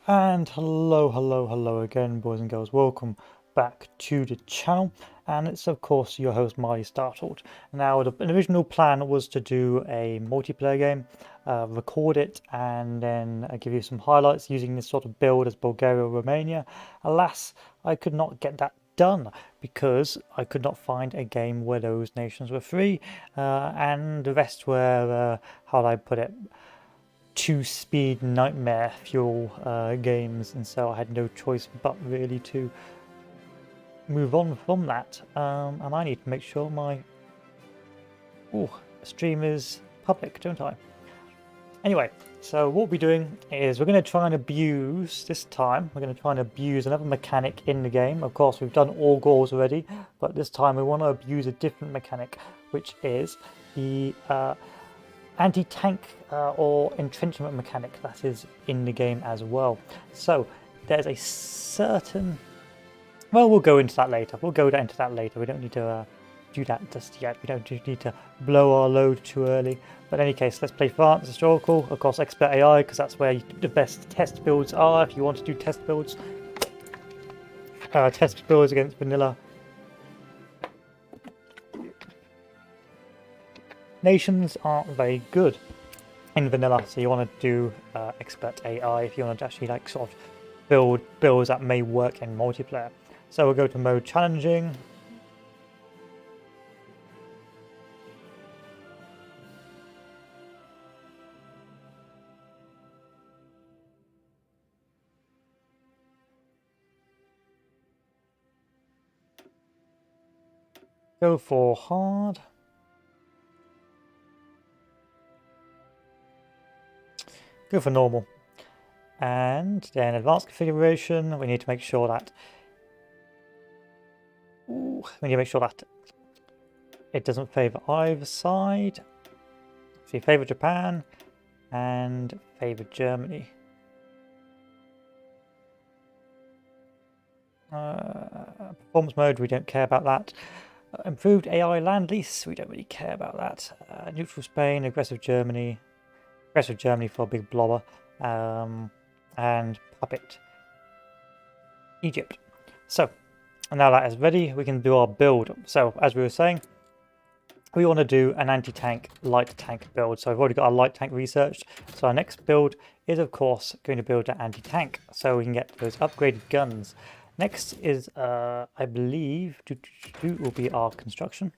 And hello again, boys and girls. Welcome back to the channel. And it's of course your host, Marty Startled. Now, the original plan was to do a multiplayer game, record it, and then give you some highlights using this sort of build as Bulgaria or Romania. Alas, I could not get that done because I could not find a game where those nations were free, and the rest were, how do I put it? Two-speed nightmare fuel games, and so I had no choice but really to move on from that. And I need to make sure my stream is public, don't I? Anyway, so what we'll be doing is we're going to try and abuse, this time, we're going to try and abuse another mechanic in the game. Of course, we've done all goals already, but this time we want to abuse a different mechanic, which is the anti-tank or entrenchment mechanic that is in the game as well. So there's a certain, well, we'll go into that later. We don't need to do that just yet. We don't need to blow our load too early. But in any case, let's play France historical. Of course, expert AI, because that's where the best test builds are. If you want to do test builds against vanilla nations aren't very good in vanilla, so you want to do expert AI if you want to actually like sort of build builds that may work in multiplayer. So we'll go to mode challenging. Go for hard. Go for normal. And then advanced configuration, we need to make sure that it doesn't favor either side. So you favor Japan and favor Germany. Performance mode, we don't care about that. Improved AI land lease, we don't really care about that. Neutral Spain, aggressive Germany for a big blobber, and puppet Egypt. So now that is ready, we can do our build. So as we were saying, we want to do an anti-tank light tank build. So I've already got our light tank researched. So our next build is of course going to build an anti-tank so we can get those upgraded guns. Next is I believe will be our construction,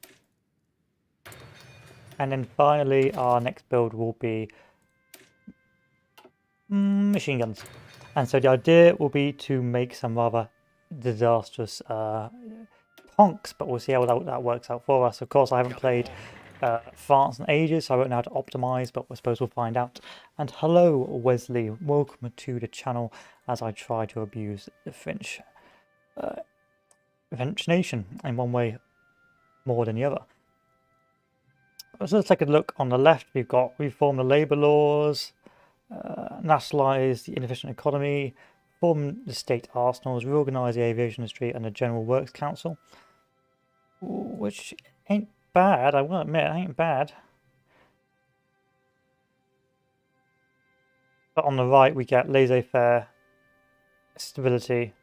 and then finally our next build will be machine guns. And so the idea will be to make some rather disastrous tonks, but we'll see how that works out for us. Of course, I haven't played France in ages, so I won't know how to optimize, but I suppose we'll find out. And hello, Wesley, welcome to the channel as I try to abuse the French nation in one way more than the other. So let's take a look on the left. We've got reform the labour laws, nationalise the inefficient economy, form the state arsenals, reorganise the aviation industry and the General Works Council, which ain't bad, I will admit, ain't bad. But on the right we get laissez-faire, stability.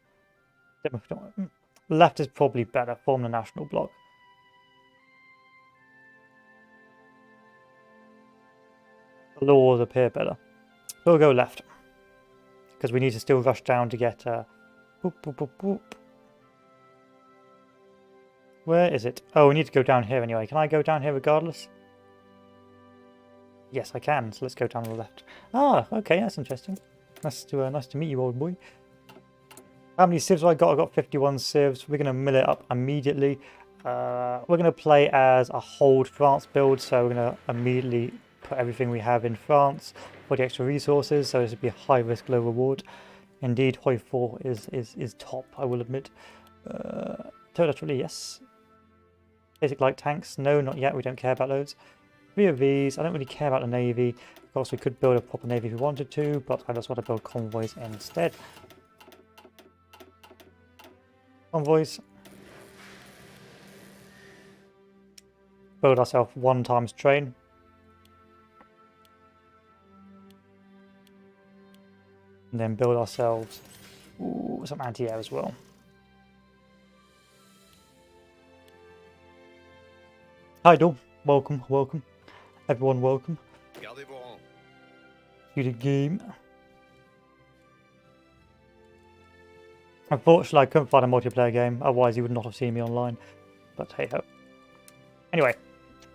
Left is probably better, form the national bloc. The laws appear better. We'll go left, because we need to still rush down to get Where is it? Oh, we need to go down here anyway. Can I go down here regardless? Yes, I can. So let's go down the left. Ah, okay, that's interesting. Nice to meet you, old boy. How many civs have I got? I've got 51 civs. We're going to mill it up immediately. We're going to play as a hold France build, so we're going to immediately put everything we have in France for the extra resources, so this would be a high risk, low reward. Indeed, Hoi 4 is top, I will admit. Territorially, yes. Basic light tanks, no, not yet, we don't care about those. 3 of these, I don't really care about the navy. Of course, we could build a proper navy if we wanted to, but I just want to build convoys instead. Convoys. Build ourselves 1 times train. And then build ourselves some anti-air as well. Hi, Dom. Welcome, welcome. Everyone, welcome to the game. Unfortunately, I couldn't find a multiplayer game, otherwise you would not have seen me online. But hey ho. Anyway,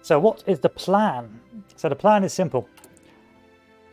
so what is the plan? So the plan is simple.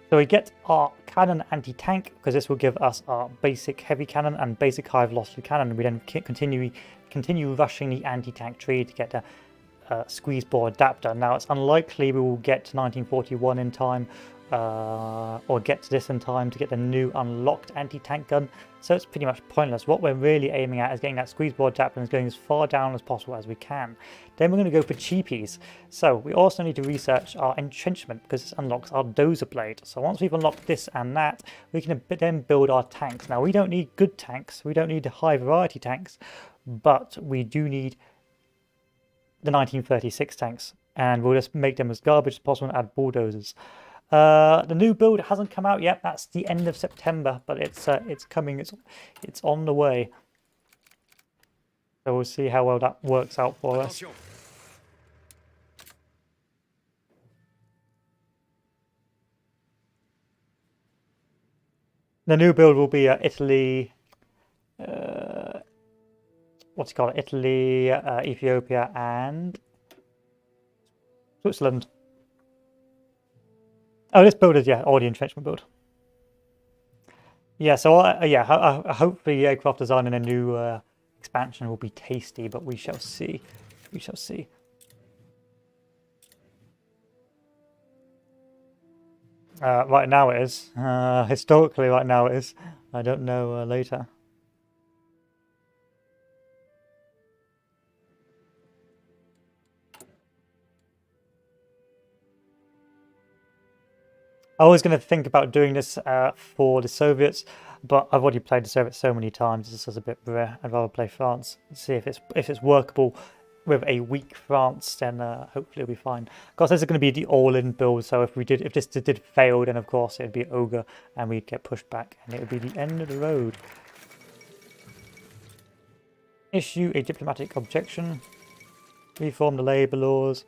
So we get our cannon anti-tank, because this will give us our basic heavy cannon and basic high velocity cannon. We then continue rushing the anti-tank tree to get a squeeze bore adapter. Now it's unlikely we will get to 1941 in time, or get to this in time to get the new unlocked anti-tank gun, so it's pretty much pointless. What we're really aiming at is getting that squeeze bore adapter and going as far down as possible as we can. Then we're going to go for cheapies. So we also need to research our entrenchment, because this unlocks our dozer blade. So once we've unlocked this and that, we can then build our tanks. Now we don't need good tanks, we don't need high variety tanks, but we do need the 1936 tanks, and we'll just make them as garbage as possible and add bulldozers. The new build hasn't come out yet. That's the end of September, but it's coming. It's on the way. So we'll see how well that works out for us. The new build will be Italy. What's it called? Italy, Ethiopia, and Switzerland. Oh, this build is, yeah, all the entrenchment build. Yeah, so I hope the aircraft design in a new expansion will be tasty, but we shall see. We shall see. Right now it is. Historically, right now it is. I don't know later. I was going to think about doing this for the Soviets, but I've already played the Soviets so many times. This is a bit rare. I'd rather play France. See if it's workable with a weak France. Then hopefully it'll be fine. Of course, this is going to be the all-in build. So if this did fail, then of course it'd be ogre, and we'd get pushed back, and it would be the end of the road. Issue a diplomatic objection. Reform the labour laws.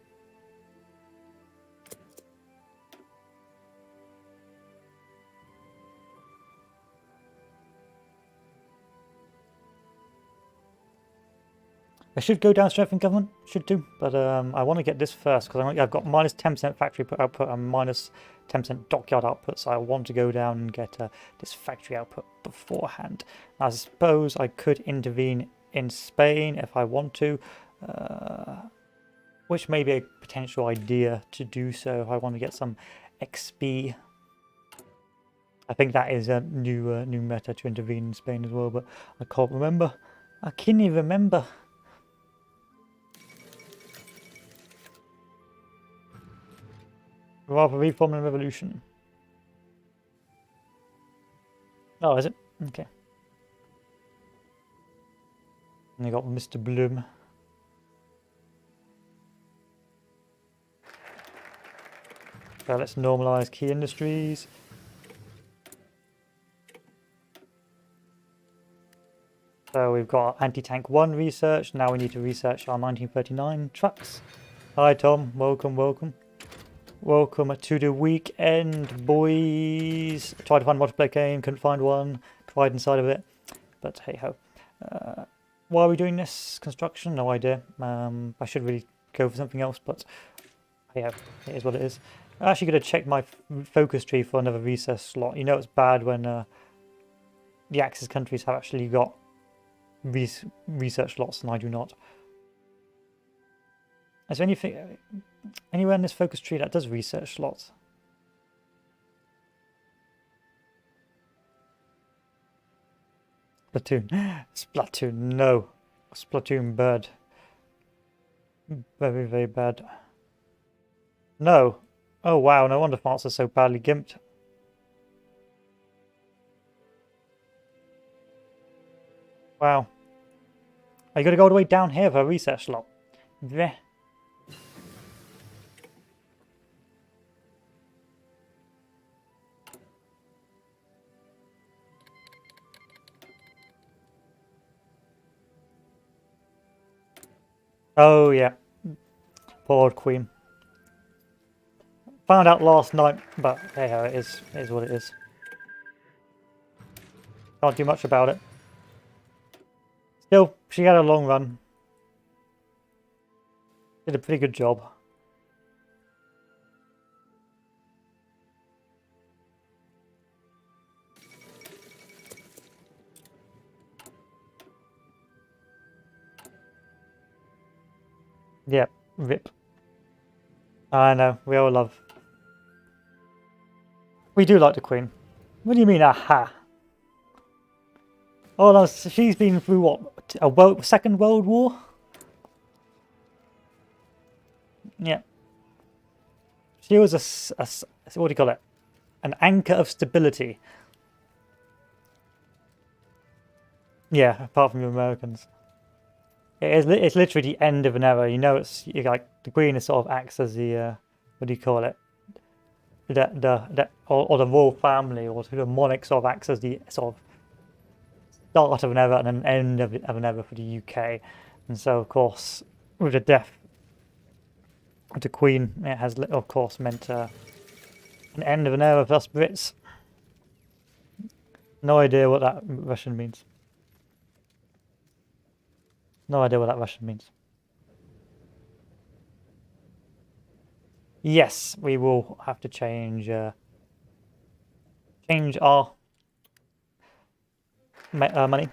I should go down strength in government, should do, but I want to get this first because I've got minus 10% factory output and minus 10% dockyard output, so I want to go down and get this factory output beforehand. I suppose I could intervene in Spain if I want to, which may be a potential idea to do so if I want to get some XP. I think that is a new meta to intervene in Spain as well, but I can't remember. I can't even remember. Rather reform and revolution. Oh, is it? Okay. And you got Mr. Bloom. So let's normalize key industries. So we've got anti-tank 1 research. Now we need to research our 1939 trucks. Hi Tom, welcome, welcome. Welcome to the weekend, boys. Tried to find a multiplayer game, couldn't find one. Tried inside of it, but hey ho. Why are we doing this? Construction? No idea. I should really go for something else, but hey ho, it is what it is. I'm actually going to check my focus tree for another research slot. You know it's bad when the Axis countries have actually got research slots and I do not. Is there anything anywhere in this focus tree that does research slots? Splatoon. Splatoon, no. Splatoon bad. Very, very bad. No. Oh wow, no wonder France is so badly gimped. Wow. Are you going to go all the way down here for a research slot? Bleh. Oh yeah, poor old Queen. Found out last night, but hey ho, it is what it is. Can't do much about it. Still, she had a long run. Did a pretty good job. Yep, rip. I know, we all love. We do like the Queen. What do you mean, aha? Oh no, so she's been through what? Second World War? Yeah. She was what do you call it? An anchor of stability. Yeah, apart from the Americans. It's literally the end of an era. You know, like the Queen is sort of acts as the what do you call it? Or the royal family or the monarch sort of acts as the sort of start of an era and an end of an era for the UK. And so, of course, with the death of the Queen, it has, of course, meant an end of an era for us Brits. No idea what that Russian means. No idea what that Russian means. Yes, we will have to change our money.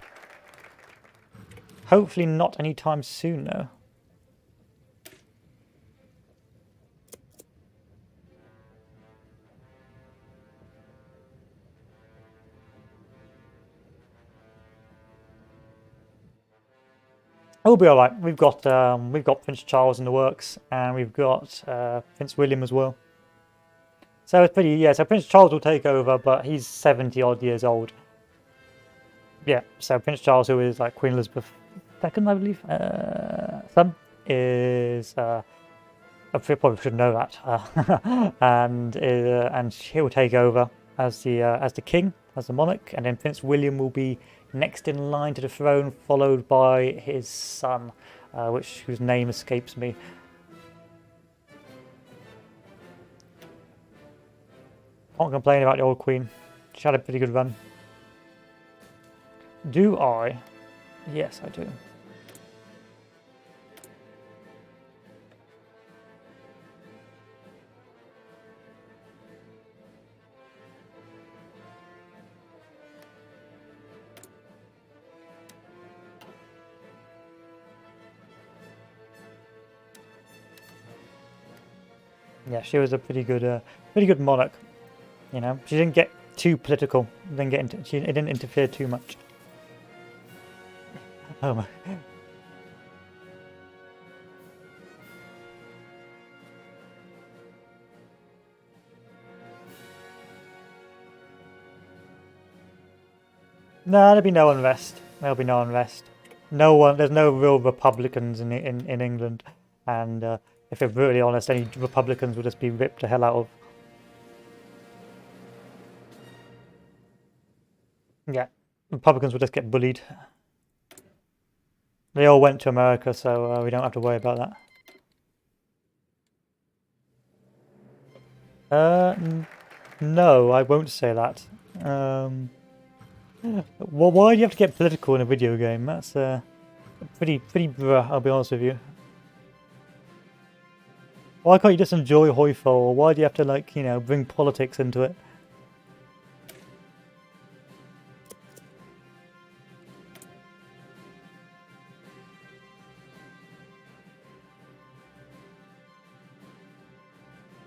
Hopefully not anytime soon, though. It'll be all right. We've got Prince Charles in the works, and we've got Prince William as well. So it's pretty, yeah. So Prince Charles will take over, but he's 70 odd years old. Yeah. So Prince Charles, who is like Queen Elizabeth II, I believe, son, is I probably should know that, and he will take over as the king, as the monarch, and then Prince William will be next in line to the throne, followed by his son, whose name escapes me. Can't complain about the old Queen. She had a pretty good run. Do I? Yes, I do. Yeah, she was a pretty good monarch. You know, she didn't get too political. It didn't interfere too much. Oh my. No, there'll be no unrest. There'll be no unrest. No one. There's no real Republicans in England, and if we're brutally honest, any Republicans will just be ripped the hell out of. Yeah, Republicans will just get bullied. They all went to America, so we don't have to worry about that. No, I won't say that. Well, why do you have to get political in a video game? That's pretty bruh, I'll be honest with you. Why can't you just enjoy Hoifo, or why do you have to, like, you know, bring politics into it?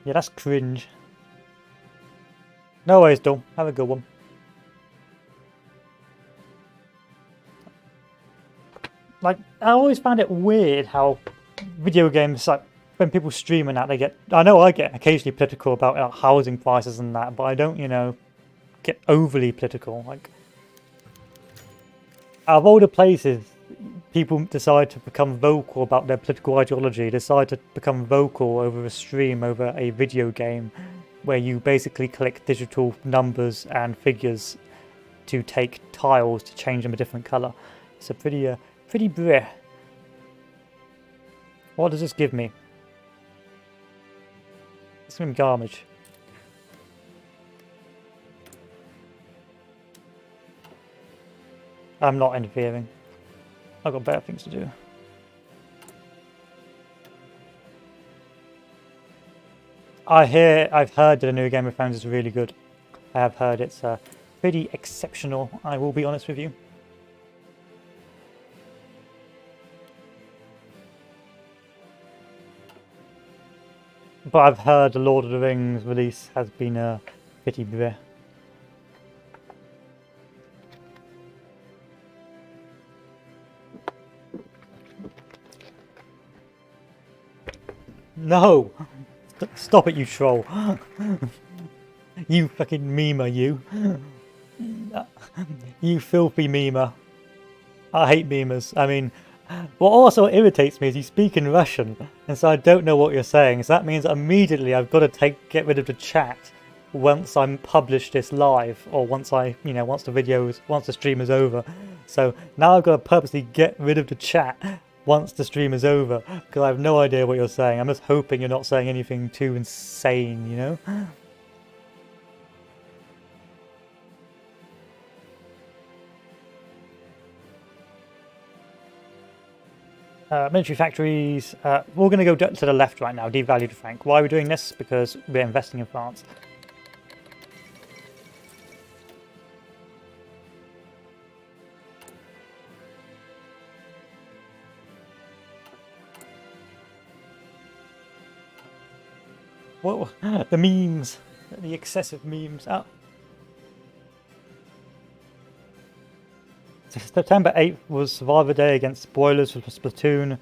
Yeah, that's cringe. No worries, Dom. Have a good one. Like, I always found it weird how video games, like, when people stream and that, I know I get occasionally political about housing prices and that, but I don't, you know, get overly political. Like, out of all the places people decide to become vocal about their political ideology, decide to become vocal over a stream, over a video game, where you basically collect digital numbers and figures to take tiles to change them a different colour. It's a pretty bleh. What does this give me? It's gonna be garbage. I'm not interfering. I've got better things to do. I've heard that the new Game of Thrones is really good. I have heard it's pretty exceptional, I will be honest with you. But I've heard the Lord of the Rings release has been pretty bleh. No! Stop it, you troll. You fucking memer, you. You filthy memer. I hate memers. I mean, what also irritates me is you speak in Russian, and so I don't know what you're saying. So that means immediately I've got to get rid of the chat once I'm published this live, or once once the stream is over. So now I've got to purposely get rid of the chat once the stream is over, because I have no idea what you're saying. I'm just hoping you're not saying anything too insane, you know? Military factories. We're going to go to the left right now, devalued franc. Why are we doing this? Because we're investing in France. Whoa, the memes. The excessive memes. Oh. September 8th was Survivor Day against spoilers for Splatoon.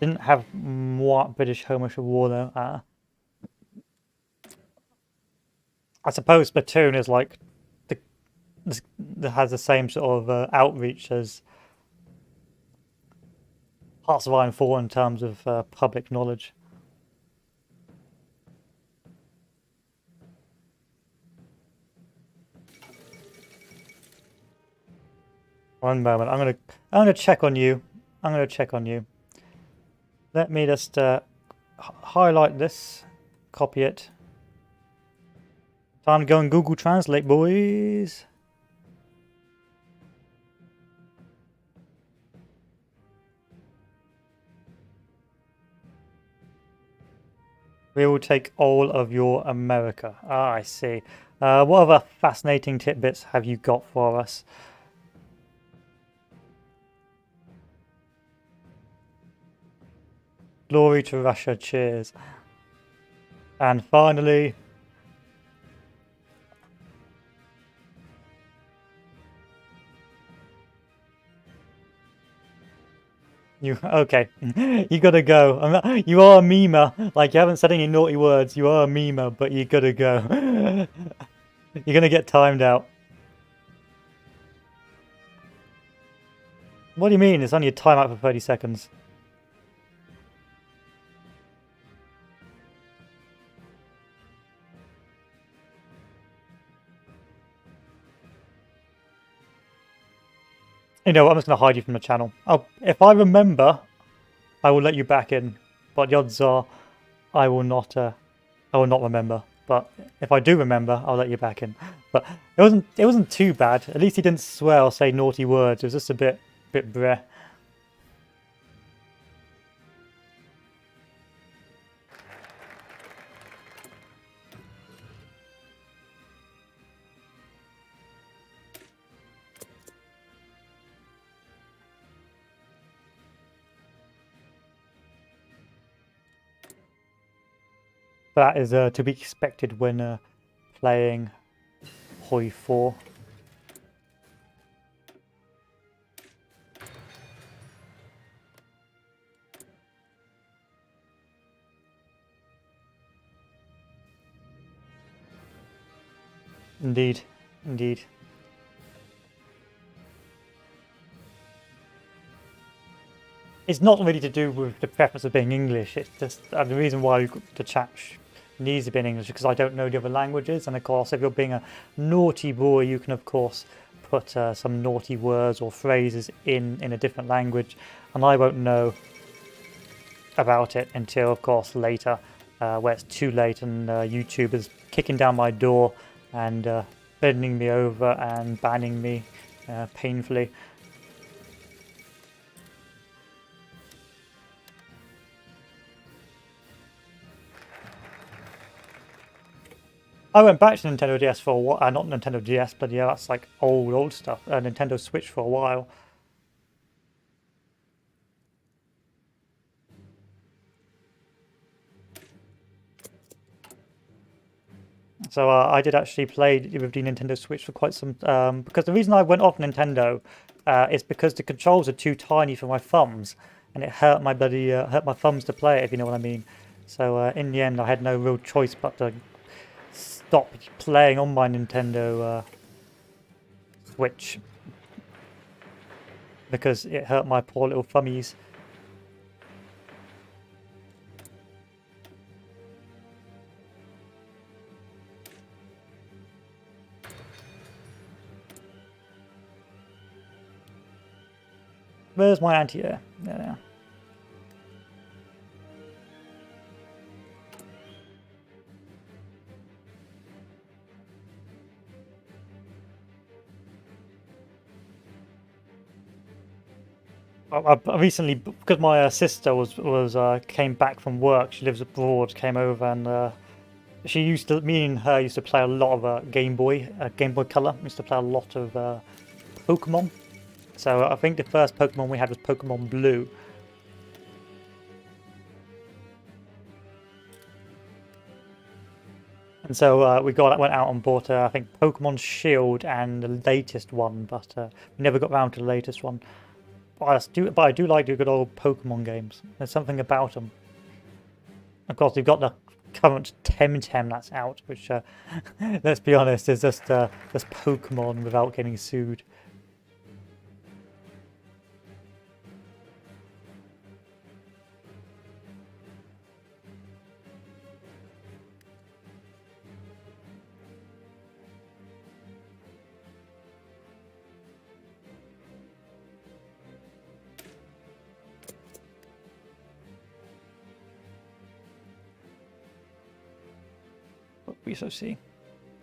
Didn't have more British Home Issue War though. I suppose Splatoon is like that has the same sort of outreach as Hearts of Iron 4 in terms of public knowledge. One moment, I'm gonna check on you. I'm gonna check on you. Let me just highlight this, copy it. Time to go and Google Translate, boys. We will take all of your America. Ah, I see. What other fascinating tidbits have you got for us? Glory to Russia, cheers. And finally... Okay, you gotta go. You are a memer. Like, you haven't said any naughty words. You are a memer, but you gotta go. You're gonna get timed out. What do you mean? It's only a timeout for 30 seconds. You know what, I'm just going to hide you from the channel. If I remember, I will let you back in. But the odds are, I will not remember. But if I do remember, I'll let you back in. But it wasn't too bad. At least he didn't swear or say naughty words. It was just a bit bleh. That is to be expected when playing Hoi 4. Indeed, indeed. It's not really to do with the preference of being English. It's just the reason why the chat needs to be in English, because I don't know the other languages. And of course, if you're being a naughty boy, you can of course put some naughty words or phrases in a different language, and I won't know about it until, of course, later, where it's too late and YouTube is kicking down my door and bending me over and banning me painfully. I went back to Nintendo DS for a while, not Nintendo DS, but yeah, that's like old stuff. Nintendo Switch for a while. So I did actually play with the Nintendo Switch for quite some, because the reason I went off Nintendo is because the controls are too tiny for my thumbs, and it hurt my hurt my thumbs to play it, if you know what I mean. So in the end, I had no real choice but to stop playing on my Nintendo Switch because it hurt my poor little thummies. Where's my anti-air? There. I recently, because my sister came back from work. She lives abroad. Came over and me and her used to play a lot of Game Boy Color. We used to play a lot of Pokemon. So I think the first Pokemon we had was Pokemon Blue. And so we went out and bought, I think, Pokemon Shield and the latest one, but we never got round to the latest one. But I do like the good old Pokemon games. There's something about them. Of course, we've got the current Temtem that's out, which, let's be honest, is just Pokemon without getting sued. We shall see.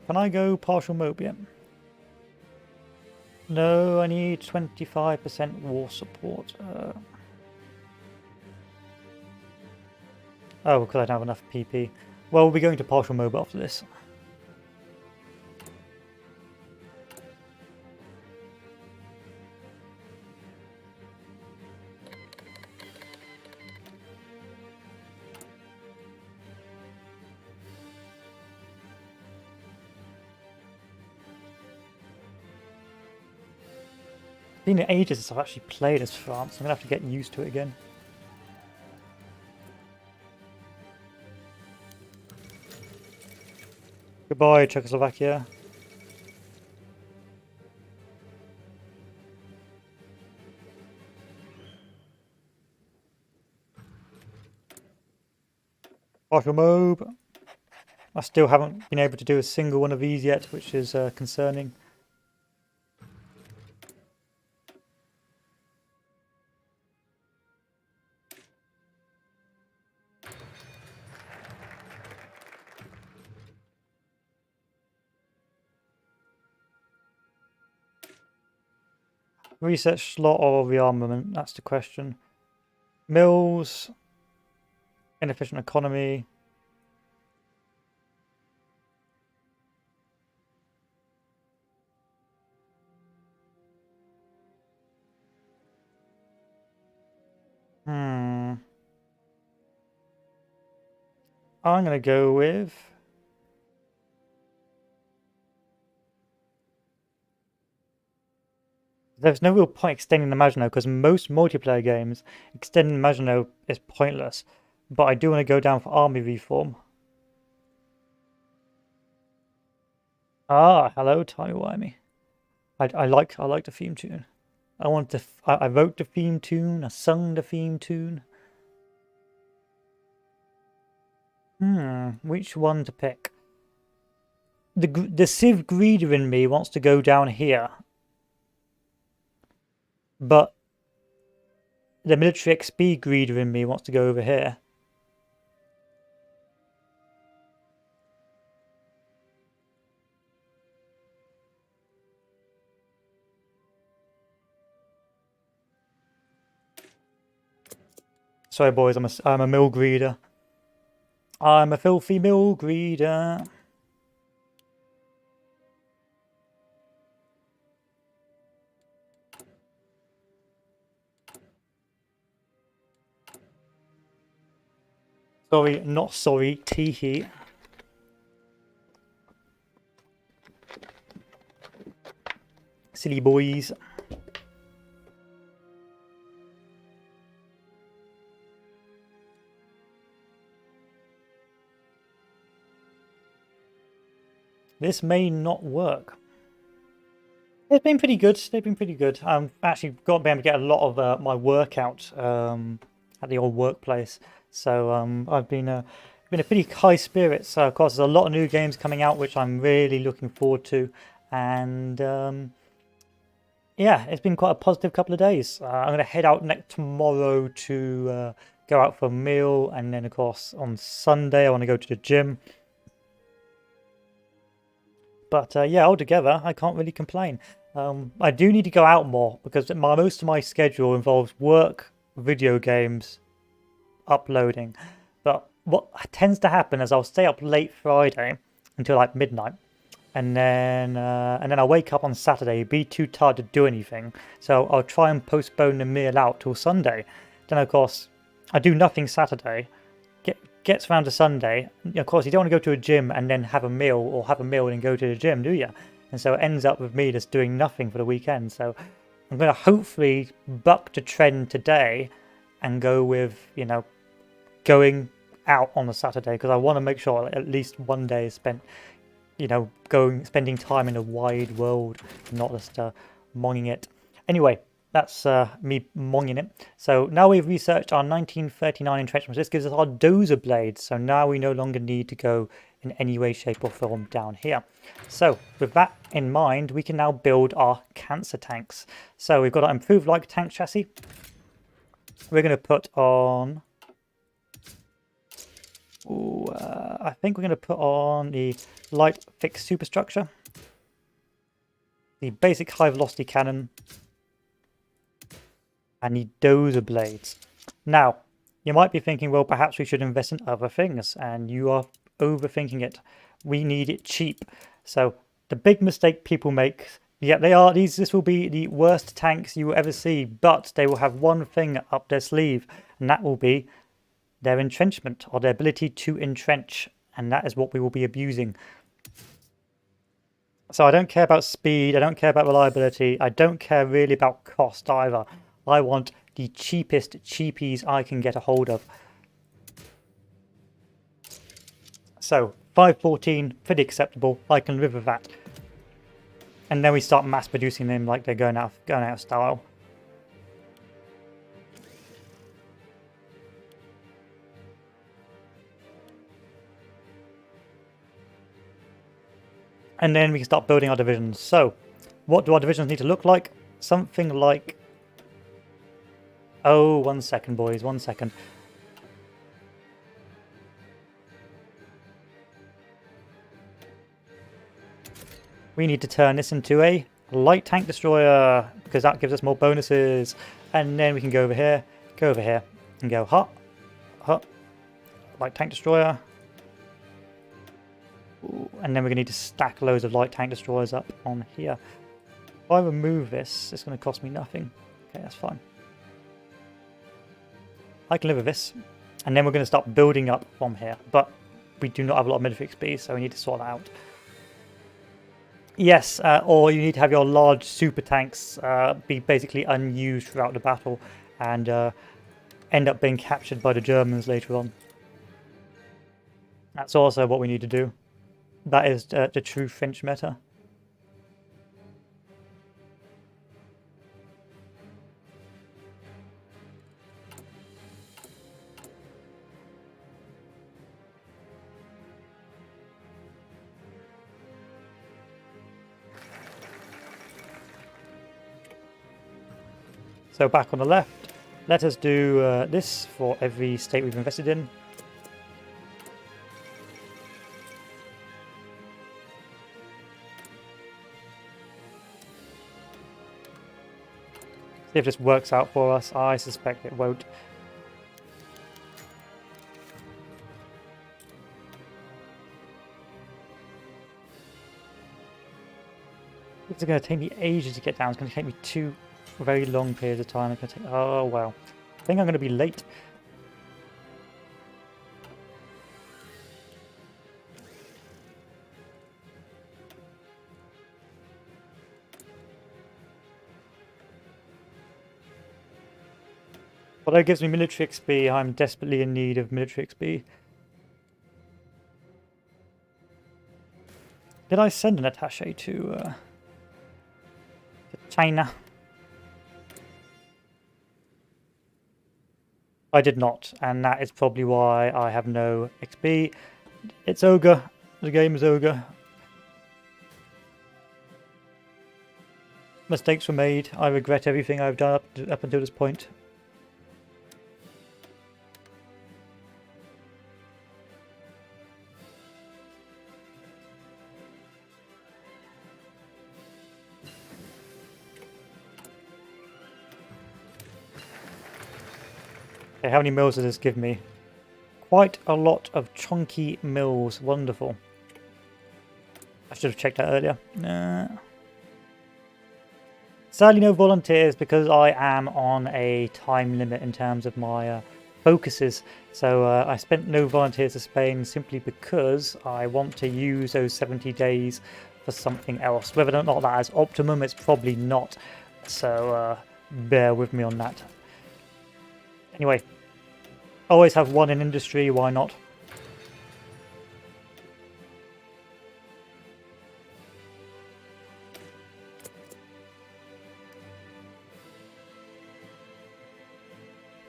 Can I go partial mob yet? No, I need 25% war support. Oh, because I don't have enough PP. Well, we'll be going to partial mob after this. It's been ages since I've actually played as France. I'm going to have to get used to it again. Goodbye, Czechoslovakia. Partial mob. I still haven't been able to do a single one of these yet, which is concerning. Research slot or rearmament, that's the question. Mills. Inefficient economy. I'm going to go with... There's no real point extending the Maginot because most multiplayer games, extending the Maginot is pointless. But I do want to go down for army reform. Ah, hello, timey-wimey. I like the theme tune. I wrote the theme tune. I sung the theme tune. Which one to pick? The Civ greeder in me wants to go down here. But the military XP greeder in me wants to go over here. Sorry, boys, I'm a mill greeder. I'm a filthy mill greeder. Sorry, not sorry, teehee. Silly boys. This may not work. It's been pretty good. They've been pretty good. I've actually got to be able to get a lot of my workout at the old workplace. So I've been a pretty high spirits. Of course, there's a lot of new games coming out, which I'm really looking forward to. And yeah, it's been quite a positive couple of days. I'm going to head out tomorrow to go out for a meal. And then, of course, on Sunday, I want to go to the gym. But yeah, altogether, I can't really complain. I do need to go out more because most of my schedule involves work, video games, uploading. But what tends to happen is I'll stay up late Friday until like midnight, and then I'll wake up on Saturday, be too tired to do anything. So I'll try and postpone the meal out till Sunday. Then of course I do nothing Saturday. Gets around to Sunday. Of course, you don't want to go to a gym and then have a meal, or have a meal and go to the gym, do you? And so it ends up with me just doing nothing for the weekend. So I'm going to hopefully buck the trend today and go with, you know, going out on a Saturday, because I want to make sure at least one day is spent, you know, spending time in a wide world, not just monging it. Anyway, that's me monging it. So now we've researched our 1939 entrenchments. This gives us our dozer blades. So now we no longer need to go in any way, shape or form down here. So with that in mind, we can now build our cancer tanks. So we've got our improved light tank chassis. We're going to put on... I think we're going to put on the light fixed superstructure. The basic high velocity cannon. And the dozer blades. Now, you might be thinking, well, perhaps we should invest in other things, and you are overthinking it. We need it cheap. So the big mistake people make, yeah, this will be the worst tanks you will ever see, but they will have one thing up their sleeve, and that will be their entrenchment, or their ability to entrench, and that is what we will be abusing. So I don't care about speed, I don't care about reliability, I don't care really about cost either. I want the cheapest cheapies I can get a hold of. So 514, pretty acceptable. I can live with that. And then we start mass producing them like they're going out of style. And then we can start building our divisions. So what do our divisions need to look like? Something like... Oh, 1 second, boys, 1 second. We need to turn this into a light tank destroyer, because that gives us more bonuses. And then we can go over here, and go hot, hot, light tank destroyer. Ooh, and then we're going to need to stack loads of light tank destroyers up on here. If I remove this, it's going to cost me nothing. Okay, that's fine. I can live with this, and then we're going to start building up from here, but we do not have a lot of military XP, so we need to sort that out. Yes, or you need to have your large super tanks be basically unused throughout the battle, and end up being captured by the Germans later on. That's also what we need to do. That is the true French meta. So back on the left, Let us do this for every state we've invested in. See if this works out for us. I suspect it won't. It's going to take me ages to get down. It's going to take me 2 very long periods of time. It's going to take... Oh, wow. I think I'm going to be late. Well, that gives me military XP. I'm desperately in need of military XP. Did I send an attaché to China? I did not, and that is probably why I have no XP. It's ogre. The game is ogre. Mistakes were made. I regret everything I've done up until this point. Okay, how many mills does this give me? Quite a lot of chunky mills. Wonderful. I should have checked that earlier. Sadly, no volunteers because I am on a time limit in terms of my focuses. So I spent no volunteers to Spain simply because I want to use those 70 days for something else. Whether or not that is optimum, it's probably not. So bear with me on that. Anyway, always have one in industry, why not?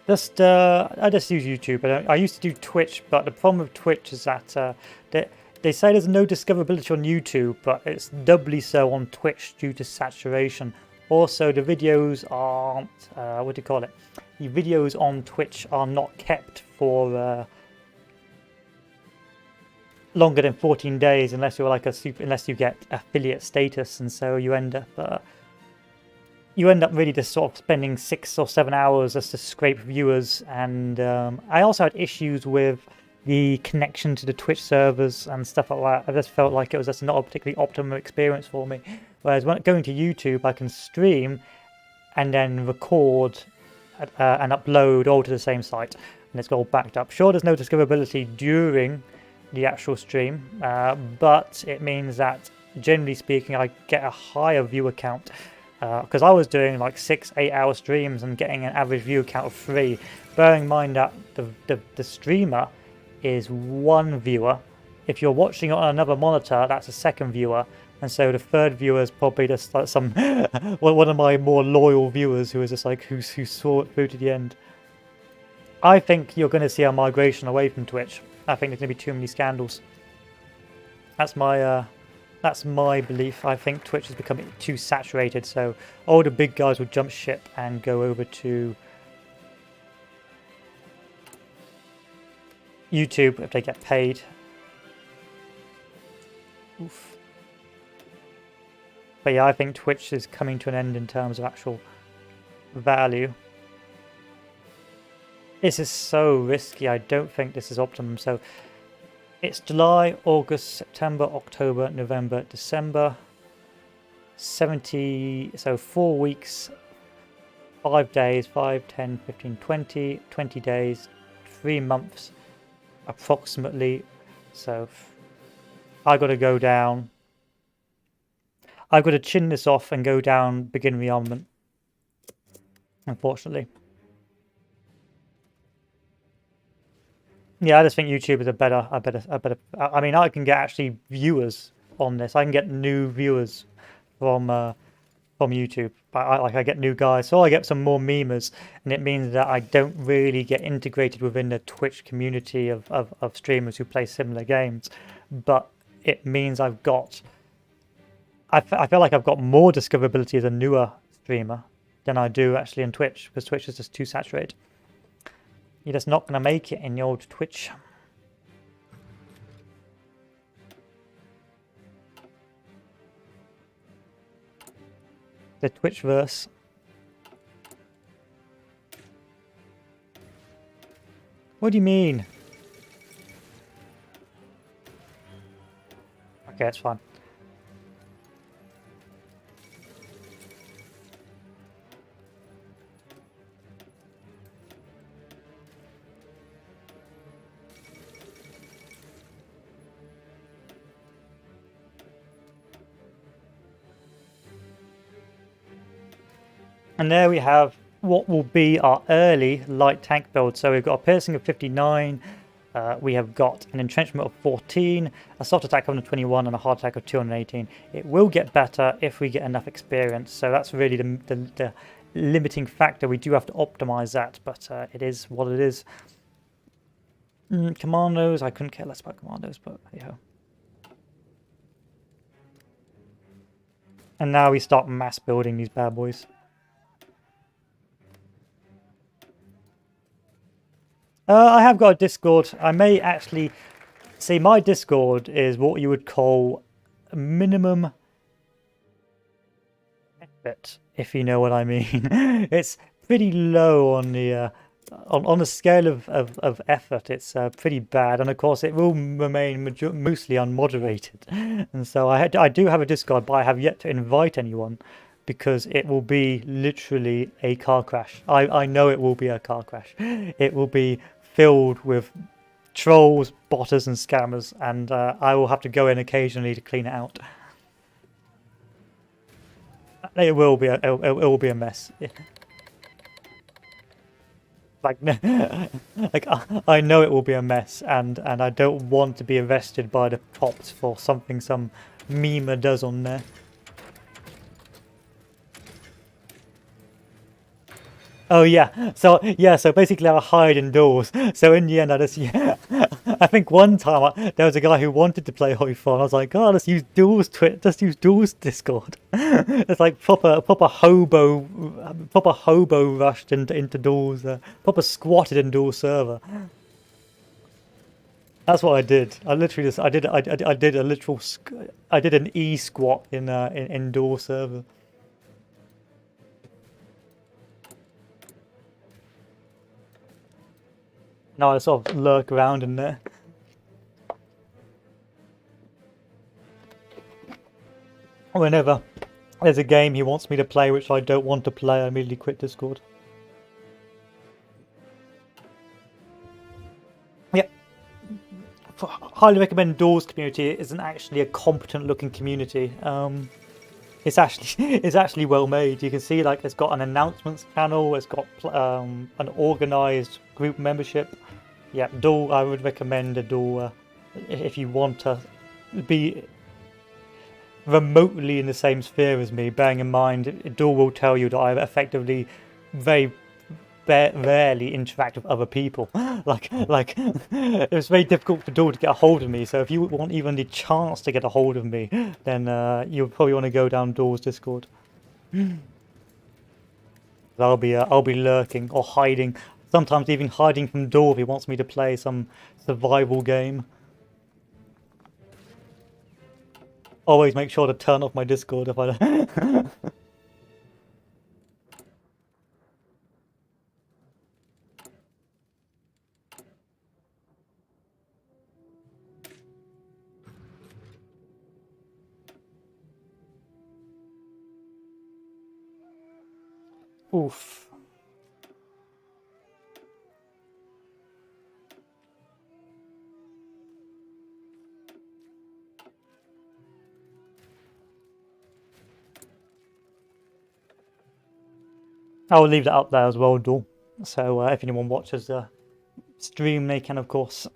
I just use YouTube. I used to do Twitch, but the problem with Twitch is that they say there's no discoverability on YouTube, but it's doubly so on Twitch due to saturation. Also, the videos aren't, what do you call it? The videos on Twitch are not kept for longer than 14 days unless you're like unless you get affiliate status, and so you end up really just sort of spending 6 or 7 hours just to scrape viewers. And I also had issues with the connection to the Twitch servers and stuff like that. I just felt like it was just not a particularly optimum experience for me. Whereas when going to YouTube, I can stream and then record and upload all to the same site, and it's all backed up. Sure, there's no discoverability during the actual stream, but it means that generally speaking, I get a higher viewer count. Because I was doing like 6-8 hour streams and getting an average view count of 3. Bearing in mind that the streamer is 1 viewer. If you're watching it on another monitor, that's a 2nd viewer, and so the 3rd viewer is probably just like some one of my more loyal viewers who is just like who saw it through to the end. I think you're going to see a migration away from Twitch. I think there's going to be too many scandals. That's my belief. I think Twitch is becoming too saturated, so all the big guys will jump ship and go over to YouTube if they get paid. Oof. But yeah, I think Twitch is coming to an end in terms of actual value. This is so risky. I don't think this is optimum. So it's July, August, September, October, November, December. 70, so 4 weeks, 5 days, 5, 10, 15, 20, 20 days, 3 months approximately. So I got to go down. I've got to chin this off and go down, begin rearmament, unfortunately. Yeah, I just think YouTube is a better. I mean, I can get actually viewers on this. I can get new viewers from YouTube. I get new guys, so I get some more memers, and it means that I don't really get integrated within the Twitch community of streamers who play similar games. But it means I've got. I feel like I've got more discoverability as a newer streamer than I do actually in Twitch, because Twitch is just too saturated. You're just not going to make it in your old Twitch. The Twitchverse. What do you mean? Okay, it's fine. And there we have what will be our early light tank build. So we've got a piercing of 59, we have got an entrenchment of 14, a soft attack of 121, and a hard attack of 218. It will get better if we get enough experience. So that's really the limiting factor. We do have to optimize that, but it is what it is. Commandos, I couldn't care less about commandos, but yeah. And now we start mass building these bad boys. I have got a Discord. I may actually see my Discord is what you would call minimum effort, if you know what I mean. It's pretty low on the on the scale of effort. It's pretty bad, and of course it will remain mostly unmoderated. And so I do have a Discord, but I have yet to invite anyone, because it will be literally a car crash. I know it will be a car crash. It will be filled with trolls, botters and scammers, and I will have to go in occasionally to clean it out. It will be a mess. Like, like I know it will be a mess, and I don't want to be arrested by the cops for something some memer does on there. Oh yeah, so basically I hide indoors. So in the end, I think one time there was a guy who wanted to play Hoi-Fon. I was like, oh, let's use Duel's Discord. It's like proper hobo rushed into Duel's, proper squatted in Duel's server. That's what I did. I literally just I did an E squat in Duel's server. Now I sort of lurk around in there. Whenever there's a game he wants me to play which I don't want to play, I immediately quit Discord. Yeah. Highly recommend Duel's community. It isn't actually a competent looking community. It's actually well made. You can see like it's got an announcements channel, it's got an organized group membership. Yeah, Duel, I would recommend a Duel if you want to be remotely in the same sphere as me, bearing in mind Duel will tell you that I effectively very rarely interact with other people. like it was very difficult for Duel to get a hold of me, so if you want even the chance to get a hold of me, then you'll probably want to go down Duel's Discord. I'll be lurking or hiding, sometimes even hiding from Duel if he wants me to play some survival game. Always make sure to turn off my Discord if I Oof. I'll leave that up there as well, Duel. So if anyone watches the stream, they can of course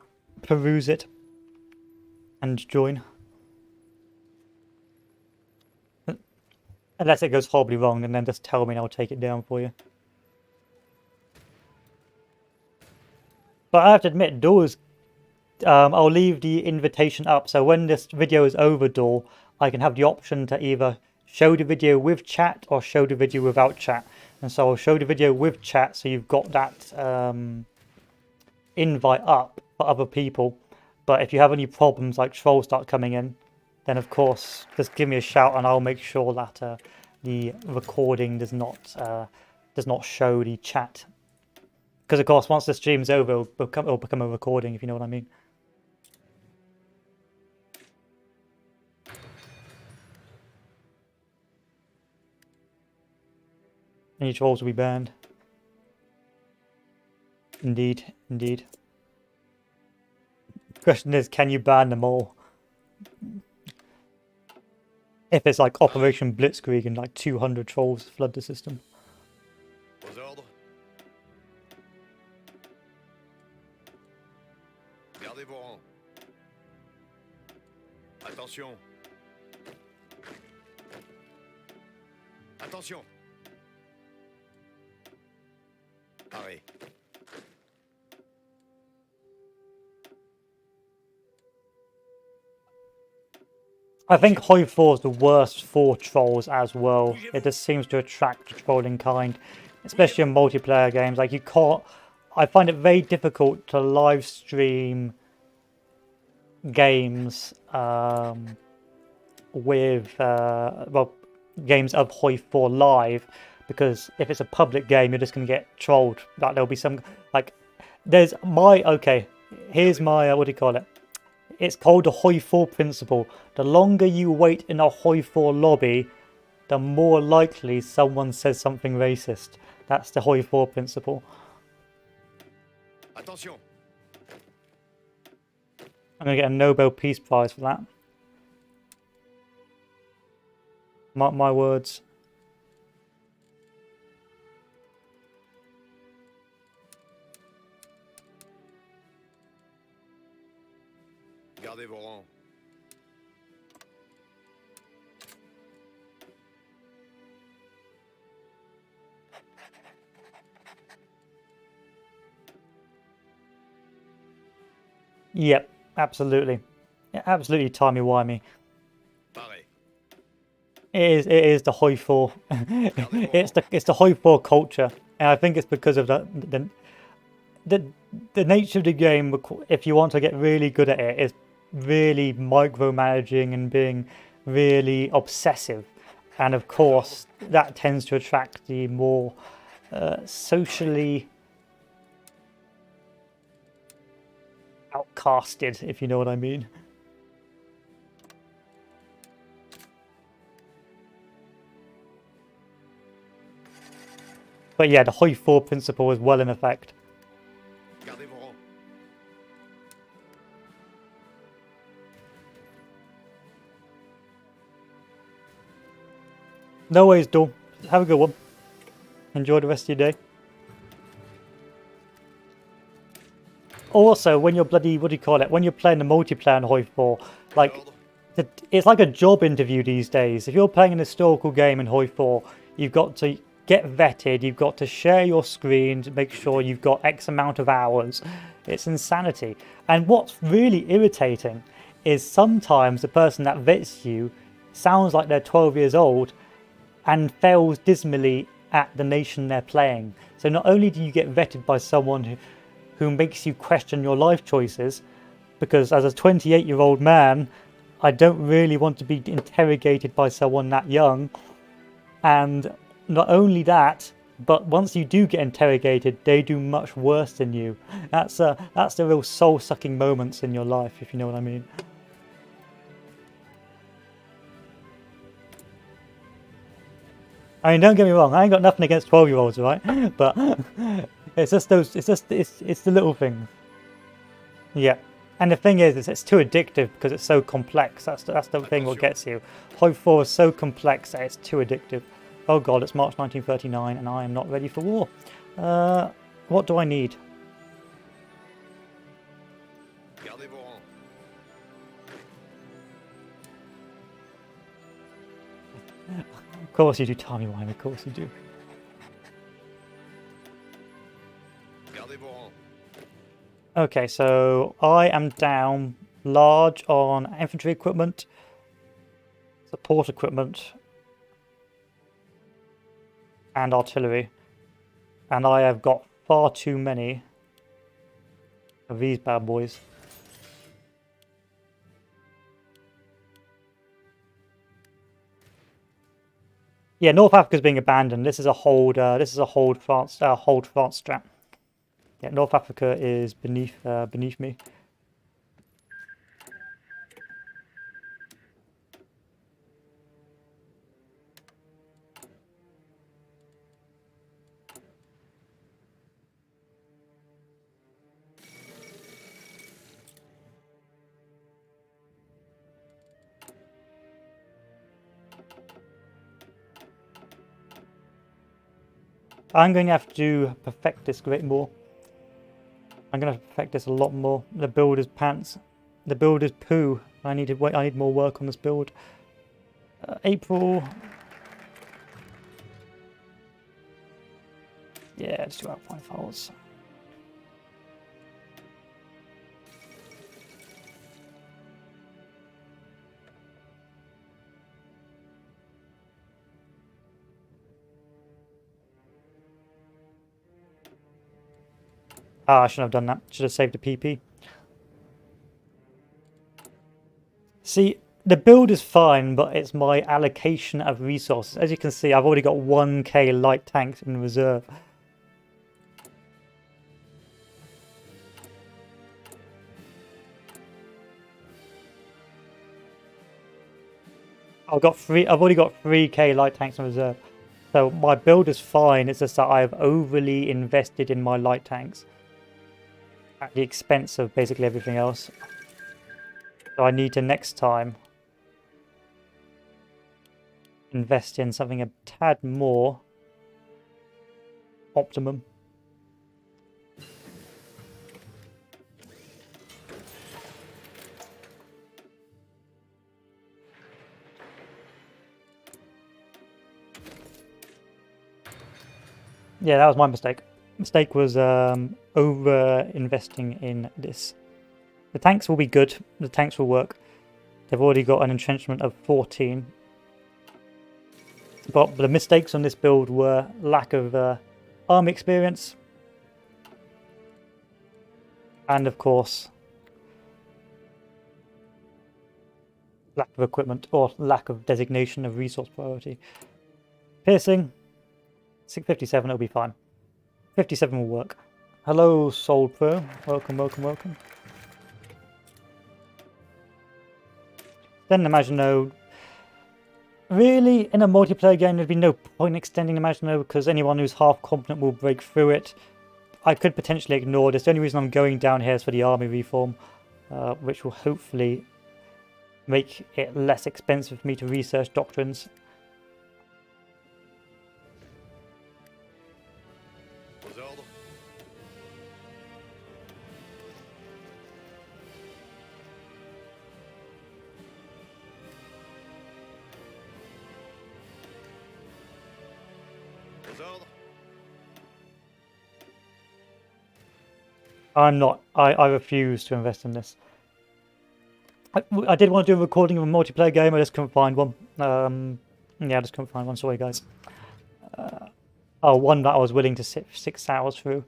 peruse it and join. Unless it goes horribly wrong, and then just tell me and I'll take it down for you. But I have to admit, Duel I'll leave the invitation up, so when this video is over, Duel, I can have the option to either show the video with chat or show the video without chat. And so I'll show the video with chat, so you've got that invite up for other people. But if you have any problems like trolls start coming in, then of course just give me a shout and I'll make sure that the recording does not show the chat. Because of course once the stream's over, it'll become a recording, if you know what I mean. Any trolls will be banned. Indeed, indeed. The question is, can you ban them all? If it's like Operation Blitzkrieg and like 200 trolls flood the system. Aux ordres. Gardez vos rangs. Attention. Attention. Arrêt. I think Hoi 4 is the worst for trolls as well. It just seems to attract the trolling kind, especially in multiplayer games. Like you can't. I find it very difficult to live stream games with well, games of Hoi 4 live, because if it's a public game, you're just going to get trolled. Like there'll be some like there's my here's my what do you call it? It's called the Hoi 4 principle. The longer you wait in a Hoi 4 lobby, the more likely someone says something racist. That's the Hoi 4 principle. Attention. I'm going to get a Nobel Peace Prize for that. Mark my words. Gardez vos rangs. Yep, absolutely. Yeah, absolutely timey-wimey. Arrêt. It is the Hoi 4. it's the Hoi 4 culture. And I think it's because of the nature of the game. If you want to get really good at it, is really micromanaging and being really obsessive, and of course that tends to attract the more socially outcasted, if you know what I mean. But yeah, the Hoi 4 principle is well in effect. Gardez vos rangs. No worries, Dawn. Have a good one. Enjoy the rest of your day. Also, when you're bloody, what do you call it? When you're playing the multiplayer in Hoi 4, like, it's like a job interview these days. If you're playing an historical game in Hoi 4, you've got to get vetted, you've got to share your screen to make sure you've got X amount of hours. It's insanity. And what's really irritating is sometimes the person that vets you sounds like they're 12 years old and fails dismally at the nation they're playing. So not only do you get vetted by someone who makes you question your life choices, because as a 28-year-old man, I don't really want to be interrogated by someone that young. And not only that, but once you do get interrogated, they do much worse than you. That's the real soul-sucking moments in your life, if you know what I mean. I mean, don't get me wrong, I ain't got nothing against 12-year-olds, right? But it's just those, it's the little things. Yeah. And the thing is it's too addictive because it's so complex. That's the thing what gets you. Hoi 4 is so complex that it's too addictive. Oh god, it's March 1939 and I am not ready for war. What do I need? Gardez vos rangs. Of course you do, timey-wimey, of course you do. Gardez vos rangs. Okay, so I am down large on infantry equipment, support equipment, and artillery. And I have got far too many of these bad boys. Yeah, North Africa's being abandoned. This is a hold. This is a hold France strat. Yeah, North Africa is beneath me. I'm going to have to perfect this great more. I'm going to perfect this a lot more. The builder's pants. The builder's poo. I need more work on this build. April. Yeah, let's do outline files. Ah, I shouldn't have done that. Should have saved the PP. See, the build is fine, but it's my allocation of resources. As you can see, I've already got 1k light tanks in reserve. I've already got 3k light tanks in reserve. So my build is fine, it's just that I've overly invested in my light tanks at the expense of basically everything else. So I need to next time invest in something a tad more optimum. Yeah, that was my mistake. Mistake was over investing in this. The tanks will be good. The tanks will work. They've already got an entrenchment of 14. But the mistakes on this build were lack of army experience. And of course, lack of equipment or lack of designation of resource priority. Piercing, 657, it'll be fine. 57 will work. Hello, Soul Pro. Welcome, welcome, welcome. Then the Maginot. Really, in a multiplayer game, there'd be no point extending the Maginot because anyone who's half competent will break through it. I could potentially ignore this. The only reason I'm going down here is for the army reform, which will hopefully make it less expensive for me to research doctrines. Aux ordres. Aux ordres. I'm not. I refuse to invest in this. I did want to do a recording of a multiplayer game. I just couldn't find one. Yeah, I just couldn't find one. Sorry, guys. Oh, one that I was willing to sit 6 hours through.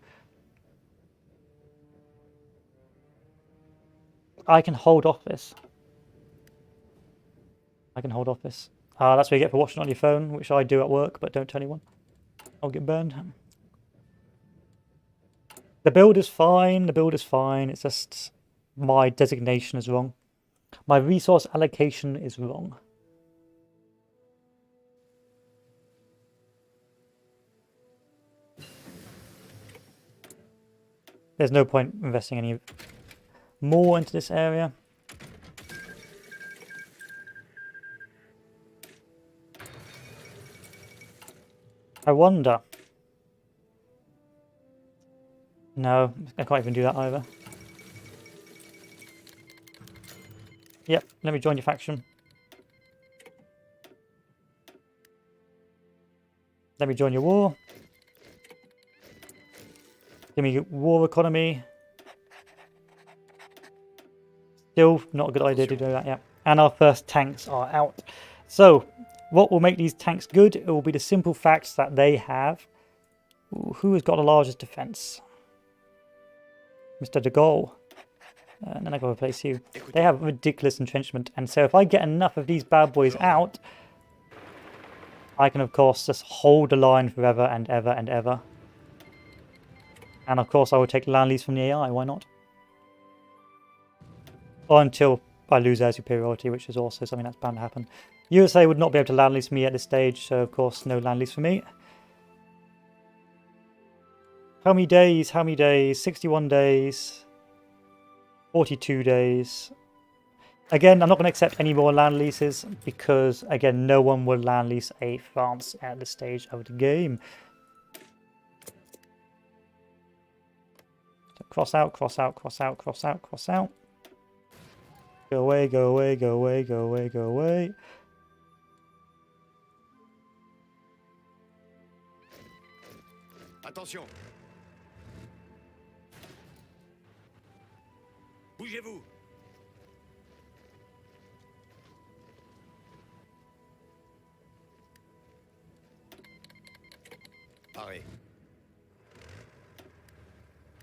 I can hold off this. I can hold off this. That's what you get for watching on your phone, which I do at work, but don't tell anyone. I'll get burned. The build is fine. The build is fine. It's just my designation is wrong. My resource allocation is wrong. There's no point investing any more into this area. I wonder. No, I can't even do that either. Yep, let me join your faction. Let me join your war. Give me war economy. Still not a good idea to do that yet. And our first tanks are out. So, What will make these tanks good? It will be the simple facts that they have. Ooh, who has got the largest defense? Mr. De Gaulle. And then I gotta replace you. They have ridiculous entrenchment, and so if I get enough of these bad boys out, I can of course just hold the line forever and ever and ever. And of course I will take land lease from the AI, why not? Or until I lose air superiority, which is also something that's bound to happen. USA would not be able to land lease me at this stage, so of course no land lease for me. How many days? How many days? 61 days. 42 days. Again, I'm not going to accept any more land leases because, again, no one will land lease a France at this stage of the game. So cross out, cross out, cross out, cross out, cross out. Go away, go away, go away, go away, go away. Attention. Bougez-vous. Arrêt.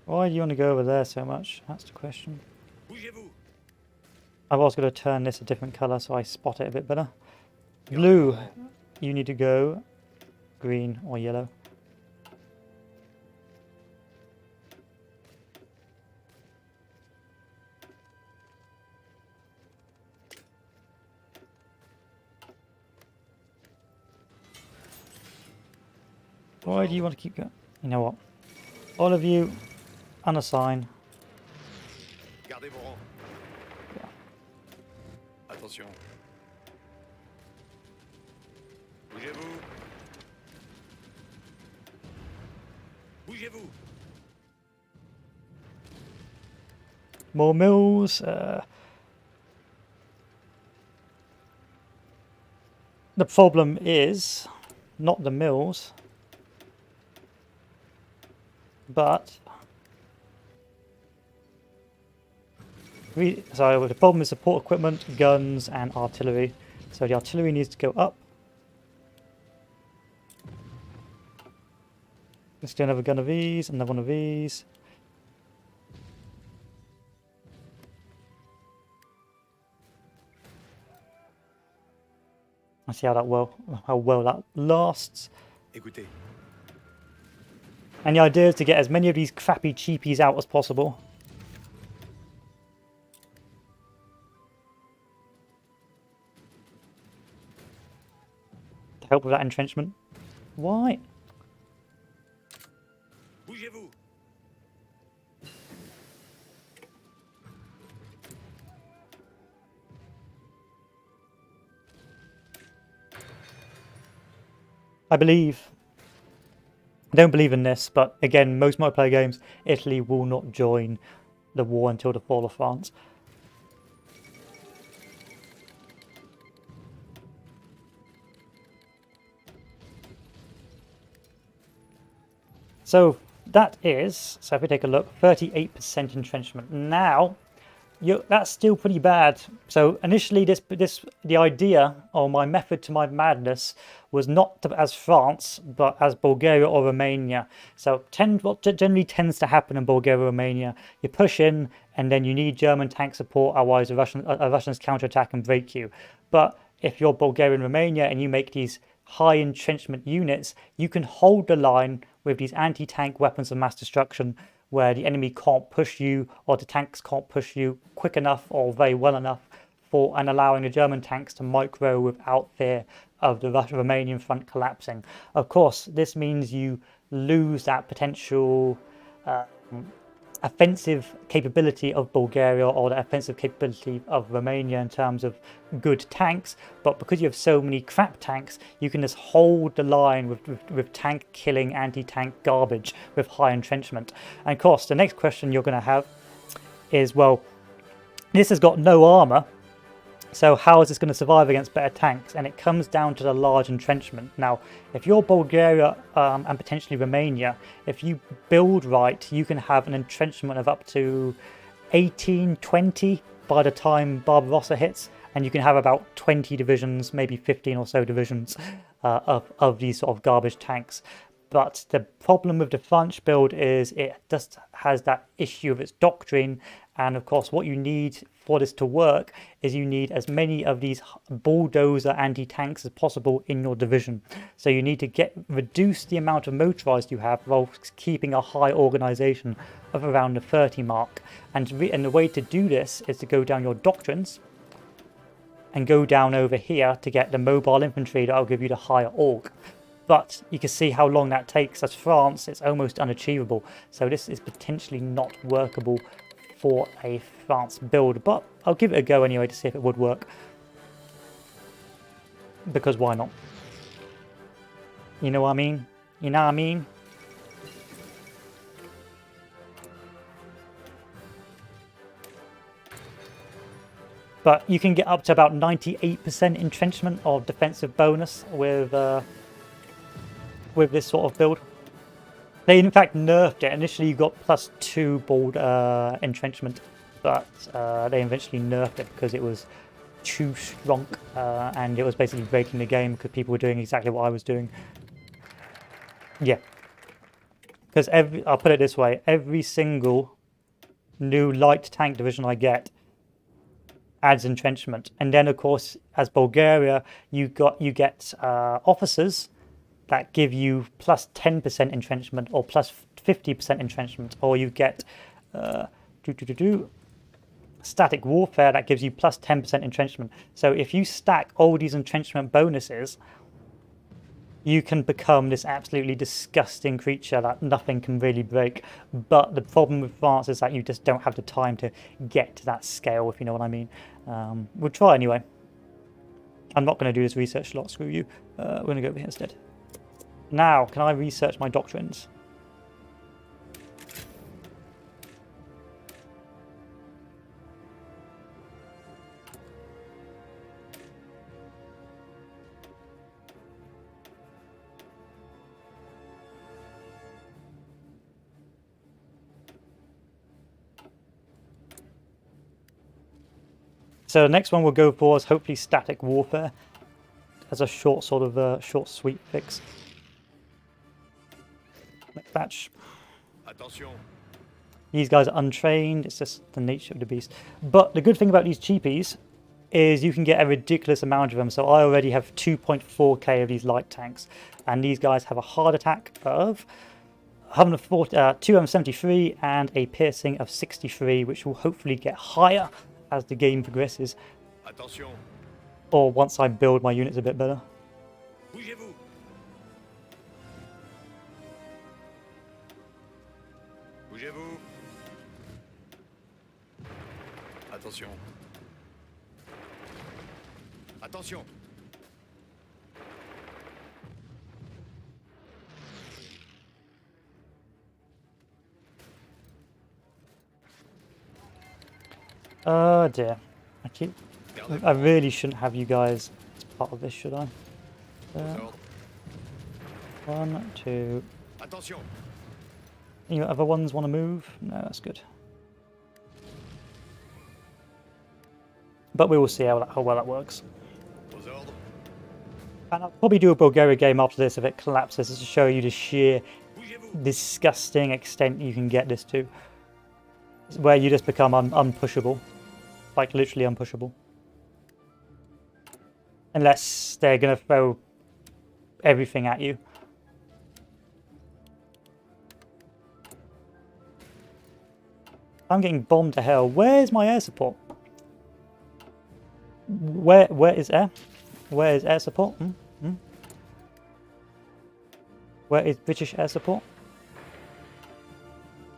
Why do you want to go over there so much? That's the question. Bougez-vous. I was going to turn this a different colour so I spot it a bit better. Blue, you need to go green or yellow. Why do you want to keep going? You know what? All of you, unassign. Gardez vos rangs. Yeah. Attention. Bougez-vous. Bougez-vous. More mills. The problem is not the mills, but so the problem is support equipment, guns, and artillery. So the artillery needs to go up. Let's do another gun of these, another one of these. Let's see how well that lasts. Écoutez. And the idea is to get as many of these crappy cheapies out as possible. To help with that entrenchment. Why? Bougez-vous. I don't believe in this, but again, most multiplayer games, Italy will not join the war until the fall of France. So that is, so if we take a look, 38% entrenchment. Now, that's still pretty bad. So initially, the idea or my method to my madness was not as France, but as Bulgaria or Romania. So what generally tends to happen in Bulgaria or Romania, you push in and then you need German tank support, otherwise the Russians counterattack and break you. But if you're Bulgaria and Romania and you make these high entrenchment units, you can hold the line with these anti-tank weapons of mass destruction, where the enemy can't push you or the tanks can't push you quick enough or very well enough and allowing the German tanks to micro without fear of the Romanian front collapsing. Of course, this means you lose that potential offensive capability of Bulgaria or the offensive capability of Romania in terms of good tanks, but because you have so many crap tanks, you can just hold the line with tank killing anti-tank garbage with high entrenchment. And of course, the next question you're going to have is, well, this has got no armor, so how is this going to survive against better tanks? And it comes down to the large entrenchment. Now, if you're Bulgaria and potentially Romania, if you build right, you can have an entrenchment of up to 1820 by the time Barbarossa hits, and you can have about 20 divisions, maybe 15 or so divisions of these sort of garbage tanks. But the problem with the French build is it just has that issue of its doctrine, and of course what you need for this to work is you need as many of these bulldozer anti-tanks as possible in your division. So you need to reduce the amount of motorized you have while keeping a high organization of around the 30 mark. And the way to do this is to go down your doctrines and go down over here to get the mobile infantry that will give you the higher org. But you can see how long that takes. As France, it's almost unachievable. So this is potentially not workable for a France build. But I'll give it a go anyway to see if it would work. Because why not? You know what I mean? You know what I mean? But you can get up to about 98% entrenchment of defensive bonus with this sort of build. They in fact nerfed it. Initially you got +2 bold entrenchment, but they eventually nerfed it because it was too strong and it was basically breaking the game because people were doing exactly what I was doing. Yeah. Because I'll put it this way, every single new light tank division I get adds entrenchment. And then of course, as Bulgaria, you get officers that give you +10% entrenchment or +50% entrenchment, or you get static warfare that gives you +10% entrenchment. So if you stack all these entrenchment bonuses, you can become this absolutely disgusting creature that nothing can really break. But the problem with France is that you just don't have the time to get to that scale, if you know what I mean. We'll try anyway. I'm not going to do this research slot, screw you. We're going to go over here instead. Now, can I research my doctrines? So the next one we'll go for is hopefully static warfare as a short sort of short sweet fix. Next batch. Attention. These guys are untrained, it's just the nature of the beast. But the good thing about these cheapies is you can get a ridiculous amount of them. So I already have 2.4k of these light tanks, and these guys have a hard attack of 273 and a piercing of 63, which will hopefully get higher as the game progresses. Attention. Or once I build my units a bit better. Bougez-vous. Bougez-vous. Attention. Attention. Oh dear. I really shouldn't have you guys as part of this, should I? 1, 2. Attention. Any other ones want to move? No, that's good. But we will see how well that works. Aux ordres. And I'll probably do a Bulgaria game after this if it collapses, just to show you the sheer Bougez-vous. disgusting extent you can get this to. Where you just become unpushable. Like literally unpushable. Unless they're going to throw everything at you. I'm getting bombed to hell. Where's my air support? Where is air? Where is air support? Where is British air support?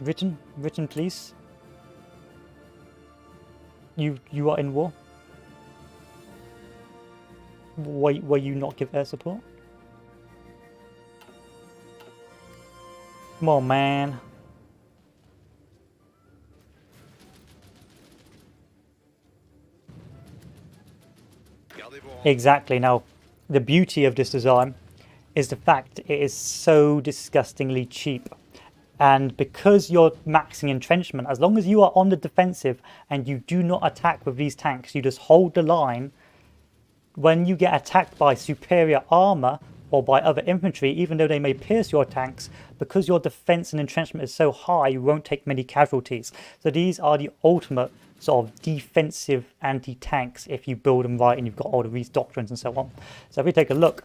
Written, please. You are in war. Will you not give air support? Come on, man. Exactly. Now, the beauty of this design is the fact it is so disgustingly cheap And because you're maxing entrenchment, as long as you are on the defensive and you do not attack with these tanks, you just hold the line. When you get attacked by superior armor or by other infantry, even though they may pierce your tanks, because your defense and entrenchment is so high, you won't take many casualties. So these are the ultimate sort of defensive anti-tanks if you build them right and you've got all of these doctrines and so on. So if we take a look,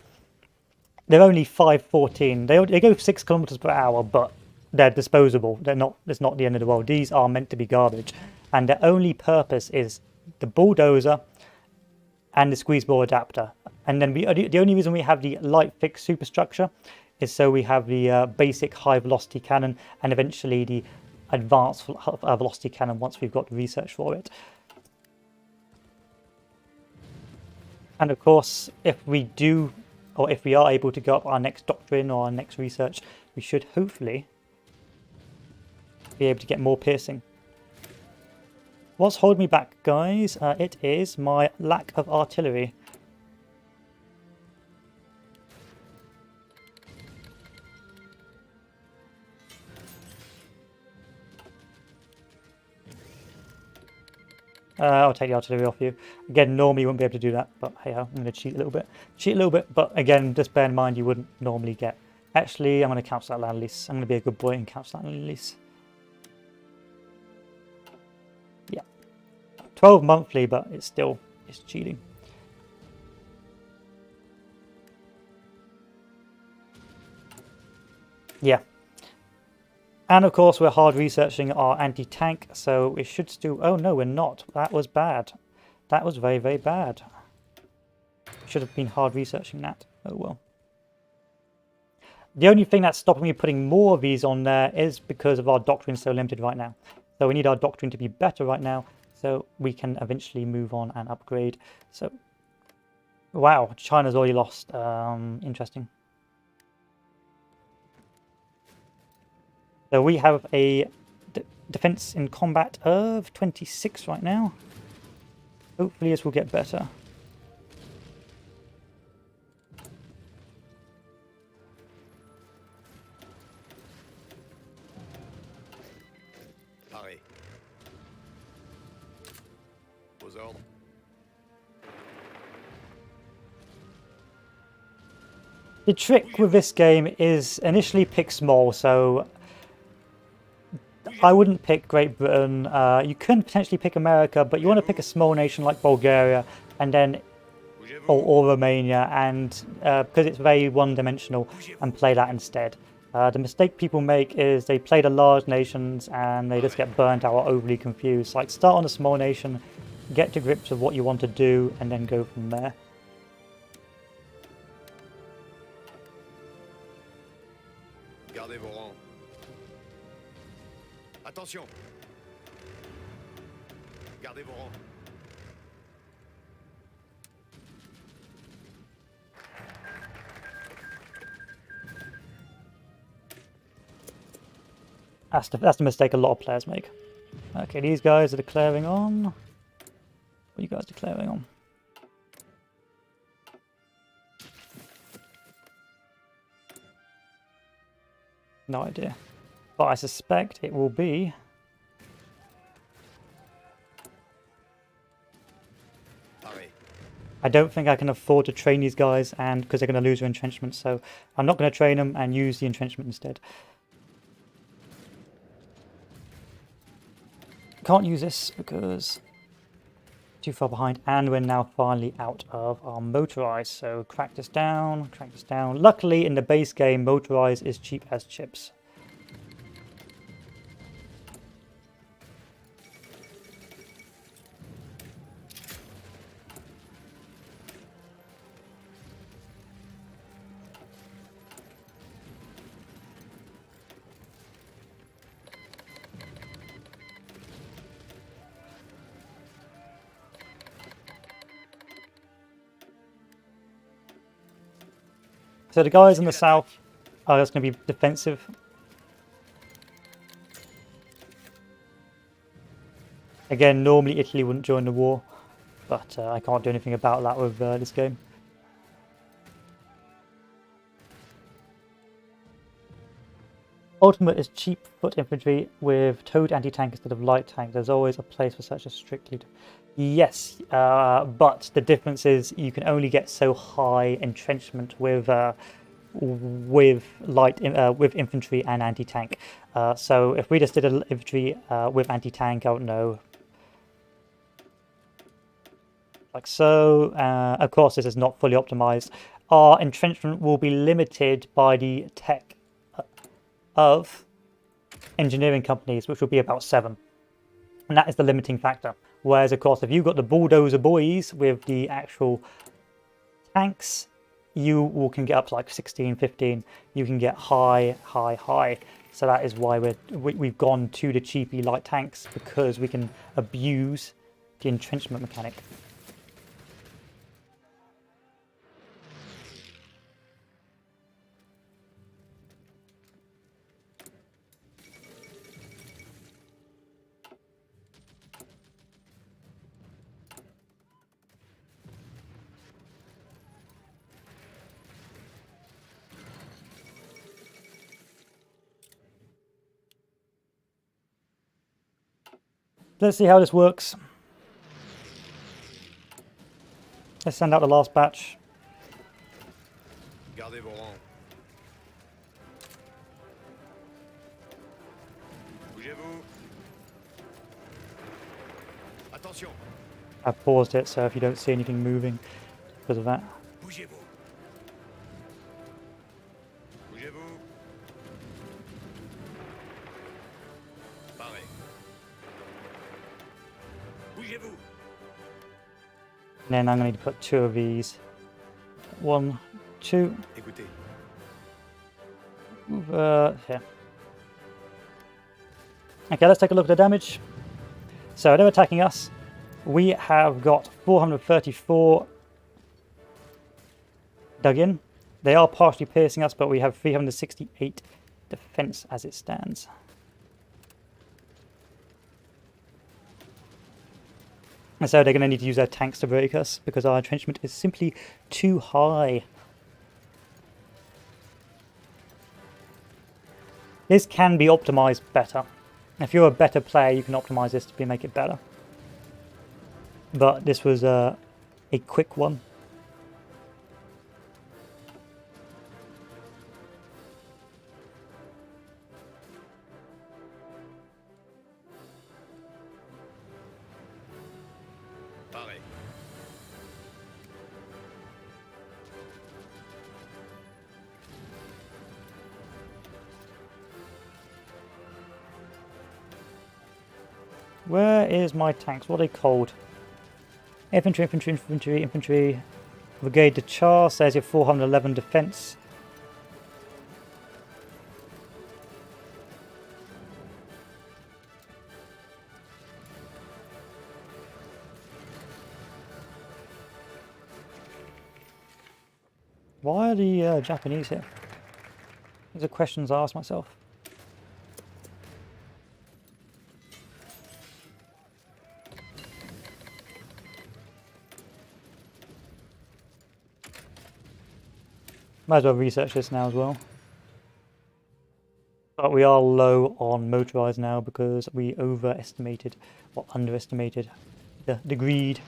they're only 514. They go 6 kilometers per hour, but they're disposable. They're not. It's not the end of the world. These are meant to be garbage, and their only purpose is the bulldozer and the squeeze ball adapter. And then the only reason we have the light fixed superstructure is so we have the basic high velocity cannon and eventually the advanced velocity cannon once we've got the research for it. And of course, if we do, or if we are able to go up our next doctrine or our next research, we should hopefully be able to get more piercing. What's holding me back, guys? It is my lack of artillery. I'll take the artillery off you. Again, normally you wouldn't be able to do that, but hey, I'm going to cheat a little bit. Cheat a little bit, but again, just bear in mind you wouldn't normally get. Actually, I'm going to cancel that land lease. I'm going to be a good boy and cancel that land lease. Yeah. 12 monthly, but it's cheating. Yeah. And of course, we're hard researching our anti-tank, so we should still... Oh no, we're not. That was bad. That was very, very bad. Should have been hard researching that. Oh well. The only thing that's stopping me putting more of these on there is because of our doctrine so limited right now. So we need our doctrine to be better right now, so we can eventually move on and upgrade. So, wow, China's already lost. Interesting. So we have a defense in combat of 26 right now. Hopefully this will get better. Arrêt. Aux ordres. The trick with this game is initially pick small, so I wouldn't pick Great Britain. You can potentially pick America, but you want to pick a small nation like Bulgaria and then or Romania, and because it's very one-dimensional, and play that instead. The mistake people make is they play the large nations and they just get burnt out or overly confused. Like, start on a small nation, get to grips with what you want to do, and then go from there. Gardez vos rangs. Attention. Gardez vos rangs. That's the mistake a lot of players make. Okay, these guys are declaring on. What are you guys declaring on? No idea. But I suspect it will be... I don't think I can afford to train these guys, and because they're going to lose their entrenchment, so I'm not going to train them and use the entrenchment instead. Can't use this because too far behind, and we're now finally out of our motorized, so crack this down, crack this down. Luckily in the base game, motorized is cheap as chips. So the guys in the south are just going to be defensive. Again, normally Italy wouldn't join the war, but I can't do anything about that with this game. Ultimate is cheap foot infantry with towed anti-tank instead of light tank. There's always a place for such a strictly... Yes, but the difference is you can only get so high entrenchment with with infantry and anti-tank. So if we just did an infantry with anti-tank, I don't know, like so. Of course, this is not fully optimized. Our entrenchment will be limited by the tech of engineering companies, which will be about 7. And that is the limiting factor. Whereas, of course, if you've got the bulldozer boys with the actual tanks, you can get up to like 16, 15. You can get high. So that is why we've gone to the cheapy light tanks, because we can abuse the entrenchment mechanic. Let's see how this works. Let's send out the last batch. Gardez vos rangs. Bougez-vous. Attention. I paused it, so if you don't see anything moving because of that. Bougez-vous. Bougez-vous. Pareil. Bougez-vous. And then I'm going to need to put 2 of these. 1, 2. Écoutez. Here. Okay, let's take a look at the damage. So they're attacking us. We have got 434 dug in. They are partially piercing us, but we have 368 defense as it stands. And so they're going to need to use their tanks to break us, because our entrenchment is simply too high. This can be optimized better. If you're a better player, you can optimize this to make it better. But this was a quick one. Pareil. Where is my tanks? What are they called? Infantry, infantry, infantry, infantry. Brigade de Char says you have 411 defense. Why are the Japanese here? These are questions I ask myself. Might as well research this now as well. But we are low on motorized now because we overestimated or underestimated the greed.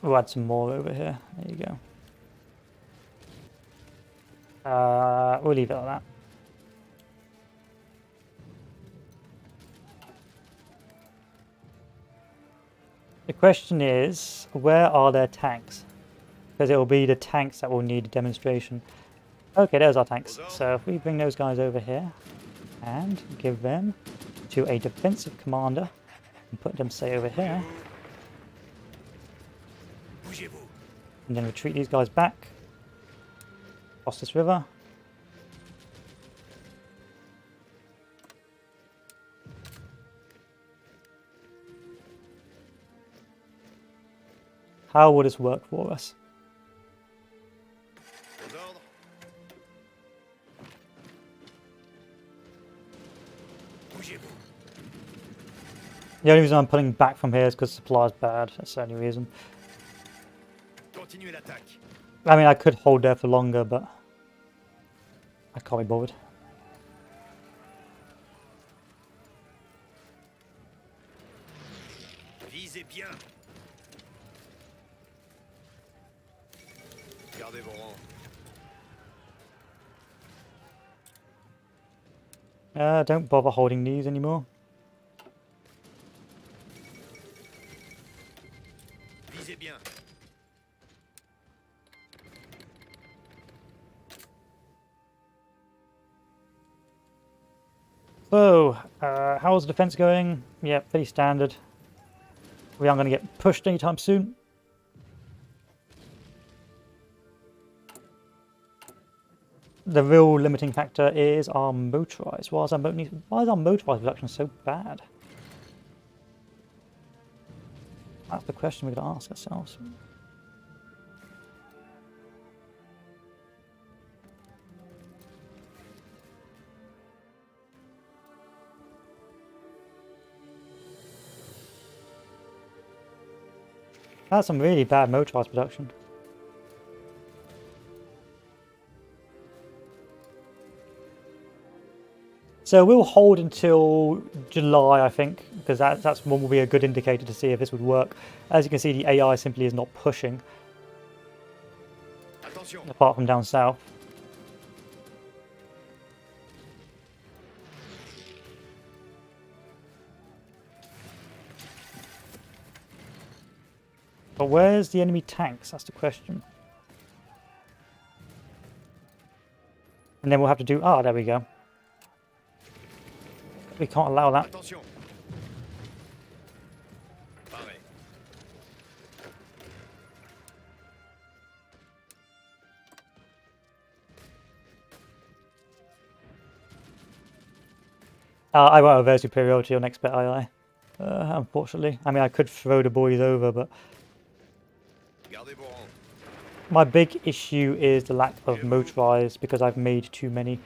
We'll add some more over here. There you go. We'll leave it like that. The question is, where are their tanks? Because it will be the tanks that will need a demonstration. Okay, there's our tanks. So if we bring those guys over here and give them to a defensive commander and put them, say, over here, and then retreat these guys back across this river. How will this work for us? The only reason I'm pulling back from here is because supply is bad. That's the only reason. I mean, I could hold there for longer, but I can't be bothered. Visez bien. Gardez vos rangs. Don't bother holding these anymore. Visez bien. So, how's the defense going? Yeah, pretty standard. We aren't going to get pushed anytime soon. The real limiting factor is our motorized. Why is our motorized production so bad? That's the question we're going to ask ourselves. That's some really bad motorized production. So we'll hold until July, I think, because that's one will be a good indicator to see if this would work. As you can see, the AI simply is not pushing, Attention. apart from down south. But where's the enemy tanks? That's the question. And then we'll have to do... Ah, there we go. We can't allow that. Attention. Pareil. I won't have their superiority on expert AI, unfortunately. I mean, I could throw the boys over, but Gardez vos rangs. my big issue is the lack of motorized because I've made too many.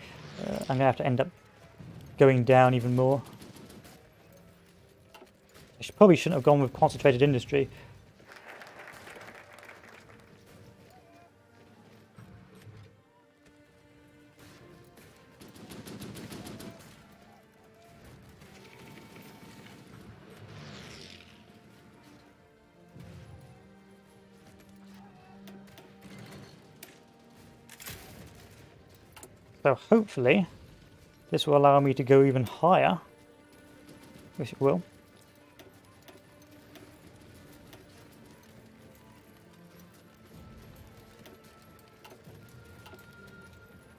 I'm going to have to end up going down even more. Probably shouldn't have gone with concentrated industry. So hopefully this will allow me to go even higher, which it will.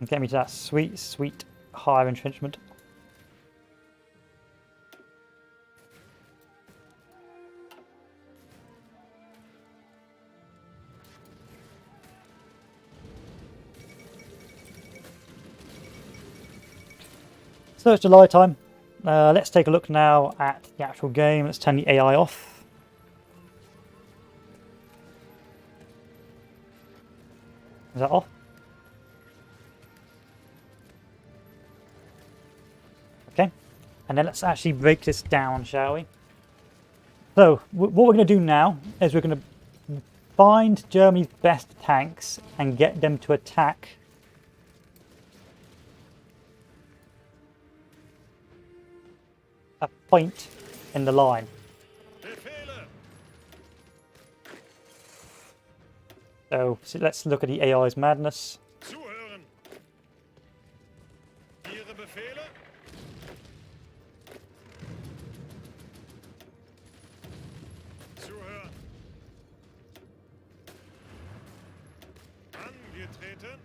And get me to that sweet, sweet higher entrenchment. So it's July time. Let's take a look now at the actual game. Let's turn the AI off. Is that off? Okay. And then let's actually break this down, shall we? So, what we're going to do now is we're going to find Germany's best tanks and get them to attack a point in the line. Befehle. So let's look at the AI's madness. Zuhören. Ihre Befehle. Zuhören. Angetreten.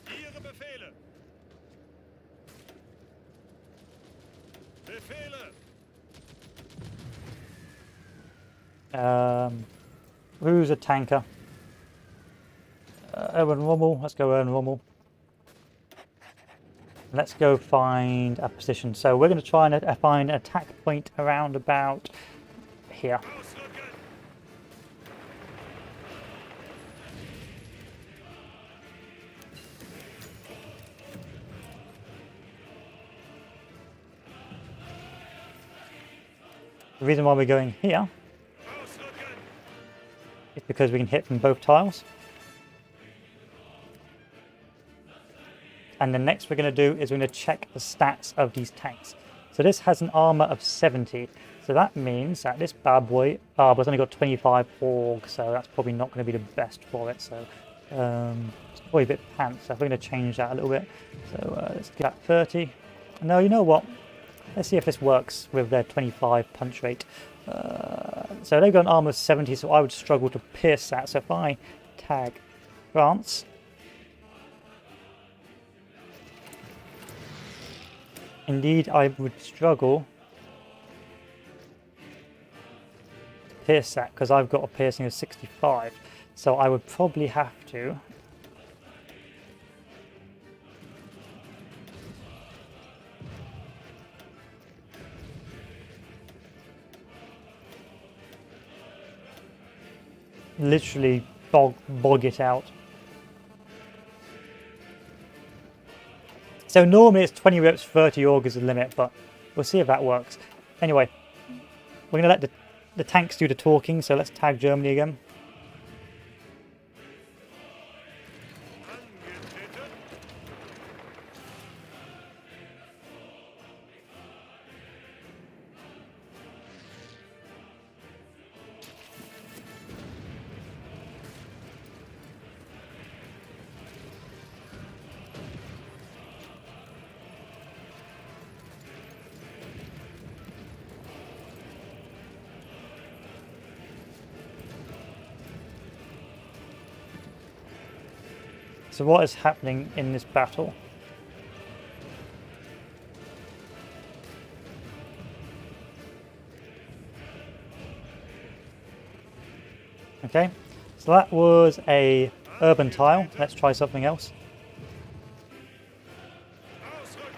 Ihre Befehle. Befehle. Who's a tanker? Erwin Rommel. Let's go Erwin Rommel. Let's go find a position. So we're going to try and find an attack point around about here. Ausrücken. The reason why we're going here Ausrücken. is because we can hit from both tiles. And the next we're going to do is we're going to check the stats of these tanks. So this has an armor of 70. So that means that this bad boy, it's only got 25 org, so that's probably not going to be the best for it. So it's probably a bit pants. So we're going to change that a little bit. So let's get that 30. No, you know what? Let's see if this works with their 25 punch rate. So they've got an armor of 70, so I would struggle to pierce that. So if I tag France, indeed I would struggle to pierce that because I've got a piercing of 65. So I would probably have to literally bog it out. So normally it's 20 reps, 30 org is the limit, but we'll see if that works. Anyway, we're going to let the tanks do the talking, so let's tag Germany again. Angetreten. So what is happening in this battle? Okay, so that was a urban tile. Let's try something else. Ausrücken.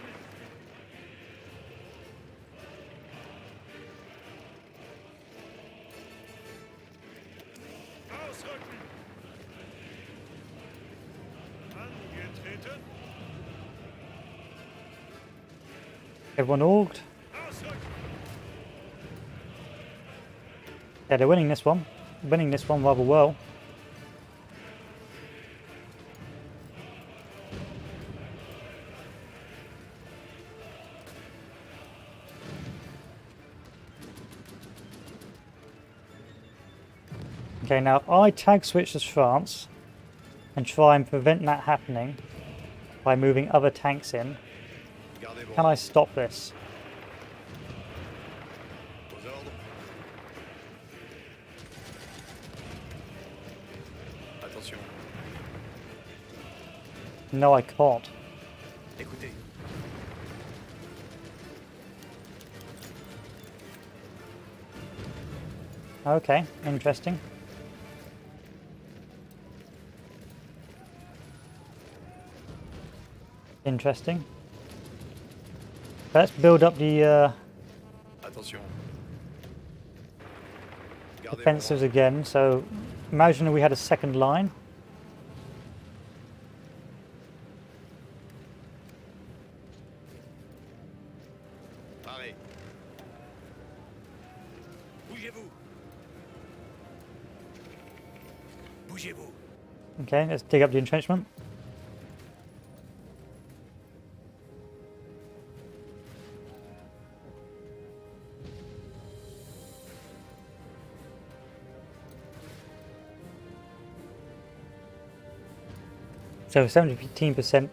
Ausrücken. Angetreten. Everyone orged. Ausrücken. Yeah, they're winning this one. Winning this one rather well. Okay, now if I tag switch as France and try and prevent that happening by moving other tanks in, Gardez can I stop this? Aux ordres. Attention. No, I can't. Écoutez. Okay, interesting. Interesting. Let's build up the Attention. defensives again. So imagine we had a second line. Arrêt. Bougez-vous. Bougez-vous. Okay, let's dig up the entrenchment. So 17%.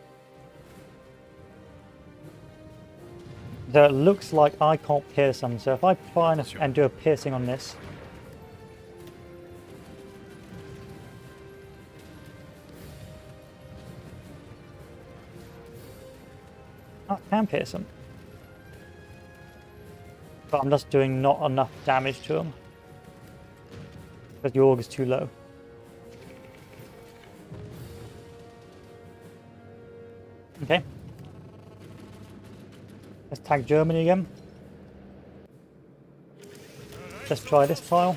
So it looks like I can't pierce them. So if I try and do a piercing on this. I can pierce them. But I'm just doing not enough damage to them. Because the org is too low. Okay. Let's tag Germany again. Let's try this tile.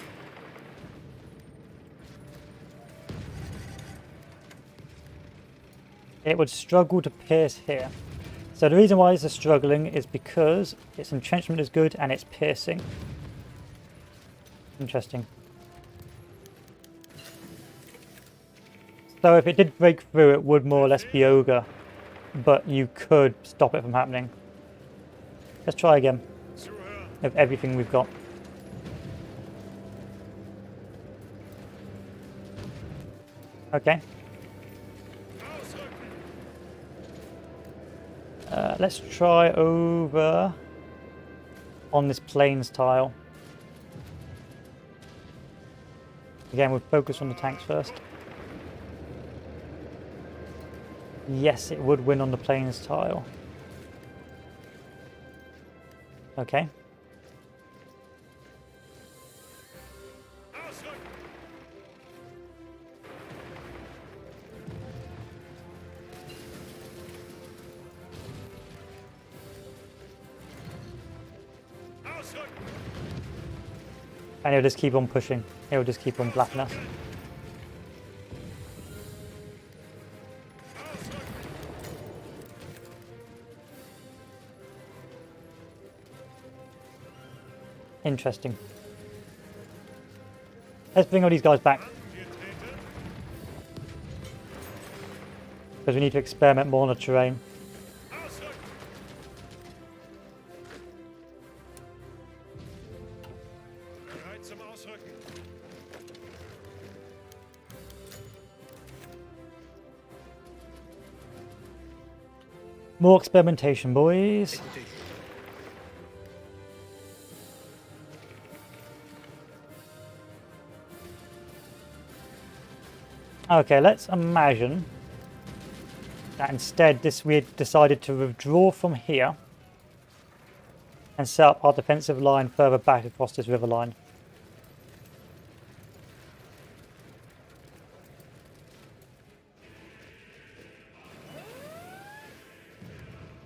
It would struggle to pierce here. So the reason why it's struggling is because its entrenchment is good and it's piercing. Interesting. So if it did break through, it would more or less be ogre. but you could stop it from happening. Let's try again Zuhören. with everything we've got. Okay. Ausrücken. Let's try over on this plains tile. Again, we'll focus on the tanks first. Yes, it would win on the plains tile. Okay. Ausrücken. Ausrücken. And it'll just keep on pushing. It'll just keep on blapping us. Interesting. Let's bring all these guys back. Angetreten. Because we need to experiment more on the terrain. Ausrücken. Bereit zum Ausrücken. More experimentation, boys. Écoutez. Okay, let's imagine that instead we decided to withdraw from here and set up our defensive line further back across this river line.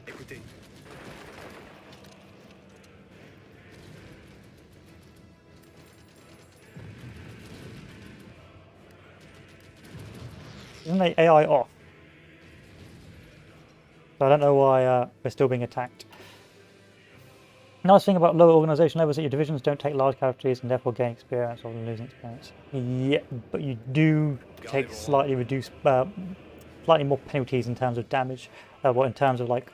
Écoutez. Isn't the AI off? So I don't know why we're still being attacked. Nice thing about lower organization levels is that your divisions don't take large casualties and therefore gain experience rather than losing experience. Yeah, but you do take slightly reduced, slightly more penalties in terms of damage. Well, in terms of like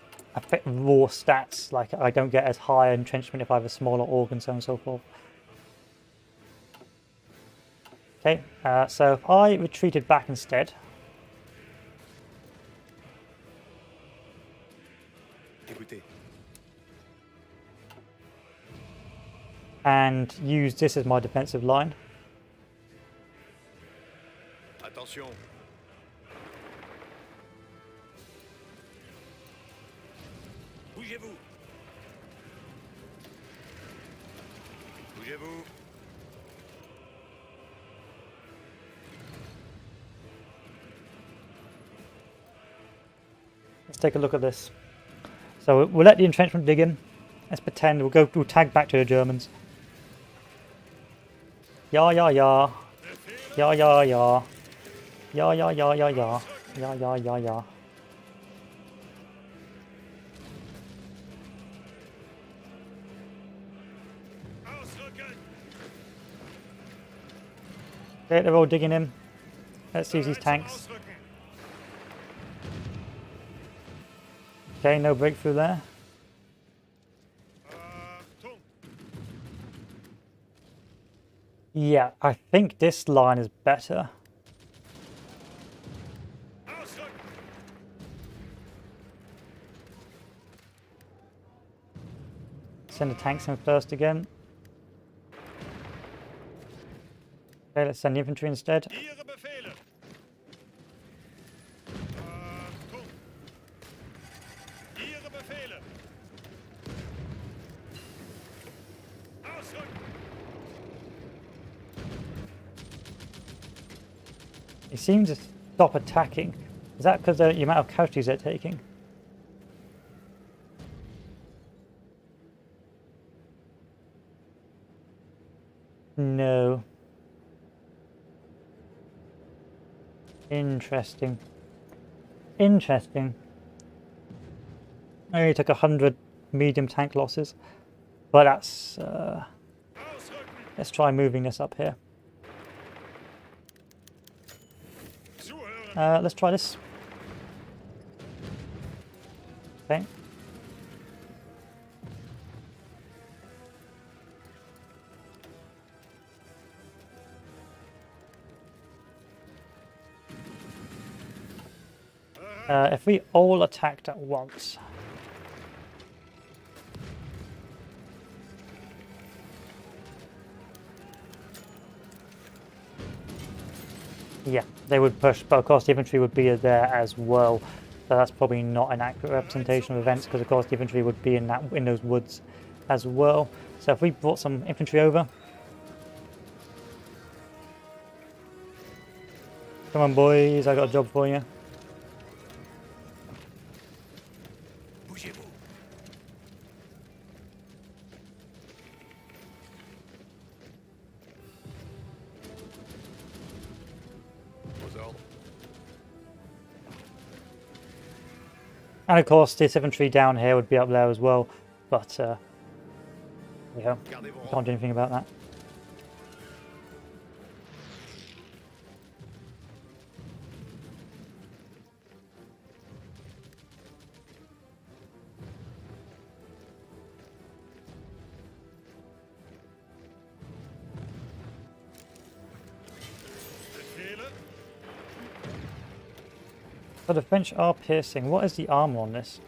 raw stats, like I don't get as high entrenchment if I have a smaller organ, so on and so forth. Okay, so if I retreated back instead, Écoutez. and use this as my defensive line, Attention. Bougez-vous. Bougez-vous. let's take a look at this. So we'll let the entrenchment dig in. Let's pretend we'll tag back to the Germans. Ja, ja, ja. Ja, ja, ja. Ja, ja, ja, ja, ja. Ja, ja, ja, ja. Ausrücken. Okay, they're all digging in. Let's use these tanks. Ausrücken. Okay, no breakthrough there. Achtung. Yeah, I think this line is better. Ausrücken. Send the tanks in first again. Okay, let's send the infantry instead. Ihre Befehle. Achtung. Ihre Befehle. Ausrücken. He seems to stop attacking. Is that because of the amount of casualties they're taking? No. Interesting. Interesting. I only took 100 medium tank losses. But that's... Ausrücken. let's try moving this up here. Zuhören. Let's try this. Okay. If we all attacked at once. Yeah, they would push, but of course the infantry would be there as well. So that's probably not an accurate representation of events, because of course the infantry would be in those woods as well. So if we brought some infantry over. Come on boys, I got a job for you. Bougez-vous. Vos ordres. And of course this infantry down here would be up there as well, but yeah, Gardez vos rangs. can't do anything about that. Befehle. So the French are piercing. What is the armor on this?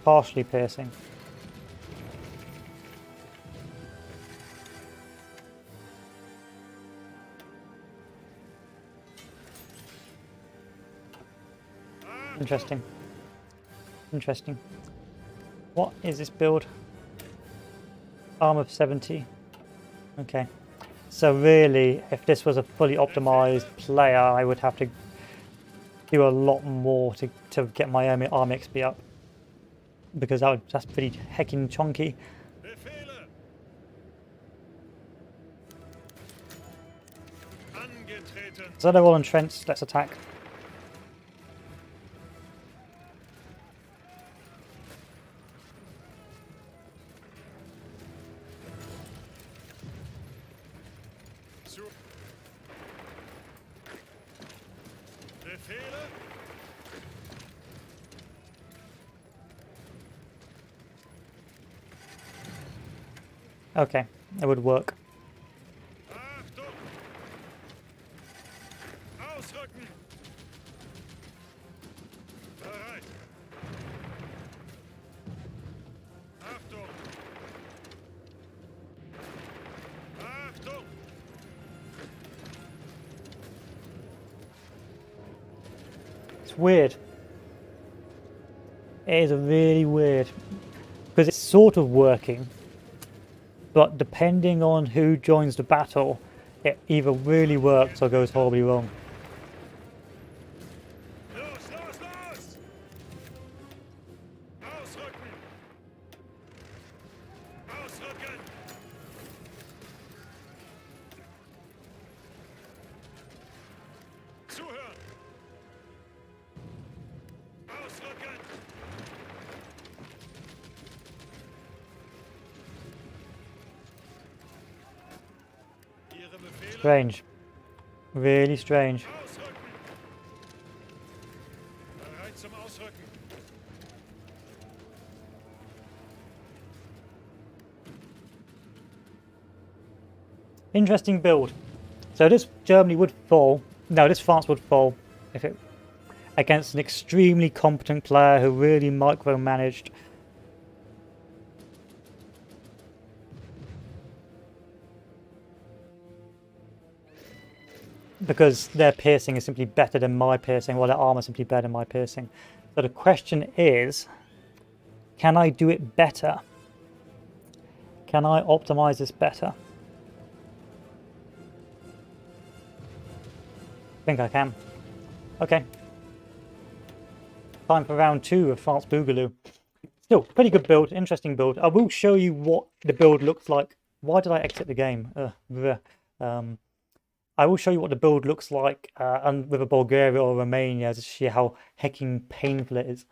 Partially piercing. Interesting. Interesting. What is this build? Armor of 70. Okay. So really, if this was a fully optimized player, I would have to do a lot more to get my army XP up. Because that's pretty heckin' chunky. Befehle. Angetreten. So they're all entrenched, let's attack. Zu. Befehle. Okay, it would work. Achtung. Ausrücken. Bereit. Achtung. Achtung. It's weird. It is really weird. Because it's sort of working. But depending on who joins the battle, it either really works or goes horribly wrong. Los, los, los. Ausrücken. Ausrücken. Zuhören. Ausrücken. Ihre Befehle. Strange. Really strange. Ausrücken. Bereit zum Ausrücken. Interesting build. So this Germany would fall. No, this France would fall if it against an extremely competent player who really micromanaged. Because their piercing is simply better than my piercing, while their armor is simply better than my piercing. So the question is, can I do it better? Can I optimize this better? I think I can. Okay. Time for round 2 of France Boogaloo. Still, pretty good build, interesting build. I will show you what the build looks like. Why did I exit the game? I will show you what the build looks like with a Bulgaria or Romania to see how hecking painful it is.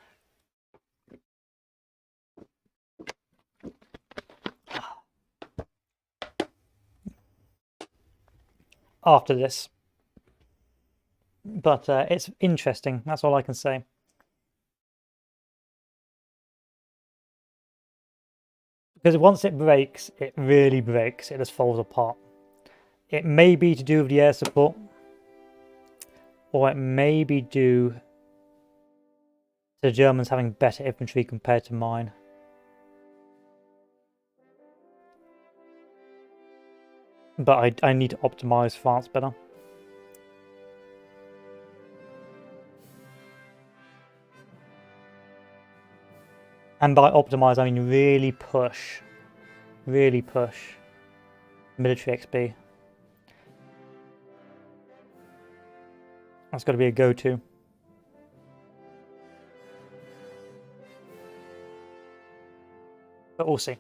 After this. But it's interesting. That's all I can say. Because once it breaks, it really breaks. It just falls apart. It may be to do with the air support, or it may be due to the Germans having better infantry compared to mine. But I need to optimize France better. And by optimize, I mean really push military XP. That's got to be a go-to. But we'll see.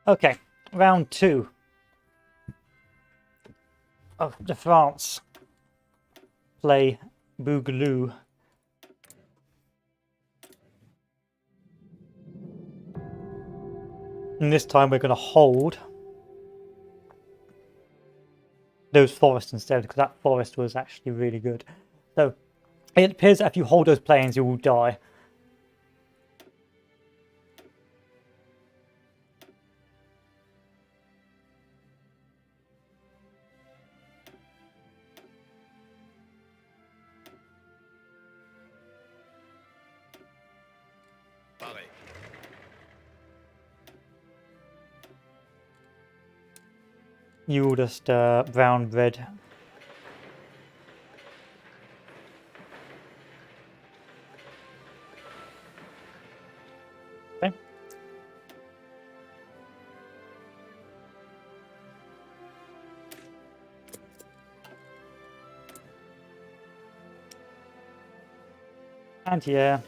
Okay, round 2 of the France play Boogaloo. And this time we're going to hold those forests instead, because that forest was actually really good. So it appears that if you hold those plains, you will die. Pareil. You will just brown bread. Okay. And yeah,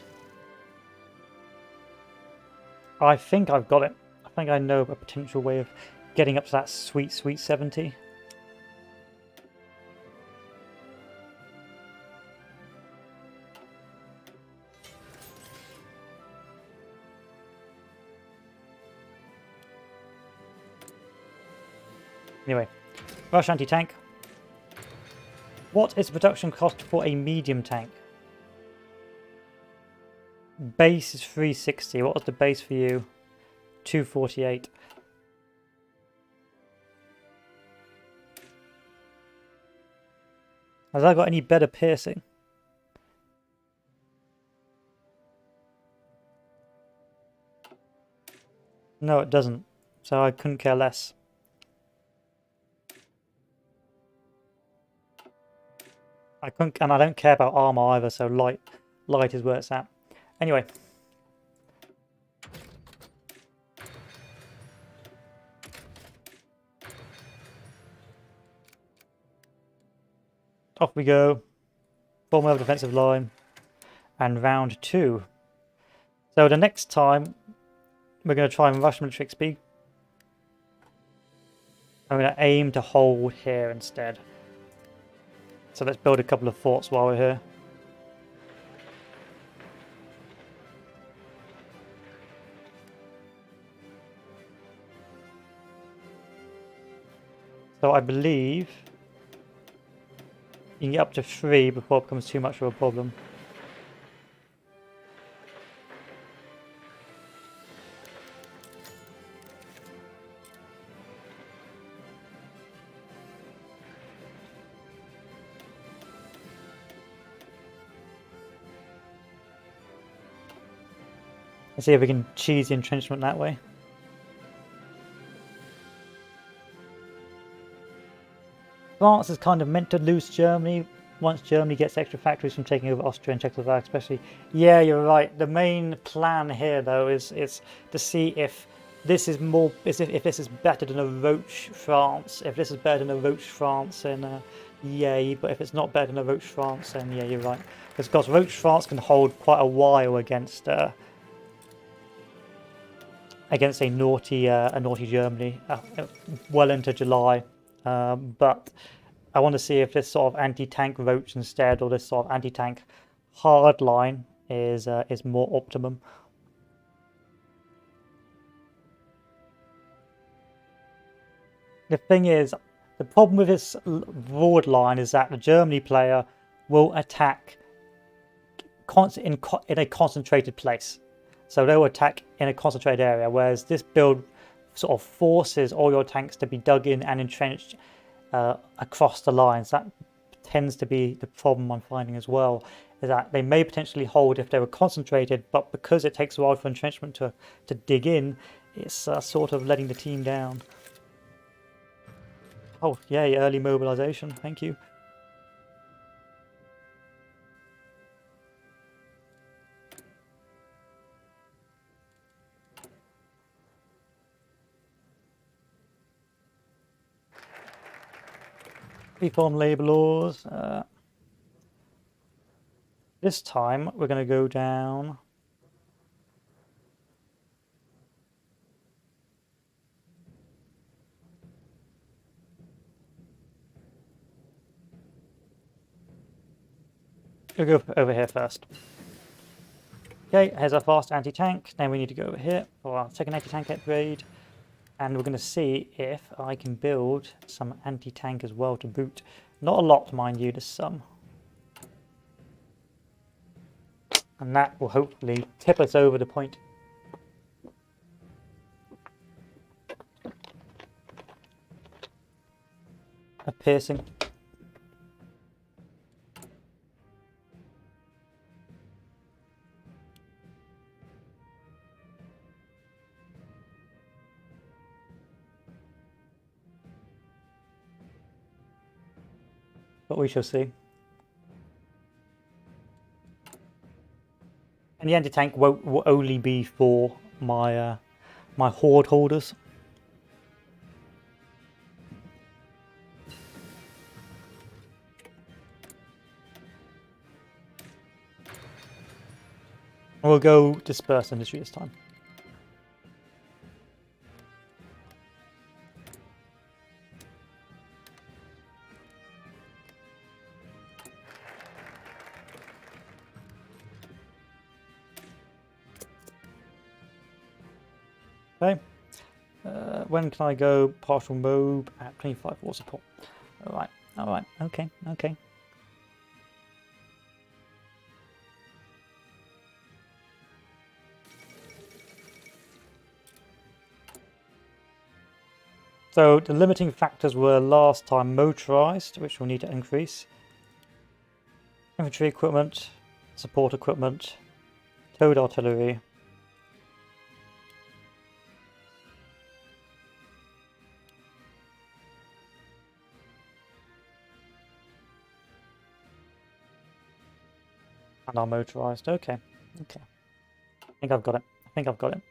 I think I've got it. I think I know a potential way of getting up to that sweet 70. Anyway, rush anti-tank. What is the production cost for a medium tank? Base is 360. What was the base for you? 248. Has that got any better piercing? No, it doesn't. So I couldn't care less. I couldn't, and I don't care about armor either. So light is where it's at. Anyway. Off we go. Form over defensive line. And round 2. So the next time we're going to try and rush military XP. I'm going to aim to hold here instead. So let's build a couple of forts while we're here. So I believe you can get up to 3 before it becomes too much of a problem. Let's see if we can cheese the entrenchment that way. France is kind of meant to lose Germany once Germany gets extra factories from taking over Austria and Czechoslovakia especially. Yeah, you're right. The main plan here though is to see if this is more, if this is better than a Roche France. If this is better than a Roche France, then yay. But if it's not better than a Roche France, then yeah, you're right. Because Roche France can hold quite a while against a naughty Germany, well into July. But I want to see if this sort of anti-tank Roach instead, or this sort of anti-tank hardline is more optimum. The thing is, the problem with this broad line is that the Germany player will attack in a concentrated place. So they'll attack in a concentrated area, whereas this build sort of forces all your tanks to be dug in and entrenched across the lines. That tends to be the problem I'm finding as well, is that they may potentially hold if they were concentrated, but because it takes a while for entrenchment to dig in, it's sort of letting the team down. Oh, yay, early mobilization. Thank you. Reform labour laws. This time we're going to go down. We'll go over here first. Okay, here's our fast anti-tank. Then we need to go over here for our second anti-tank upgrade. And we're going to see if I can build some anti-tank as well to boot. Not a lot, mind you, just some. And that will hopefully tip us over the point. Of piercing. But we shall see. And the anti-tank will only be for my my horde holders. We'll go disperse industry this time. Okay. When can I go partial mob at 25 war support? Alright, alright, okay, okay. So the limiting factors were last time motorized, which we'll need to increase. Infantry equipment, support equipment, towed artillery. And our motorized. Okay, okay. I think I've got it. I think I've got it.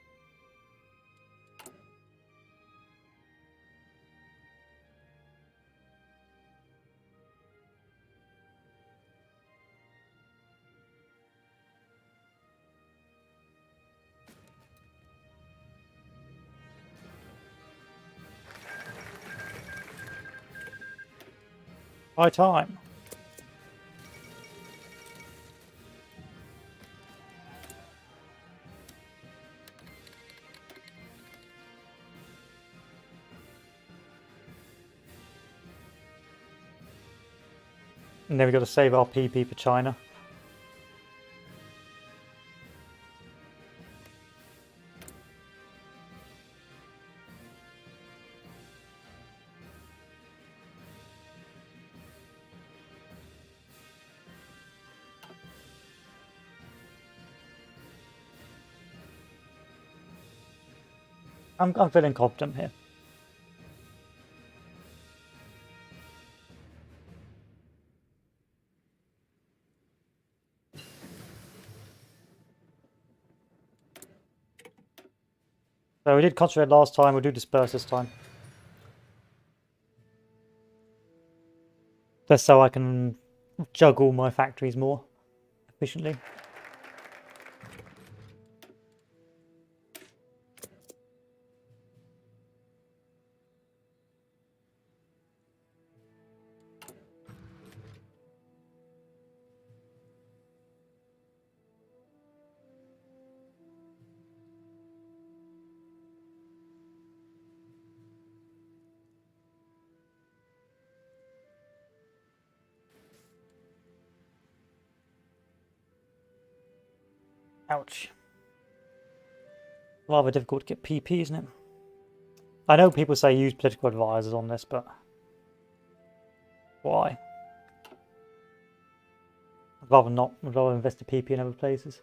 High time. And then we've got to save our PP for China. I'm feeling confident here. So we did concentrate last time, we'll do disperse this time. Just so I can juggle my factories more efficiently. Ouch. Rather difficult to get PP, isn't it? I know people say use political advisors on this, but why? I'd rather not. I'd rather invest the PP in other places.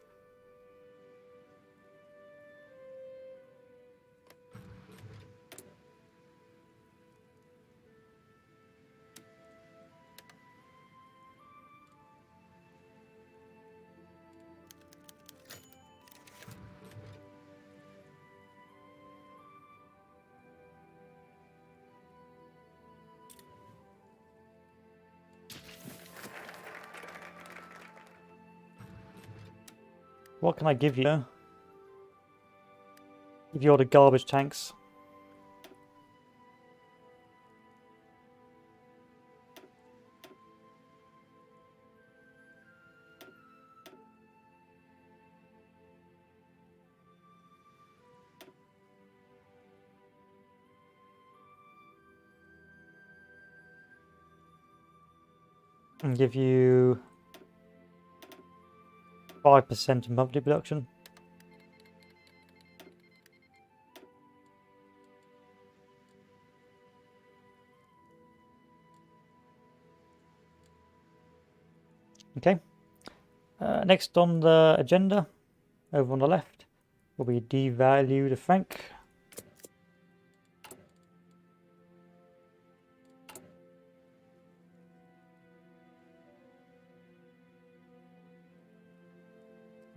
What can I give you? Give you all the garbage tanks. And give you 5% of monthly production. Okay. Next on the agenda, over on the left, will be devalue the franc.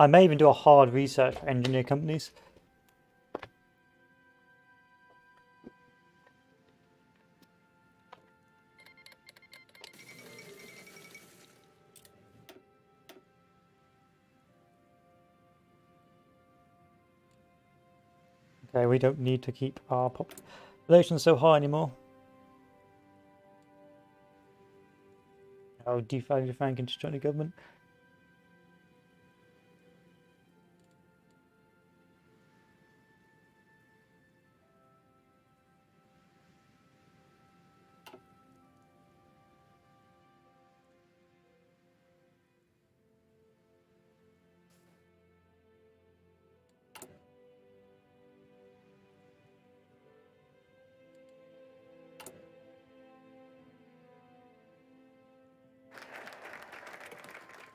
I may even do a hard research for engineer companies. Okay, we don't need to keep our population so high anymore. Oh, devalue the franc and just join the government.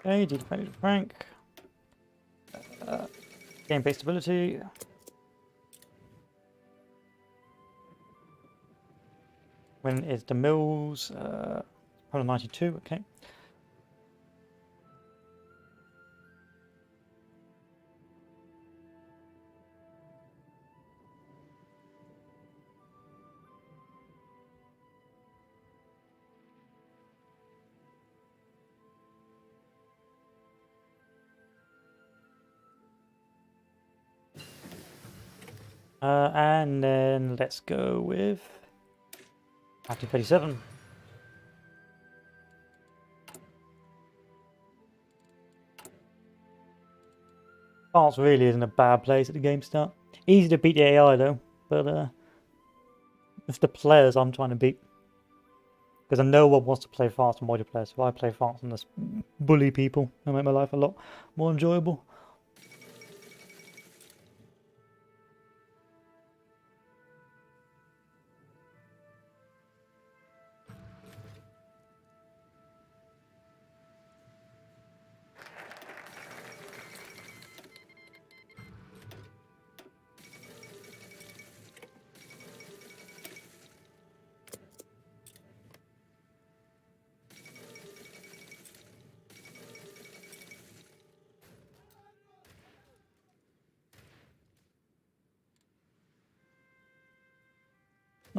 Okay, devalue the franc. Game-based stability. When is the mills? 192, okay. And then let's go with 1937. France really isn't a bad place at the game start. Easy to beat the AI though, but it's the players I'm trying to beat. Because no one wants to play France in multiplayer, so I play France and just bully people and make my life a lot more enjoyable.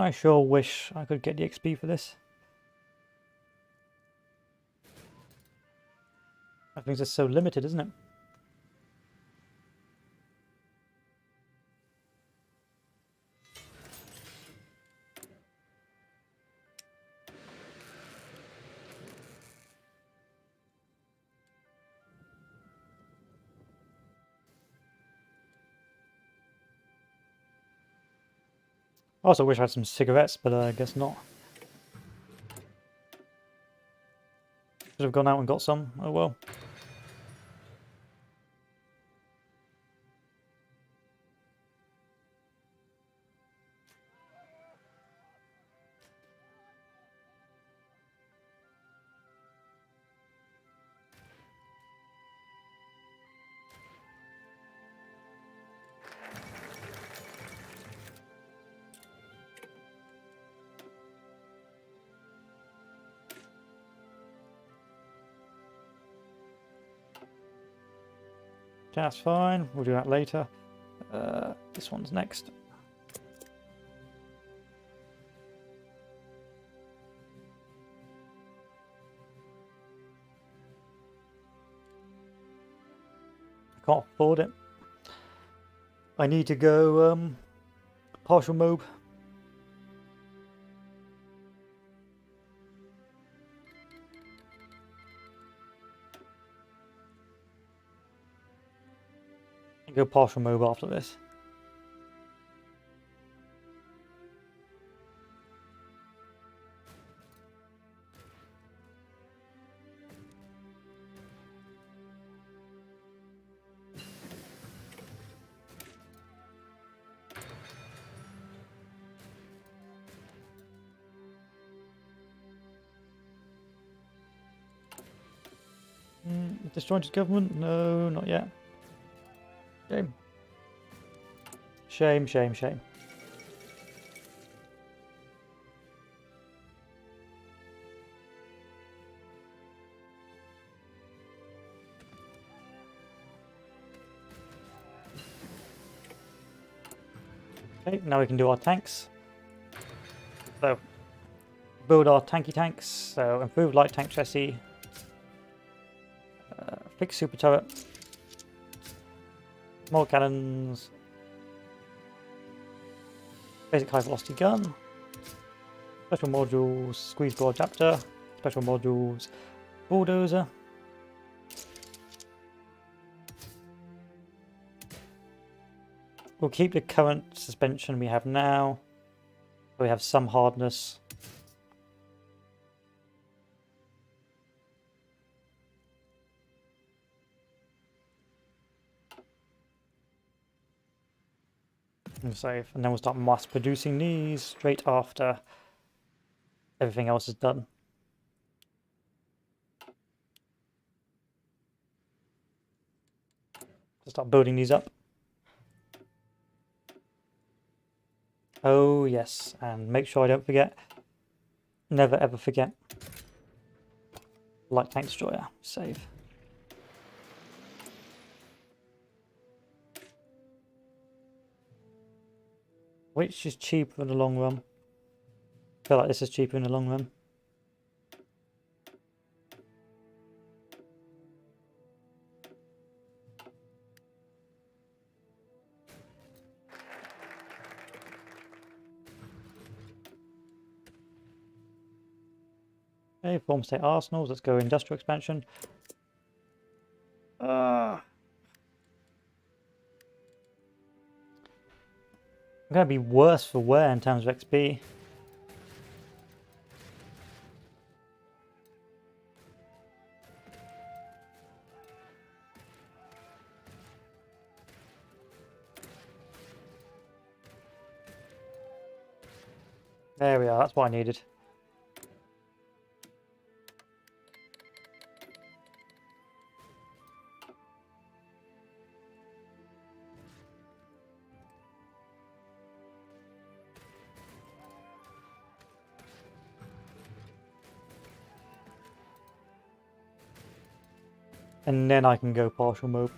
I sure wish I could get the XP for this. Everything's just so limited, isn't it? I also wish I had some cigarettes, but I guess not. Should have gone out and got some. Oh well. that's fine. We'll do that later. This one's next. I can't afford it. I need to go partial mob. Go partial mob after this. Disjointed government? No, not yet. Shame. Shame, shame, shame. Okay, now we can do our tanks. So, build our tanky tanks. So, improve light tank chassis. Fix super turret. More cannons. Basic high velocity gun. Special modules, squeeze door adapter. Special modules, bulldozer. We'll keep the current suspension we have now. So we have some hardness. And save, and then we'll start mass producing these straight after everything else is done. So start building these up. Oh yes, and make sure I don't forget. Never ever forget. Light tank destroyer. Save. Which is cheaper in the long run? I feel like this is cheaper in the long run. Okay, form state arsenals. Let's go industrial expansion. I'm going to be worse for wear in terms of XP. There we are, that's what I needed. And then I can go partial mob.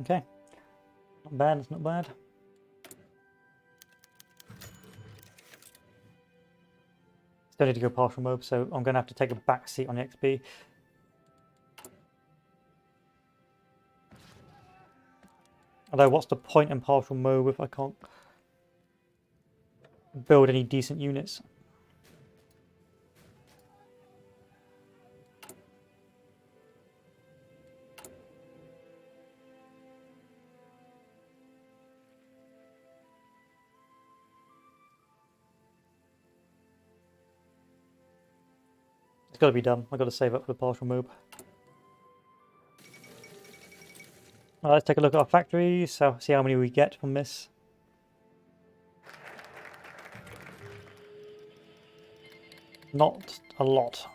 Okay. Not bad, it's not bad. Still need to go partial mode, so I'm going to have to take a back seat on the XP. Although, what's the point in partial mode if I can't build any decent units? It's got to be done. I've got to save up for the partial move. Let's take a look at our factories, so see how many we get from this. Not a lot.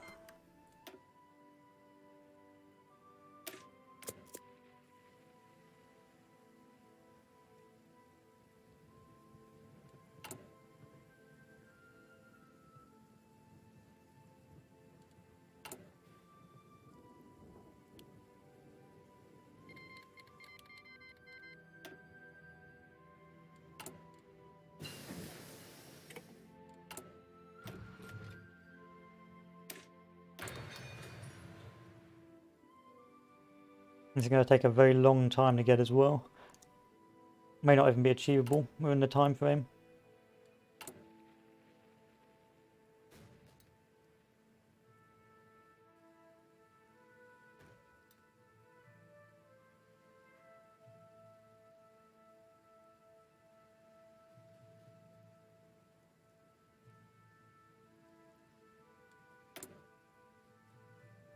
It's going to take a very long time to get as well. May not even be achievable within the time frame.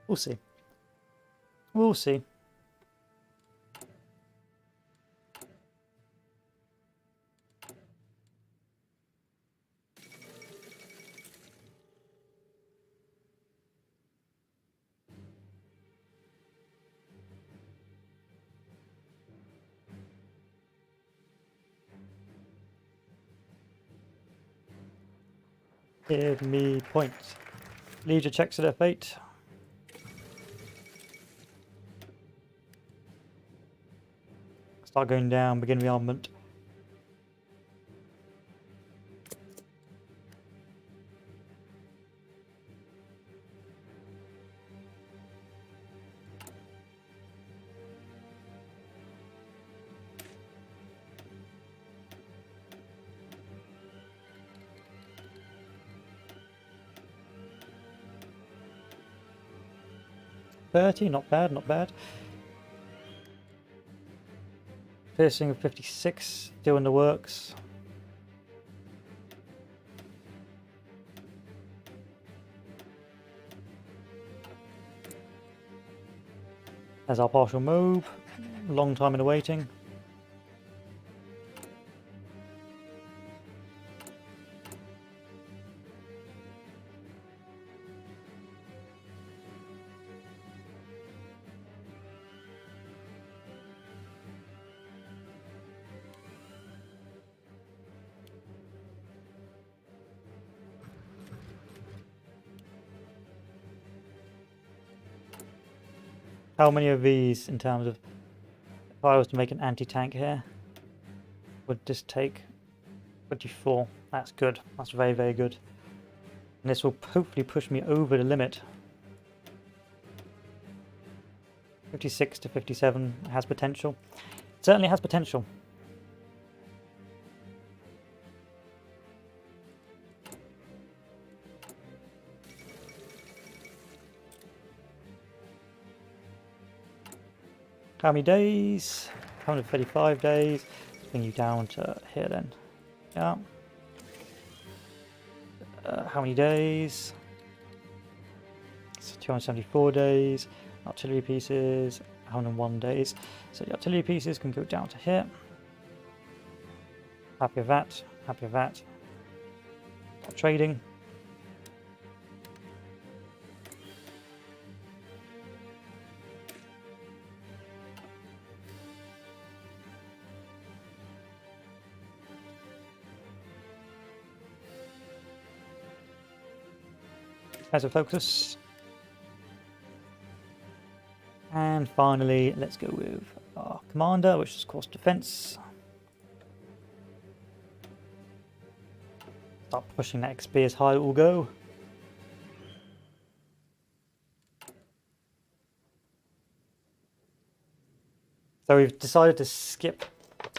We'll see. We'll see. Give me points. Leader checks at F8. Start going down, begin rearmament. $30, not bad, not bad. Piercing of 56, still in the works. There's our partial move. Long time in the waiting. How many of these, in terms of, if I was to make an anti-tank here, would this take? 24. That's good. That's very, very good. And this will hopefully push me over the limit. 56 to 57 has potential. It certainly has potential. How many days? 135 days. Let's bring you down to here then. Yeah. How many days? It's 274 days. Artillery pieces, 101 days. So the artillery pieces can go down to here. Happy with that. Happy with that. Trading. As a focus. And finally, let's go with our commander, which is of course defense. Start pushing that XP as high as it will go. So we've decided to skip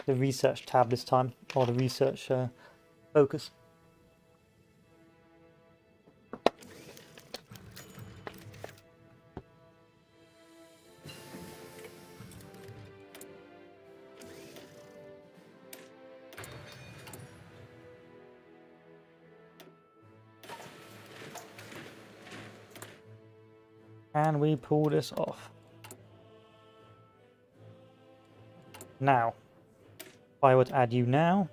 the research tab this time, or the research focus. And we pull this off. Now, if I were to add you now,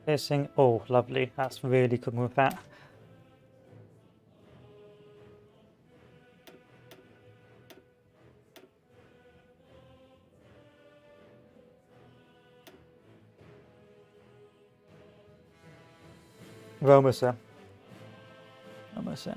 piercing, oh lovely, that's really cooking with that. We're almost there. Almost there.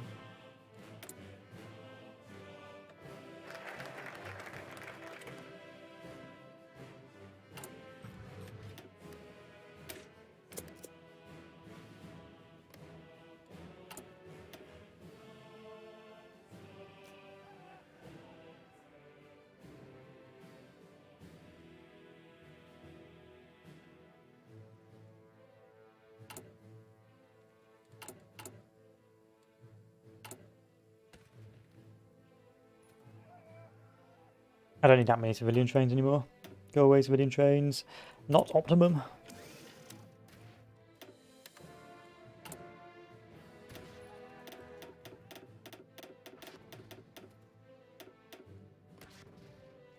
I don't need that many civilian trains anymore. Go away, civilian trains. Not optimum.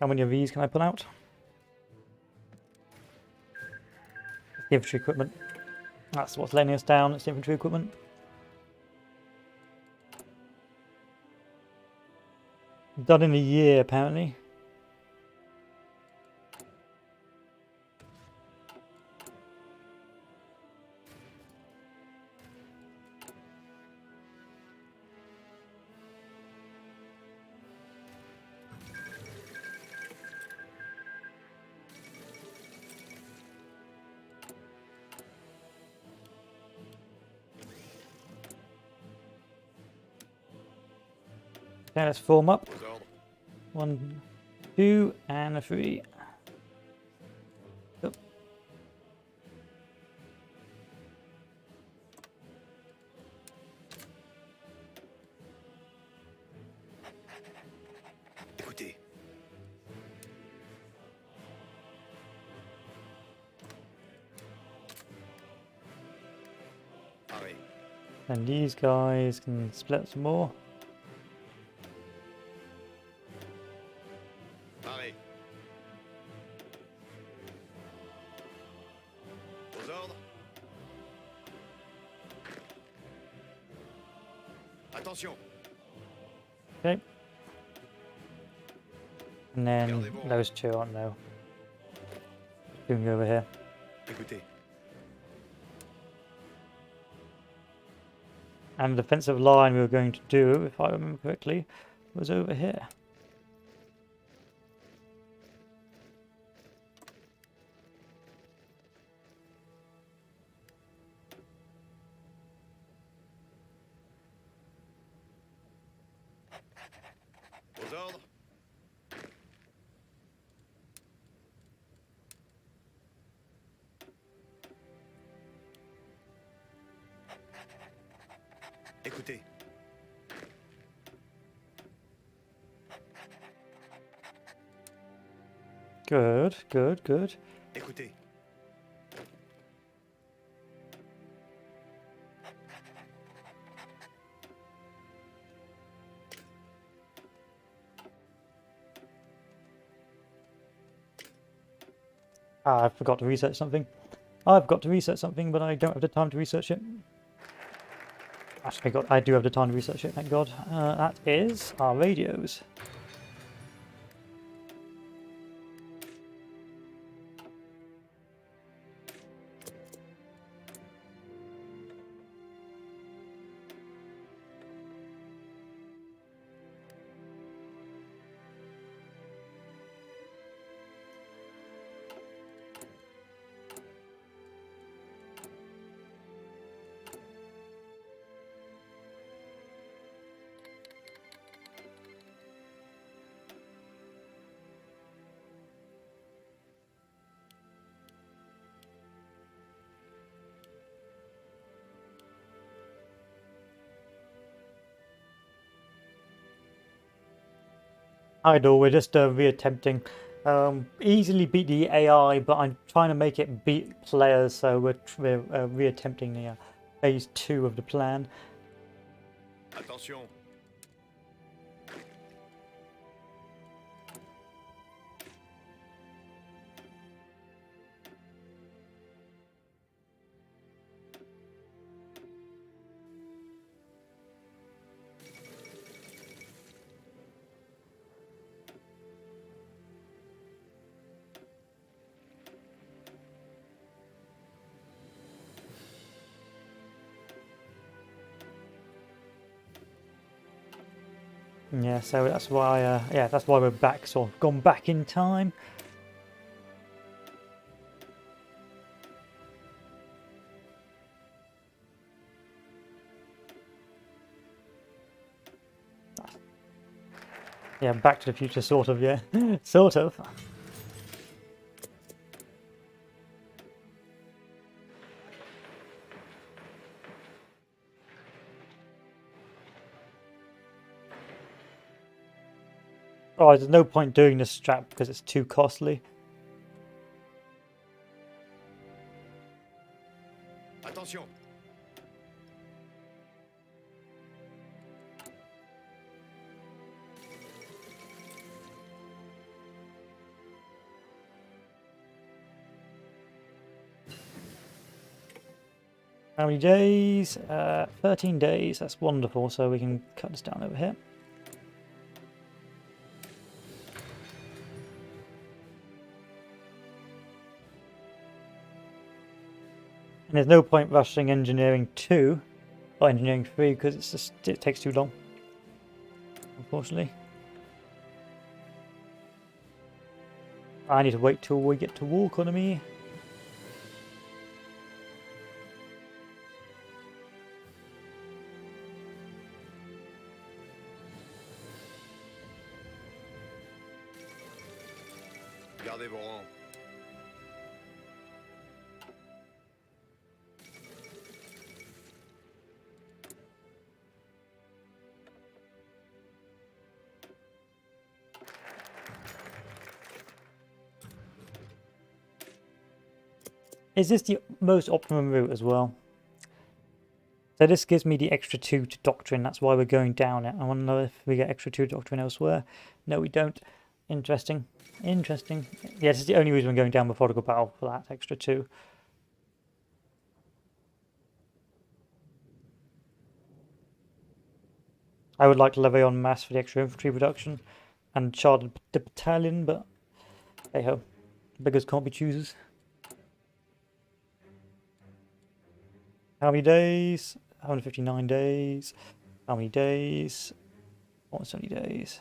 How many of these can I pull out? Infantry equipment. That's what's letting us down, it's infantry equipment. Done in a year, apparently. Okay, let's form up. 1, 2, and a 3. Yep. Écoutez. Pareil. And these guys can split some more. Pareil. Aux ordres. Attention. Okay. And then those two aren't no. Doing over here. Écoutez. And the defensive line we were going to do, if I remember correctly, was over here. Aux ordres. Écoutez. Good, good, good. Écoutez. Ah, I forgot to research something. I've got to research something, but I don't have the time to research it. Actually, I do have the time to research it, thank God. That is our radios. Idle, we're just reattempting. Easily beat the AI, but I'm trying to make it beat players, so we're reattempting the phase 2 of the plan. Attention. Yeah, so that's why, yeah, that's why we're back, sort of gone back in time. Yeah, Back to the Future, sort of, yeah. Sort of. Oh, there's no point doing this strap because it's too costly. Attention. How many days? 13 days. That's wonderful. So we can cut this down over here. And there's no point rushing Engineering 2 or Engineering 3 because it takes too long, unfortunately. I need to wait till we get to war economy. Gardez vos rangs. Is this the most optimum route as well? So this gives me the extra 2 to Doctrine. That's why we're going down it. I want to know if we get extra 2 Doctrine elsewhere. No, we don't. Interesting. Interesting. Yeah, this is the only reason we're going down Methodical Battle, for that extra 2. I would like to levy on mass for the extra infantry reduction and chartered the battalion, but hey ho, beggars can't be choosers. How many days? 159 days. How many days? 170 days.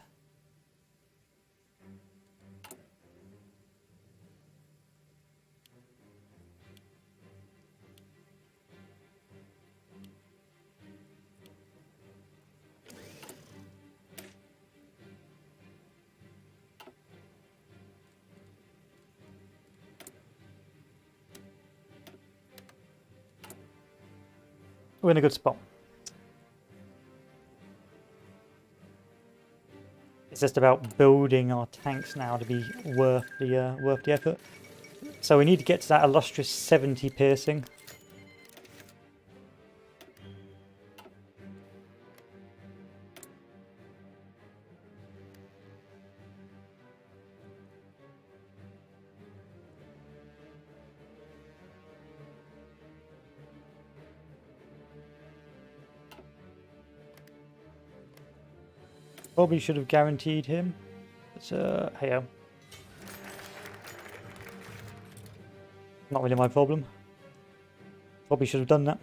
We're in a good spot. It's just about building our tanks now to be worth the effort. So we need to get to that illustrious 70 piercing. Probably should have guaranteed him. But hey oh. Not really my problem. Probably should have done that.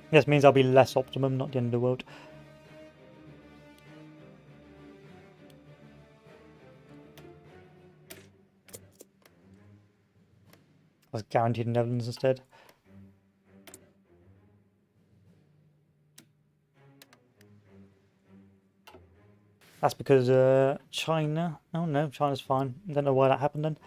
This means I'll be less optimum, not the end of the world. I was guaranteed in Netherlands instead. That's because China... Oh no, China's fine. I don't know why that happened then.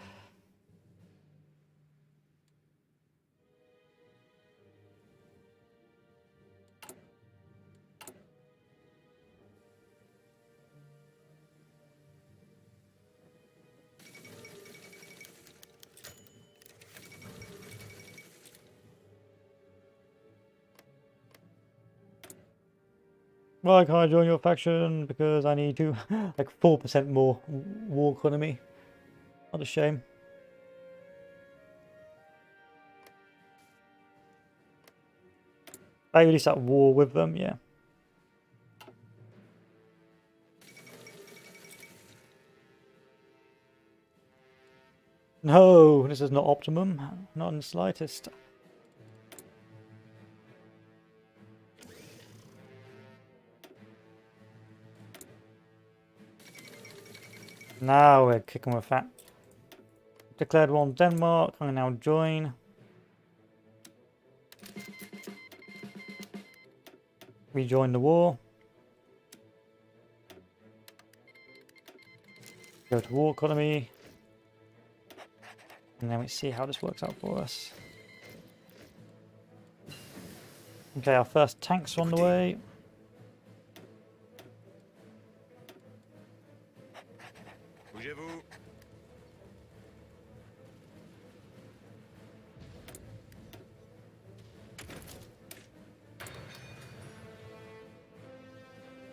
Why can't I join your faction? Because I need to like 4% more war economy. What a shame. I really start war with them, yeah. No, this is not optimum. Not in the slightest. Now we're kicking with that. Declared war on Denmark. I can now join. Rejoin the war. Go to war economy. And then we see how this works out for us. Okay, our first tanks are on the way. Bougez-vous.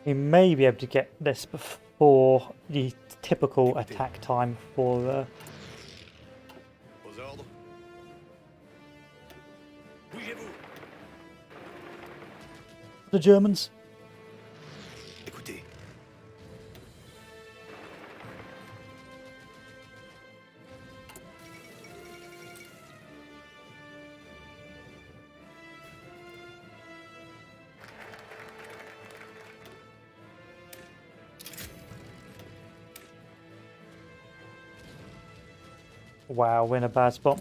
We may be able to get this before the typical attack time for Aux ordres. Bougez-vous. the Germans. Écoutez. Wow, we're in a bad spot.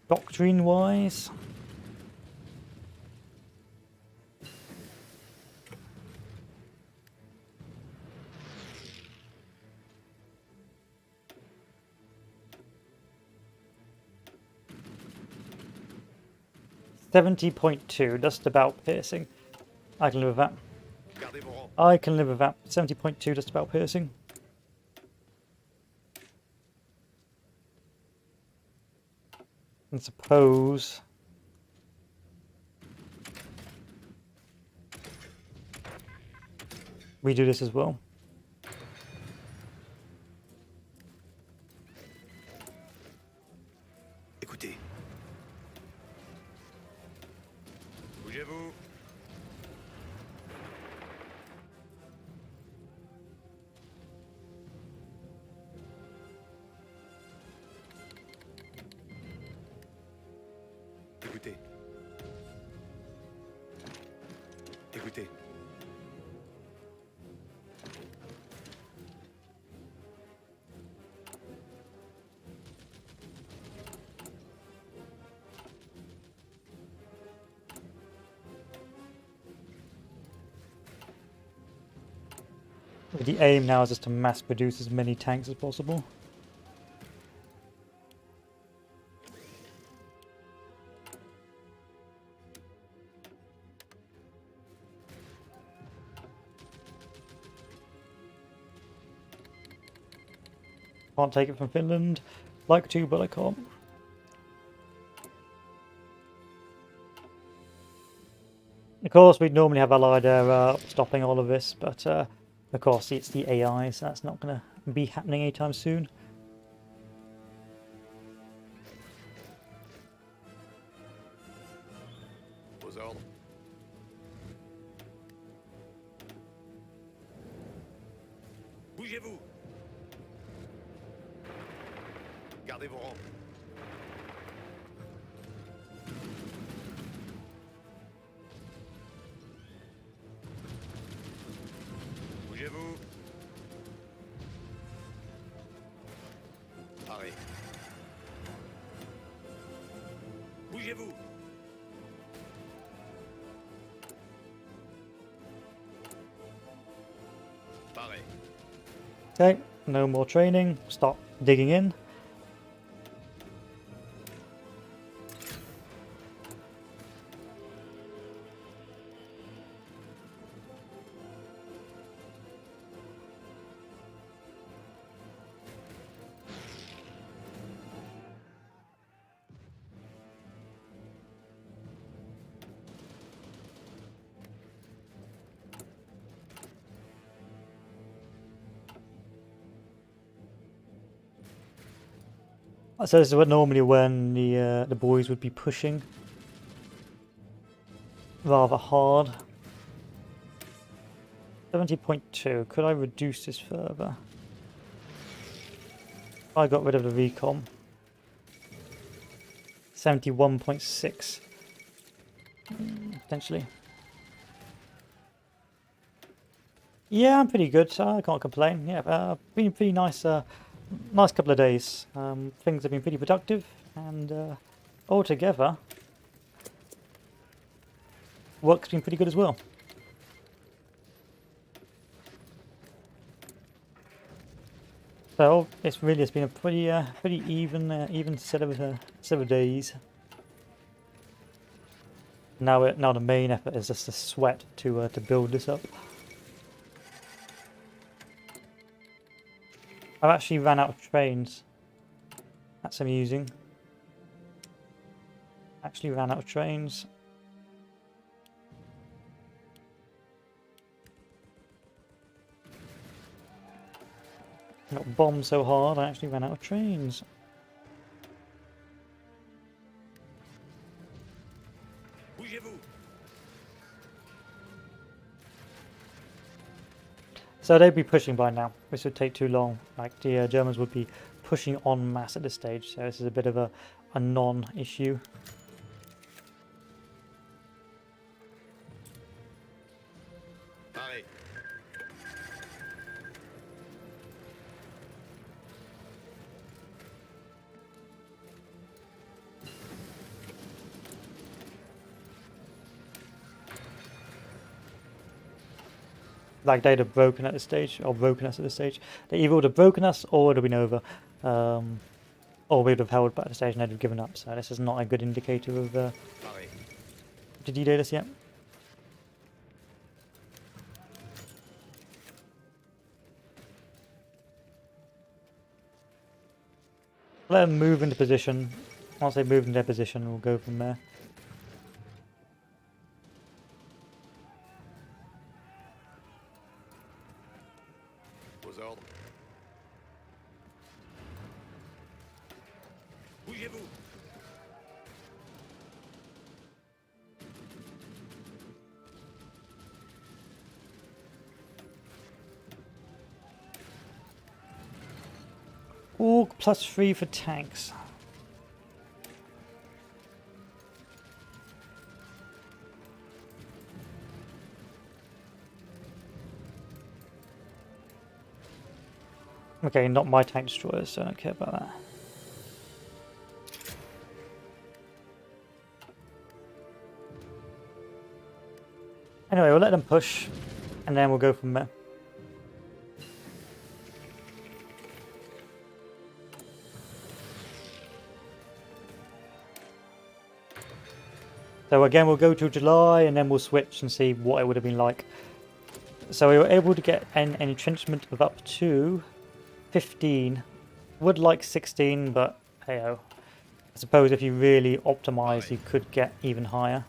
Doctrine-wise. $70.2, just about piercing. I can live with that. Gardez vos rangs. I can live with that. 70.2, just about piercing. And suppose we do this as well. Écoutez. Bougez-vous. Écoutez. Écoutez. The aim now is just to mass produce as many tanks as possible. Can't take it from Finland. Like to, but I can't. Of course, we'd normally have Allied air stopping all of this, but of course it's the AI, so that's not going to be happening anytime soon. Aux ordres. Bougez-vous. Gardez vos rangs. Bougez-vous. Arrêt. Bougez-vous. Pareil. Okay, no more training. Stop digging in. So this is what normally when the boys would be pushing rather hard. 70.2. Could I reduce this further? I got rid of the recon. 71.6. Potentially. Yeah, I'm pretty good. I can't complain. Yeah, been pretty nice. Nice couple of days. Things have been pretty productive, and altogether, work's been pretty good as well. So it's been a pretty even set of days. Now the main effort is just the sweat to build this up. I've actually ran out of trains. That's amusing. Actually ran out of trains. Got bombed so hard I actually ran out of trains. Bougez-vous. So they'd be pushing by now. This would take too long. Like the Germans would be pushing en masse at this stage. So this is a bit of a non-issue. Paré. Like they'd have broken at this stage, or broken us at this stage. They either would have broken us, or it would have been over. Or we would have held back at the stage and they'd have given up. So this is not a good indicator of Paré. the D-Day this yet. Let them move into position. Once they move into their position, we'll go from there. Aux ordres. Bougez-vous. Org +3 for tanks. Okay, not my tank destroyers, so I don't care about that. Anyway, we'll let them push, and then we'll go from there. So again, we'll go to July, and then we'll switch and see what it would have been like. So we were able to get an entrenchment of up to 15. Would like 16, but hey-oh. I suppose if you really optimize, you could get even higher.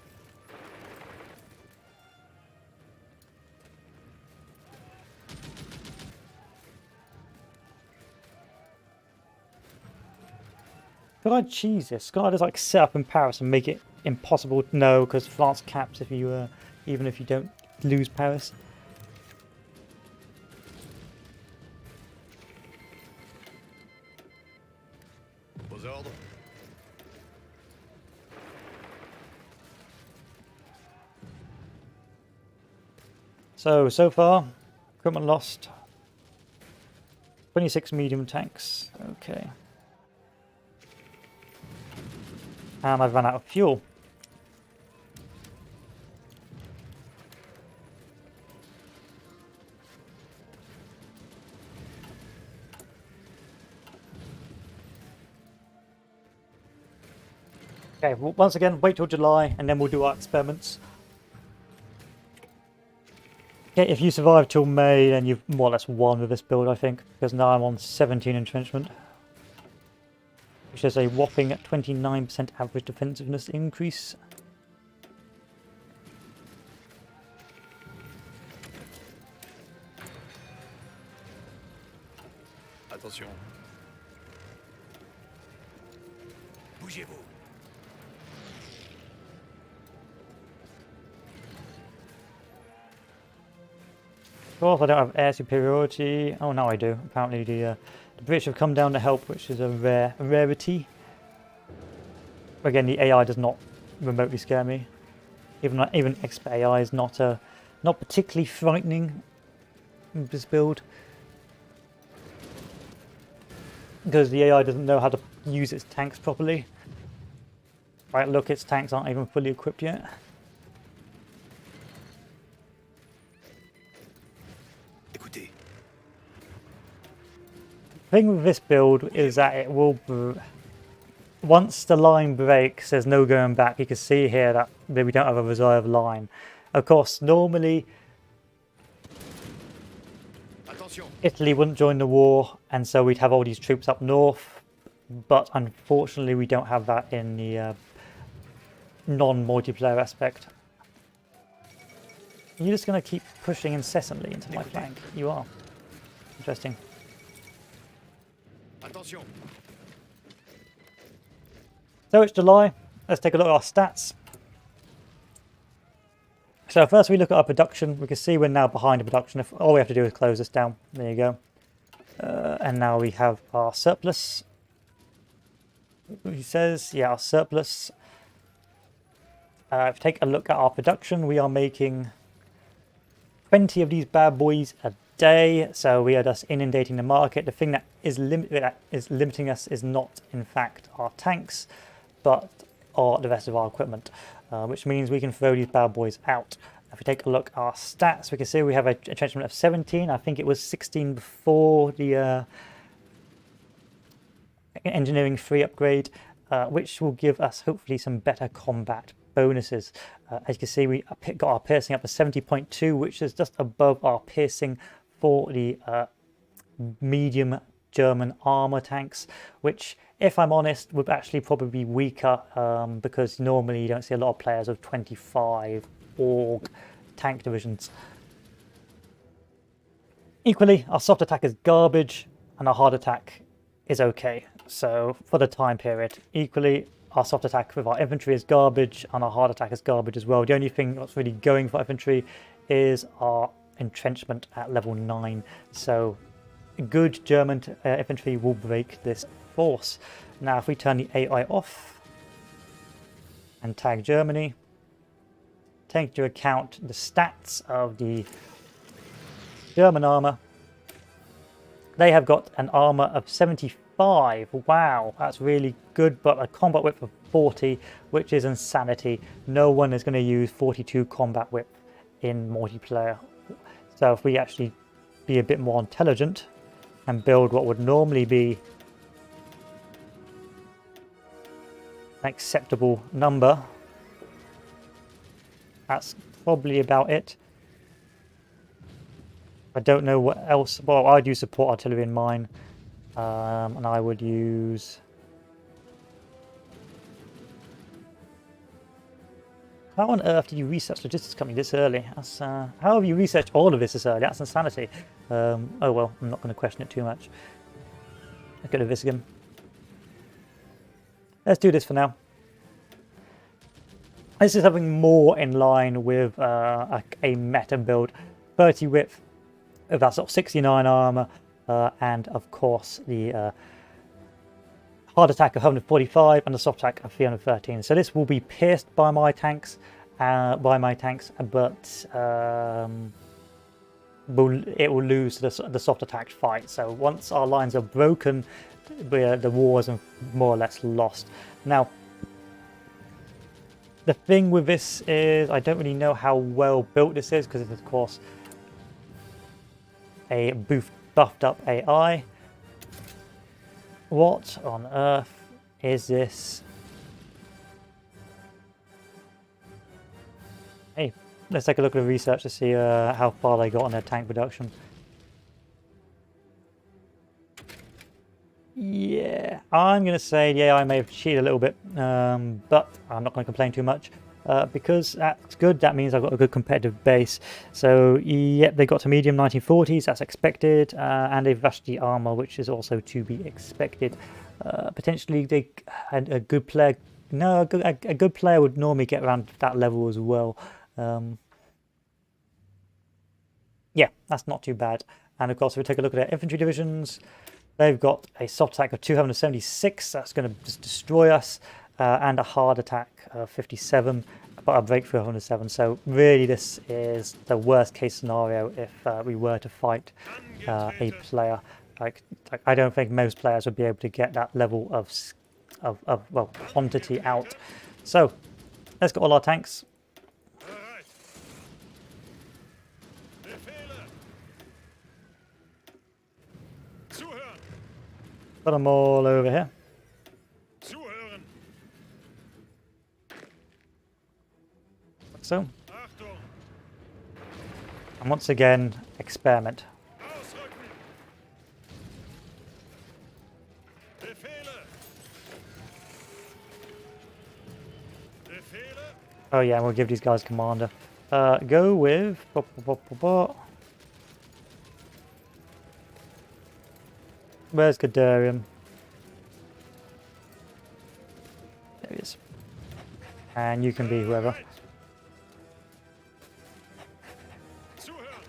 Could I cheese this? Could I just like set up in Paris and make it impossible? No, because France caps if you even if you don't lose Paris. Aux ordres. So far, equipment lost. 26 medium tanks. Okay. And I've run out of fuel. Okay, well, once again, wait till July and then we'll do our experiments. Okay, if you survive till May, then you've more or less won with this build, I think, because now I'm on 17 entrenchment, which is a whopping 29% average defensiveness increase. Attention. Bougez-vous. Of course, I don't have air superiority. Oh, now I do. Apparently, the British have come down to help, which is a rarity. Again, the AI does not remotely scare me. Even expert AI is not particularly frightening in this build, because the AI doesn't know how to use its tanks properly. Right, look, its tanks aren't even fully equipped yet. Écoutez. The thing with this build is that it will, once the line breaks, there's no going back. You can see here that we don't have a reserve line. Of course, normally Attention. Italy wouldn't join the war, and so we'd have all these troops up north, but unfortunately we don't have that in the non-multiplayer aspect. You're just going to keep pushing incessantly into my flank. You are. Interesting. Attention. So it's July. Let's take a look at our stats. So first we look at our production. We can see we're now behind in production. If all we have to do is close this down. There you go. And now we have our surplus. He says, yeah, our surplus. If you take a look at our production, we are making 20 of these bad boys a day. So we are just inundating the market. The thing that is limiting us is not, in fact, our tanks, but the rest of our equipment, which means we can throw these bad boys out. If we take a look at our stats, we can see we have a entrenchment of 17. I think it was 16 before the engineering 3 upgrade, which will give us hopefully some better combat bonuses. As you can see, we got our piercing up to 70.2, which is just above our piercing for the medium German armor tanks, which, if I'm honest, would actually probably be weaker, because normally you don't see a lot of players of 25 org tank divisions. Equally, our soft attack is garbage and our hard attack is okay. So for the time period, equally, our soft attack with our infantry is garbage and our hard attack is garbage as well. The only thing that's really going for infantry is our entrenchment at level 9. So good German infantry will break this force. Now if we turn the AI off and tag Germany, take into account the stats of the German armor, they have got an armor of 75. Wow, that's really good, but a combat width of 40, which is insanity. No one is going to use 42 combat width in multiplayer. So if we actually be a bit more intelligent and build what would normally be an acceptable number, that's probably about it. I don't know what else. Well, I do support artillery in mine, and I would use. How on earth did you research logistics company this early? That's, how have you researched all of this early? That's insanity. Oh well, I'm not going to question it too much. Let's go to this again. Let's do this for now. This is something more in line with a meta build. 30 width of that sort of 69 armor, and of course the hard attack of 145 and the soft attack of 313. So this will be pierced by my tanks, but it will lose the soft attack fight. So once our lines are broken, the war is more or less lost. Now, the thing with this is I don't really know how well built this is, because it's of course a buffed up AI. What on earth is this? Hey, let's take a look at the research to see how far they got on their tank production. Yeah, I'm going to say the AI may have cheated a little bit, but I'm not going to complain too much. Because that's good, that means I've got a good competitive base. So, yep, they got to medium 1940s, that's expected, and they've rushed the armor, which is also to be expected. Potentially a good player. No, a good player would normally get around that level as well. Yeah, that's not too bad. And of course, if we take a look at our infantry divisions, they've got a soft attack of 276. That's going to just destroy us, and a hard attack of 57, but a breakthrough of 107. So really, this is the worst case scenario if we were to fight a player. Like I don't think most players would be able to get that level of well, quantity out. So let's get all our tanks. Bereit. Befehle. Zuhören. Got them all over here. Zuhören. Like so. Achtung. And once again, experiment. Ausrücken. Befehle. Befehle. Oh yeah, we'll give these guys commander. Go with... Where's Gadarian? There he is. And you can be whoever. Zuhören.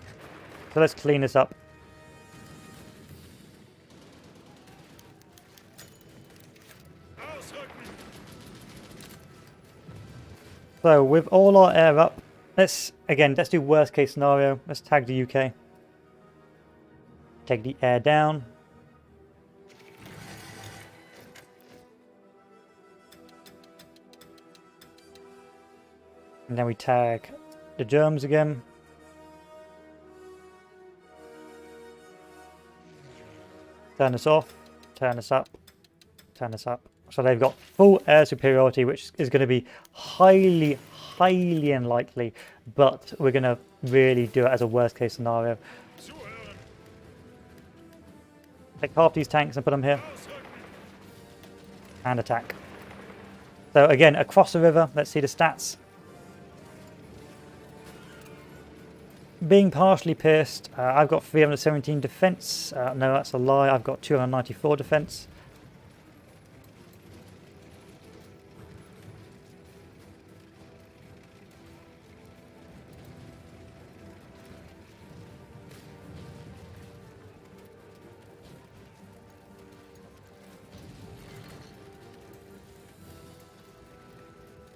So let's clean this up. Ausrücken. So with all our air up, let's do worst case scenario. Let's tag the UK. Take the air down. And then we tag the Germans again. Turn this off, turn this up, turn this up. So they've got full air superiority, which is going to be highly, highly unlikely, but we're going to really do it as a worst case scenario. Zuhören. Take half these tanks and put them here, Ausrücken. and attack. So again, across the river, let's see the stats. Being partially pierced, I've got 317 defense. No, that's a lie. I've got 294 defense.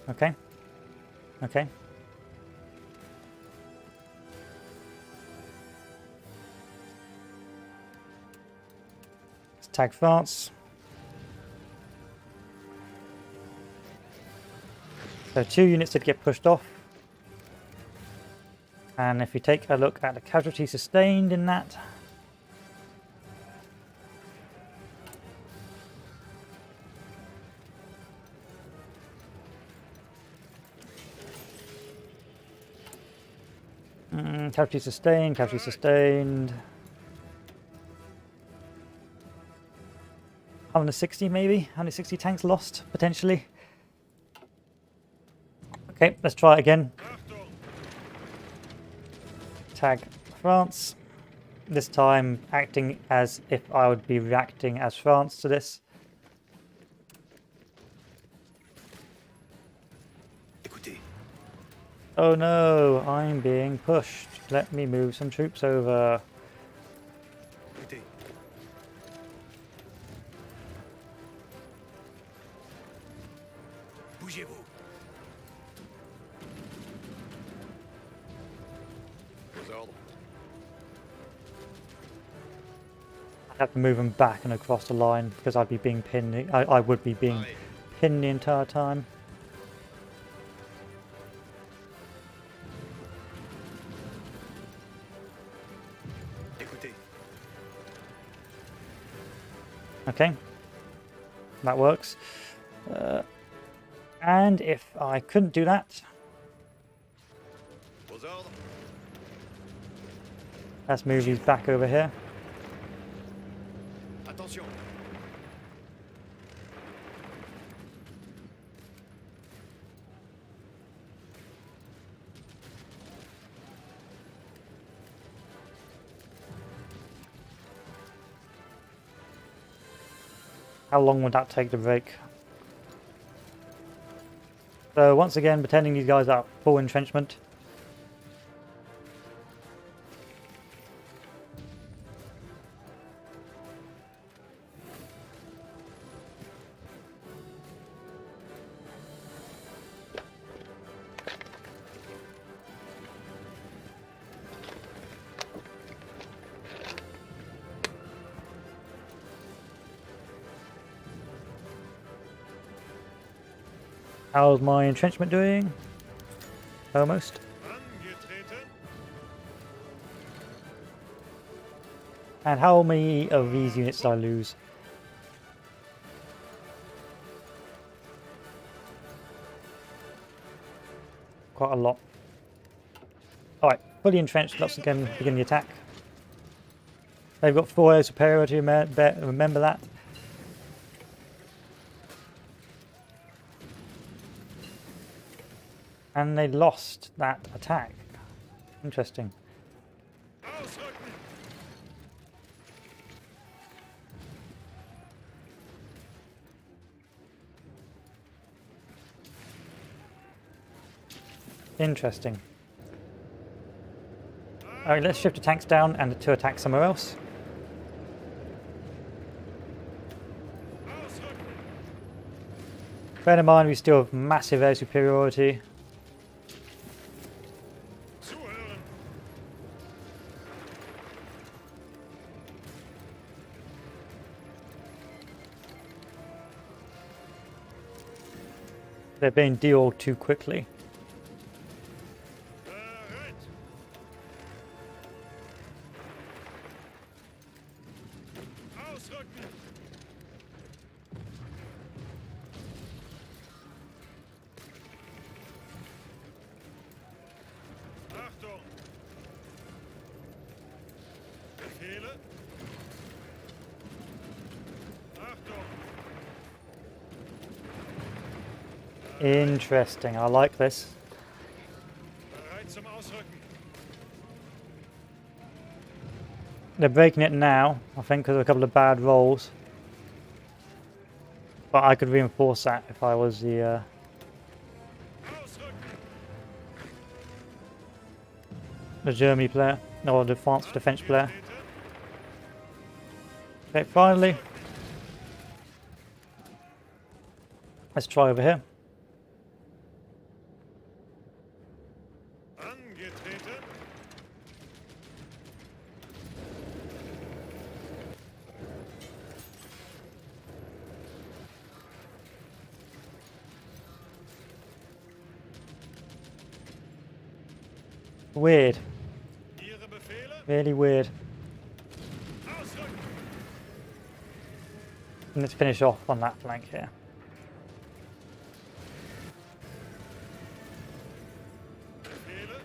Okay. Okay. Let's tag France. So 2 units did get pushed off. And if you take a look at the casualty sustained in that, casualty sustained, casualty sustained. 160 maybe? 160 tanks lost, potentially. Okay, let's try it again. Achtung. Tag France. This time acting as if I would be reacting as France to this. Écoutez, Oh no, I'm being pushed. Let me move some troops over. écoutez. Bougez-vous. Vos ordres. I'd have to move them back and across the line because I'd be being pinned. I would be being pinned the entire time. Écoutez. Okay, that works. And if I couldn't do that, Vos ordres. let's move these back over here. Attention. How long would that take to break? So once again, pretending these guys are full entrenchment. How's my entrenchment doing? Almost. Angetreten. And how many of these units did I lose? Quite a lot. Alright, fully entrenched, let's again begin the attack. They've got 4 superiority, remember that. And they lost that attack. Interesting. Ausrücken. Interesting. Alright, let's shift the tanks down and to attack somewhere else. Ausrücken. Bear in mind we still have massive air superiority. Zuhören. They're being dealt too quickly. Bereit. Ausrücken. Achtung. Befehle. Achtung. Interesting, I like this. Bereit zum Ausrücken. They're breaking it now, I think, because of a couple of bad rolls. But I could reinforce that if I was the Ausrücken. Germany player, or the France defense player. Angetreten. Okay, finally. Let's try over here. Angetreten. Weird. Ihre Befehle. Really weird. Ausrücken. And let's finish off on that flank here. Befehle.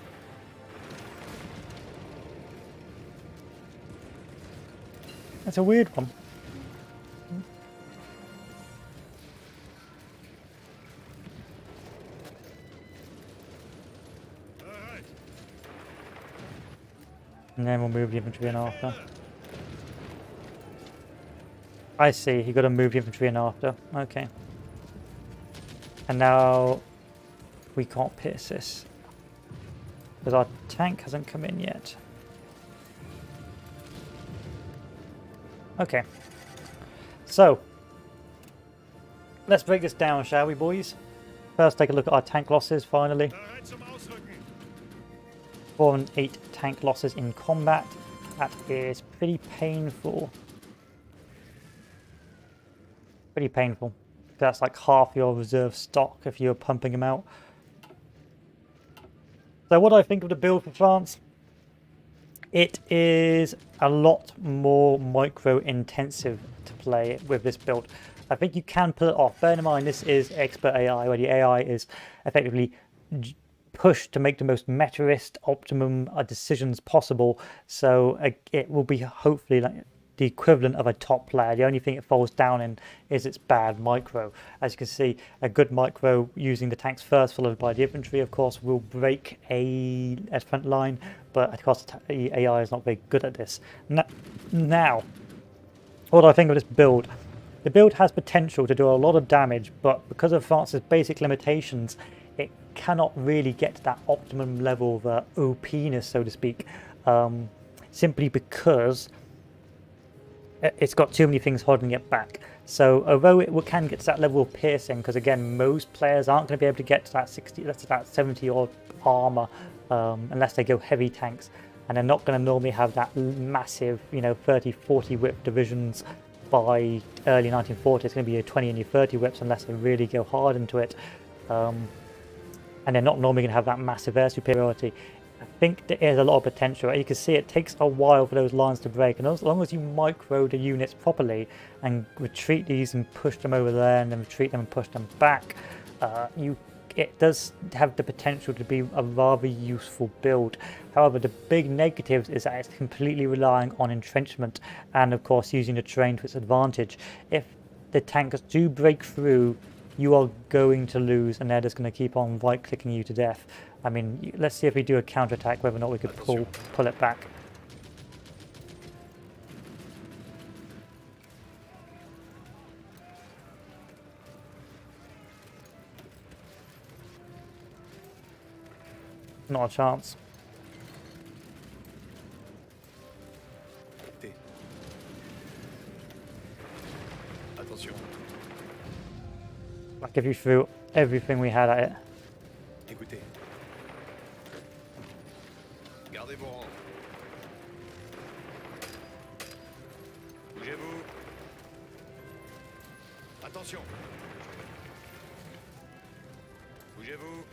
That's a weird one. Bereit. And then we'll move the infantry in after. I see, you got to move the infantry in after. Okay. And now we can't pierce this. Because our tank hasn't come in yet. Okay. So, let's break this down, shall we, boys? First, take a look at our tank losses, finally. Bereit zum Ausrücken. 4 and 8 tank losses in combat. That is pretty painful. Pretty painful. That's like half your reserve stock if you're pumping them out. So what do I think of the build for France? It is a lot more micro intensive to play with this build. I think you can pull it off. Bear in mind this is expert AI, where the AI is effectively pushed to make the most meterist optimum decisions possible. So it will be hopefully like the equivalent of a top player. The only thing it falls down in is its bad micro. As you can see, a good micro using the tanks first, followed by the infantry, of course, will break a front line, but of course the AI is not very good at this. Now, what do I think of this build? The build has potential to do a lot of damage, but because of France's basic limitations, it cannot really get to that optimum level of OP-ness, so to speak, simply because it's got too many things holding it back. So although it can get to that level of piercing, because again, most players aren't going to be able to get to that 60, that's that 70 odd armor unless they go heavy tanks, and they're not going to normally have that massive, 30, 40 whip divisions by early 1940. It's going to be your 20 and your 30 whips unless they really go hard into it, and they're not normally going to have that massive air superiority. I think there is a lot of potential. You can see it takes a while for those lines to break, and as long as you micro the units properly and retreat these and push them over there and then retreat them and push them back, it does have the potential to be a rather useful build. However, the big negatives is that it's completely relying on entrenchment and of course using the terrain to its advantage. If the tanks do break through, you are going to lose, and they're just going to keep on right-clicking you to death. I mean, let's see if we do a counter-attack, whether or not we could pull it back. Not a chance. Écoutez. Attention. Like if you threw everything we had at it. Écoutez. Gardez vos rangs. Bougez-vous. Attention. Bougez-vous.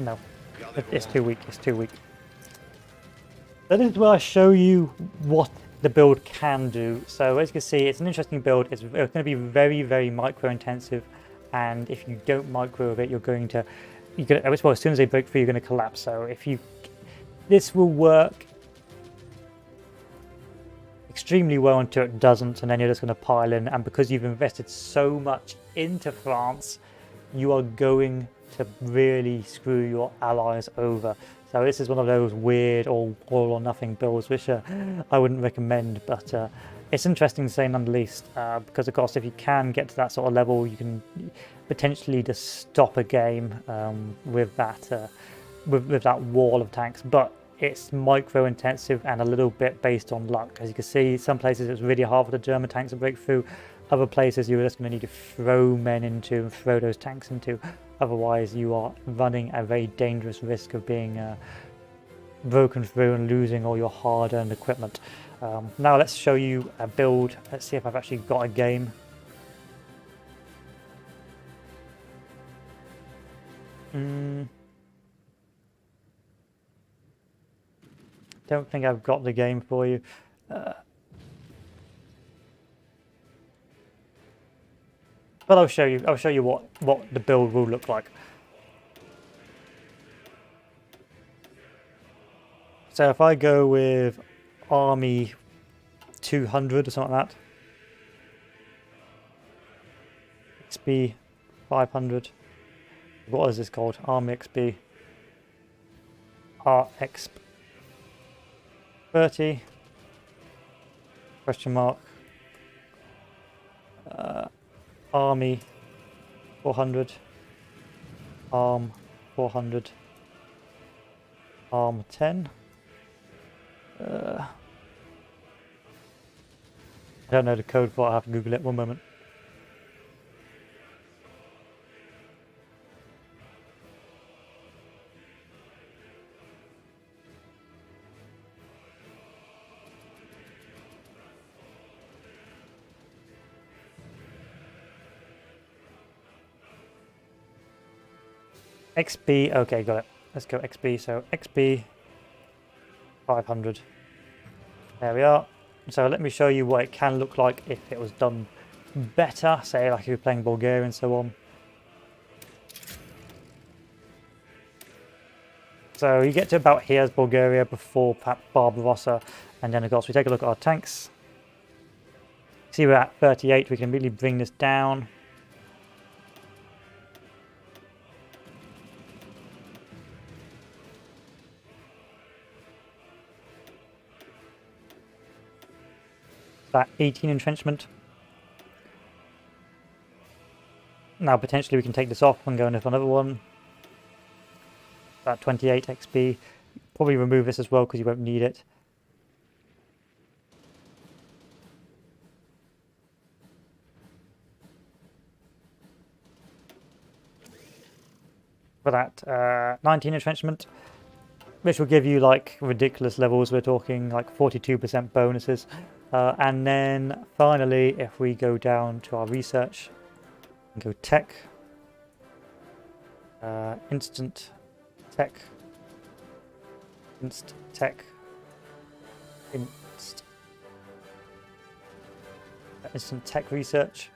No, Gardez vos it's rangs. too weak. It's too weak. That is where I show you what the build can do. So as you can see, it's an interesting build. It's going to be very, very micro intensive, and if you don't micro it, you're going to, well, as soon as they break through, you're going to collapse. So this will work extremely well until it doesn't, and then you're just going to pile in. And because you've invested so much into France, you are going to really screw your allies over. So this is one of those weird all or nothing builds, which I wouldn't recommend, but it's interesting to say none the least, because of course if you can get to that sort of level, you can potentially just stop a game with that with that wall of tanks. But it's micro intensive and a little bit based on luck. As you can see, some places it's really hard for the German tanks to break through. Other places you're just going to need to throw men into and throw those tanks into. Otherwise, you are running a very dangerous risk of being broken through and losing all your hard-earned equipment. Now let's show you a build. Let's see if I've actually got a game. Don't think I've got the game for you. But I'll show you. I'll show you what the build will look like. So if I go with Army 200 or something like that, XP 500. What is this called? Army XP. RX 30. Question mark. Army 400, Arm 400, Arm 10. I don't know the code for it, I have to Google it. One moment. XP, okay, got it. Let's go XP. So XP 500. There we are. So let me show you what it can look like if it was done better, say like if you're playing Bulgaria and so on. So you get to about here as Bulgaria before perhaps Barbarossa, and then of course we take a look at our tanks. See we're at 38, we can really bring this down. That 18 entrenchment. Now potentially we can take this off and go into another one. That 28 XP. Probably remove this as well because you won't need it. For that 19 entrenchment, which will give you like ridiculous levels. We're talking like 42% bonuses. And then finally, if we go down to our research and go tech, instant tech, instant tech research.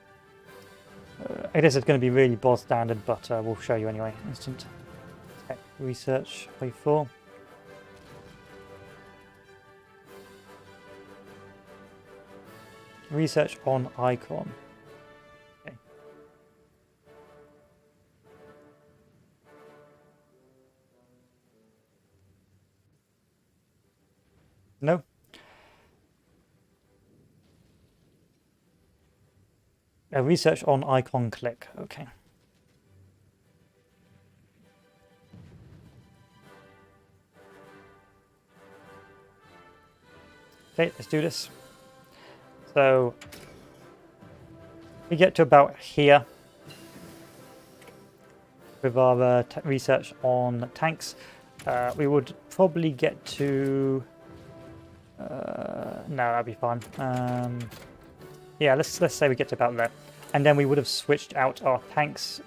I guess it's going to be really bog standard, but we'll show you anyway. Instant tech research, wave 4. Research on icon. Okay. No. Research on icon click. Okay. Okay, let's do this. So we get to about here with our research on tanks. We would probably get to no, that'd be fine. Yeah, let's say we get to about there, and then we would have switched out our tanks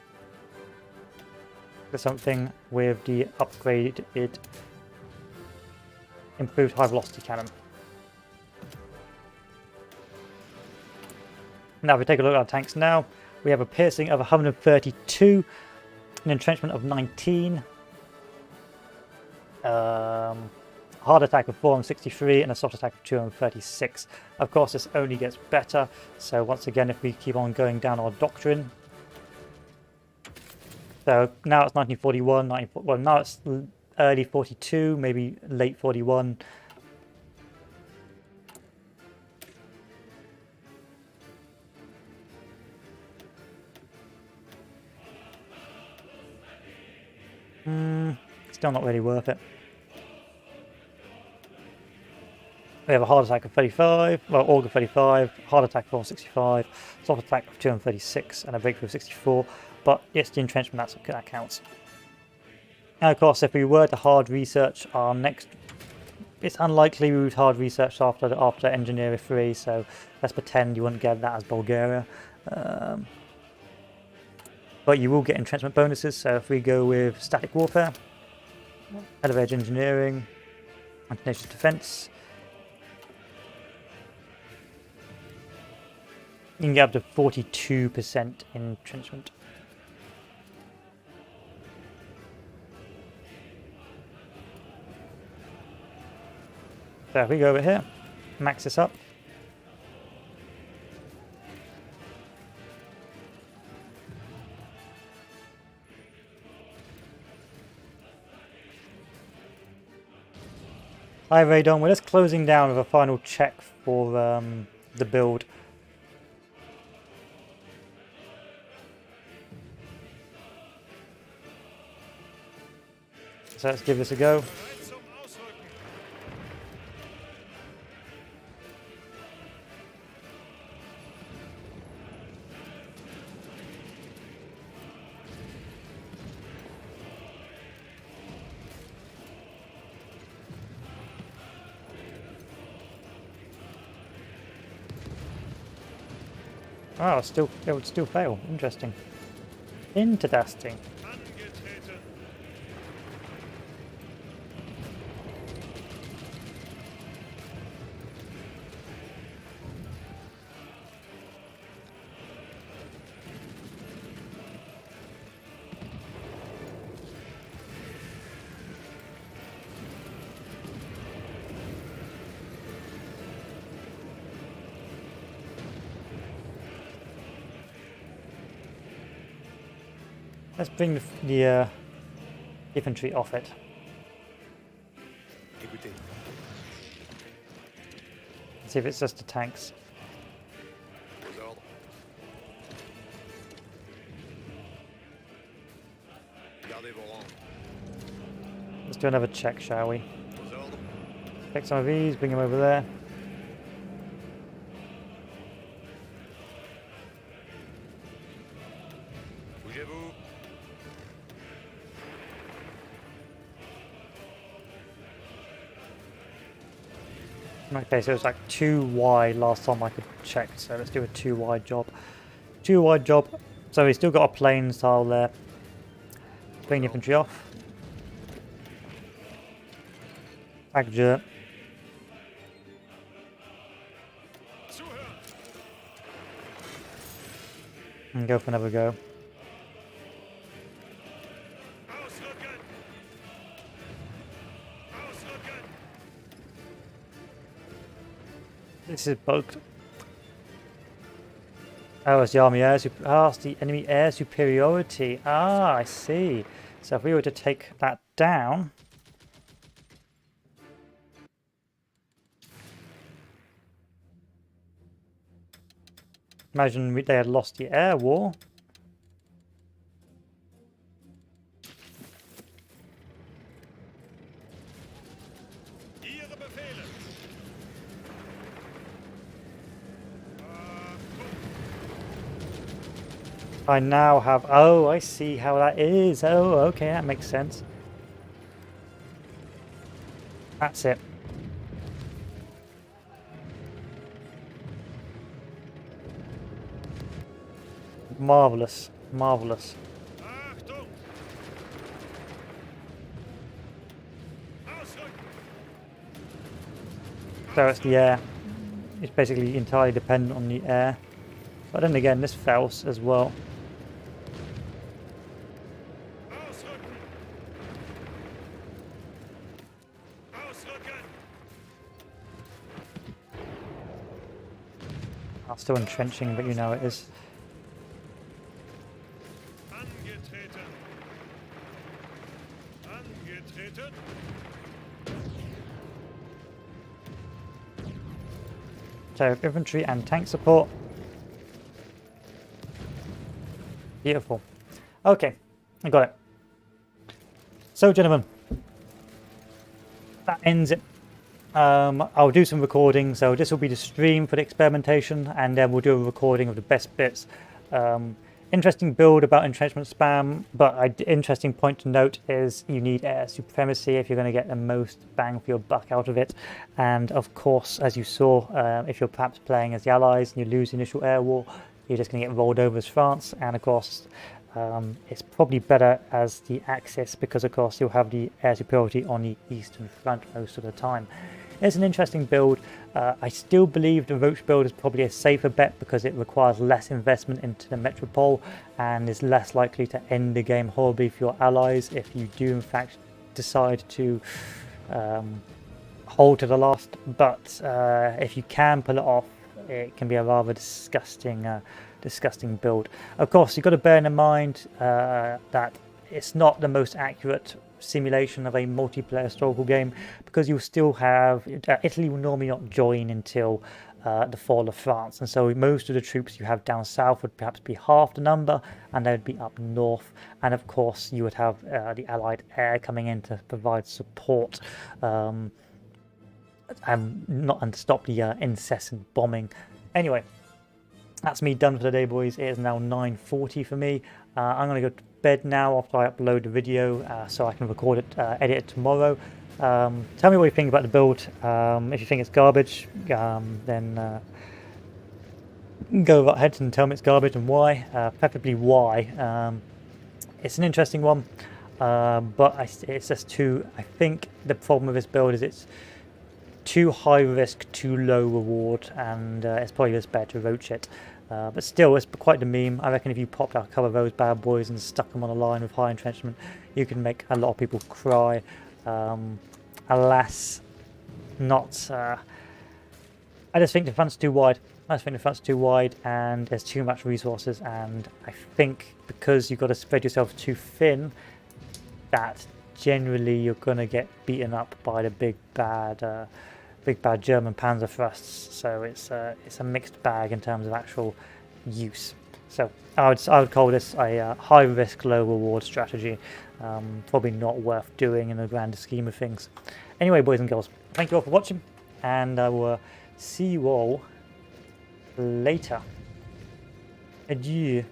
to something with the upgraded improved high velocity cannon. Now, if we take a look at our tanks now, we have a piercing of 132, an entrenchment of 19, hard attack of 463, and a soft attack of 236. Of course, this only gets better. So once again, if we keep on going down our doctrine, so now it's 1941, well, now it's early 42, maybe late 41. Still not really worth it. We have a hard attack of 35, well, auger 35, hard attack of 465, soft attack of 236, and a breakthrough of 64. But it's the entrenchment that counts. And of course, if we were to hard research our next, it's unlikely we would hard research after Engineer 3. So let's pretend you wouldn't get that as Bulgaria. But you will get entrenchment bonuses. So if we go with static warfare, elevated engineering, anti-nation defense, you can get up to 42% entrenchment. So if we go over here, max this up. Hi Radon, we're just closing down with a final check for the build. So let's give this a go. Oh, it would still fail. Interesting. Interesting. Angetäter. Let's bring the infantry off it. Écoutez, See if it's just the tanks. Gardez vos rangs. Let's do another check, shall we? Aux ordres. Take some of these, bring them over there. Bougez-vous. Okay, so it's like 2 wide last time I could check, so let's do a 2 wide job. 2 wide job. So we've still got a plain style there. Plain infantry off. Agger. Zuhören! And go for another go. Ausrücken! Ausrücken! This is bugged. Oh, it's the army air. Ah, it's the enemy air superiority. Ah, I see. So if we were to take that down. Imagine they had lost the air war. Ihre Befehle! I now have... Oh, I see how that is. Oh, okay, that makes sense. That's it. Marvellous. Marvellous. Achtung! Ausrücken! So it's the air. It's basically entirely dependent on the air. But then again, this fails as well. Ausrücken! Ausrücken! I'm still entrenching, but you know it is. Angetreten! Angetreten! So infantry and tank support. Beautiful. Okay, I got it. So, gentlemen, that ends it. I'll do some recording, so this will be the stream for the experimentation, and then we'll do a recording of the best bits. Interesting build about entrenchment spam, but interesting point to note is you need air supremacy if you're going to get the most bang for your buck out of it. And of course, as you saw, if you're perhaps playing as the Allies and you lose the initial air war, you're just going to get rolled over as France. And of course, it's probably better as the Axis because of course you'll have the air superiority on the eastern front most of the time. It's an interesting build. I still believe the Roach build is probably a safer bet because it requires less investment into the Metropole and is less likely to end the game horribly for your allies if you do in fact decide to hold to the last. But if you can pull it off, it can be a rather disgusting build. Of course, you've got to bear in mind that it's not the most accurate simulation of a multiplayer historical game because you'll still have Italy will normally not join until the fall of France, and so most of the troops you have down south would perhaps be half the number and they'd be up north, and of course you would have the Allied air coming in to provide support and stop the incessant bombing. Anyway, that's me done for the day, boys. It is now 9:40 for me. I'm going to go to bed now after I upload the video so I can record it, edit it tomorrow. Tell me what you think about the build. If you think it's garbage, then go right ahead and tell me it's garbage and why, preferably why. It's an interesting one, but it's just too... I think the problem with this build is it's too high risk, too low reward, and it's probably just better to roach it. But still, it's quite the meme. I reckon if you popped out a couple of those bad boys and stuck them on a line with high entrenchment, you can make a lot of people cry. Alas, not... I just think the front's too wide. And there's too much resources, and I think because you've got to spread yourself too thin, that generally you're going to get beaten up by the big bad German panzer thrusts. So it's a mixed bag in terms of actual use. So I would call this a high risk, low reward strategy. Probably not worth doing in the grander scheme of things. Anyway, boys and girls, thank you all for watching, and I will see you all later. Adieu.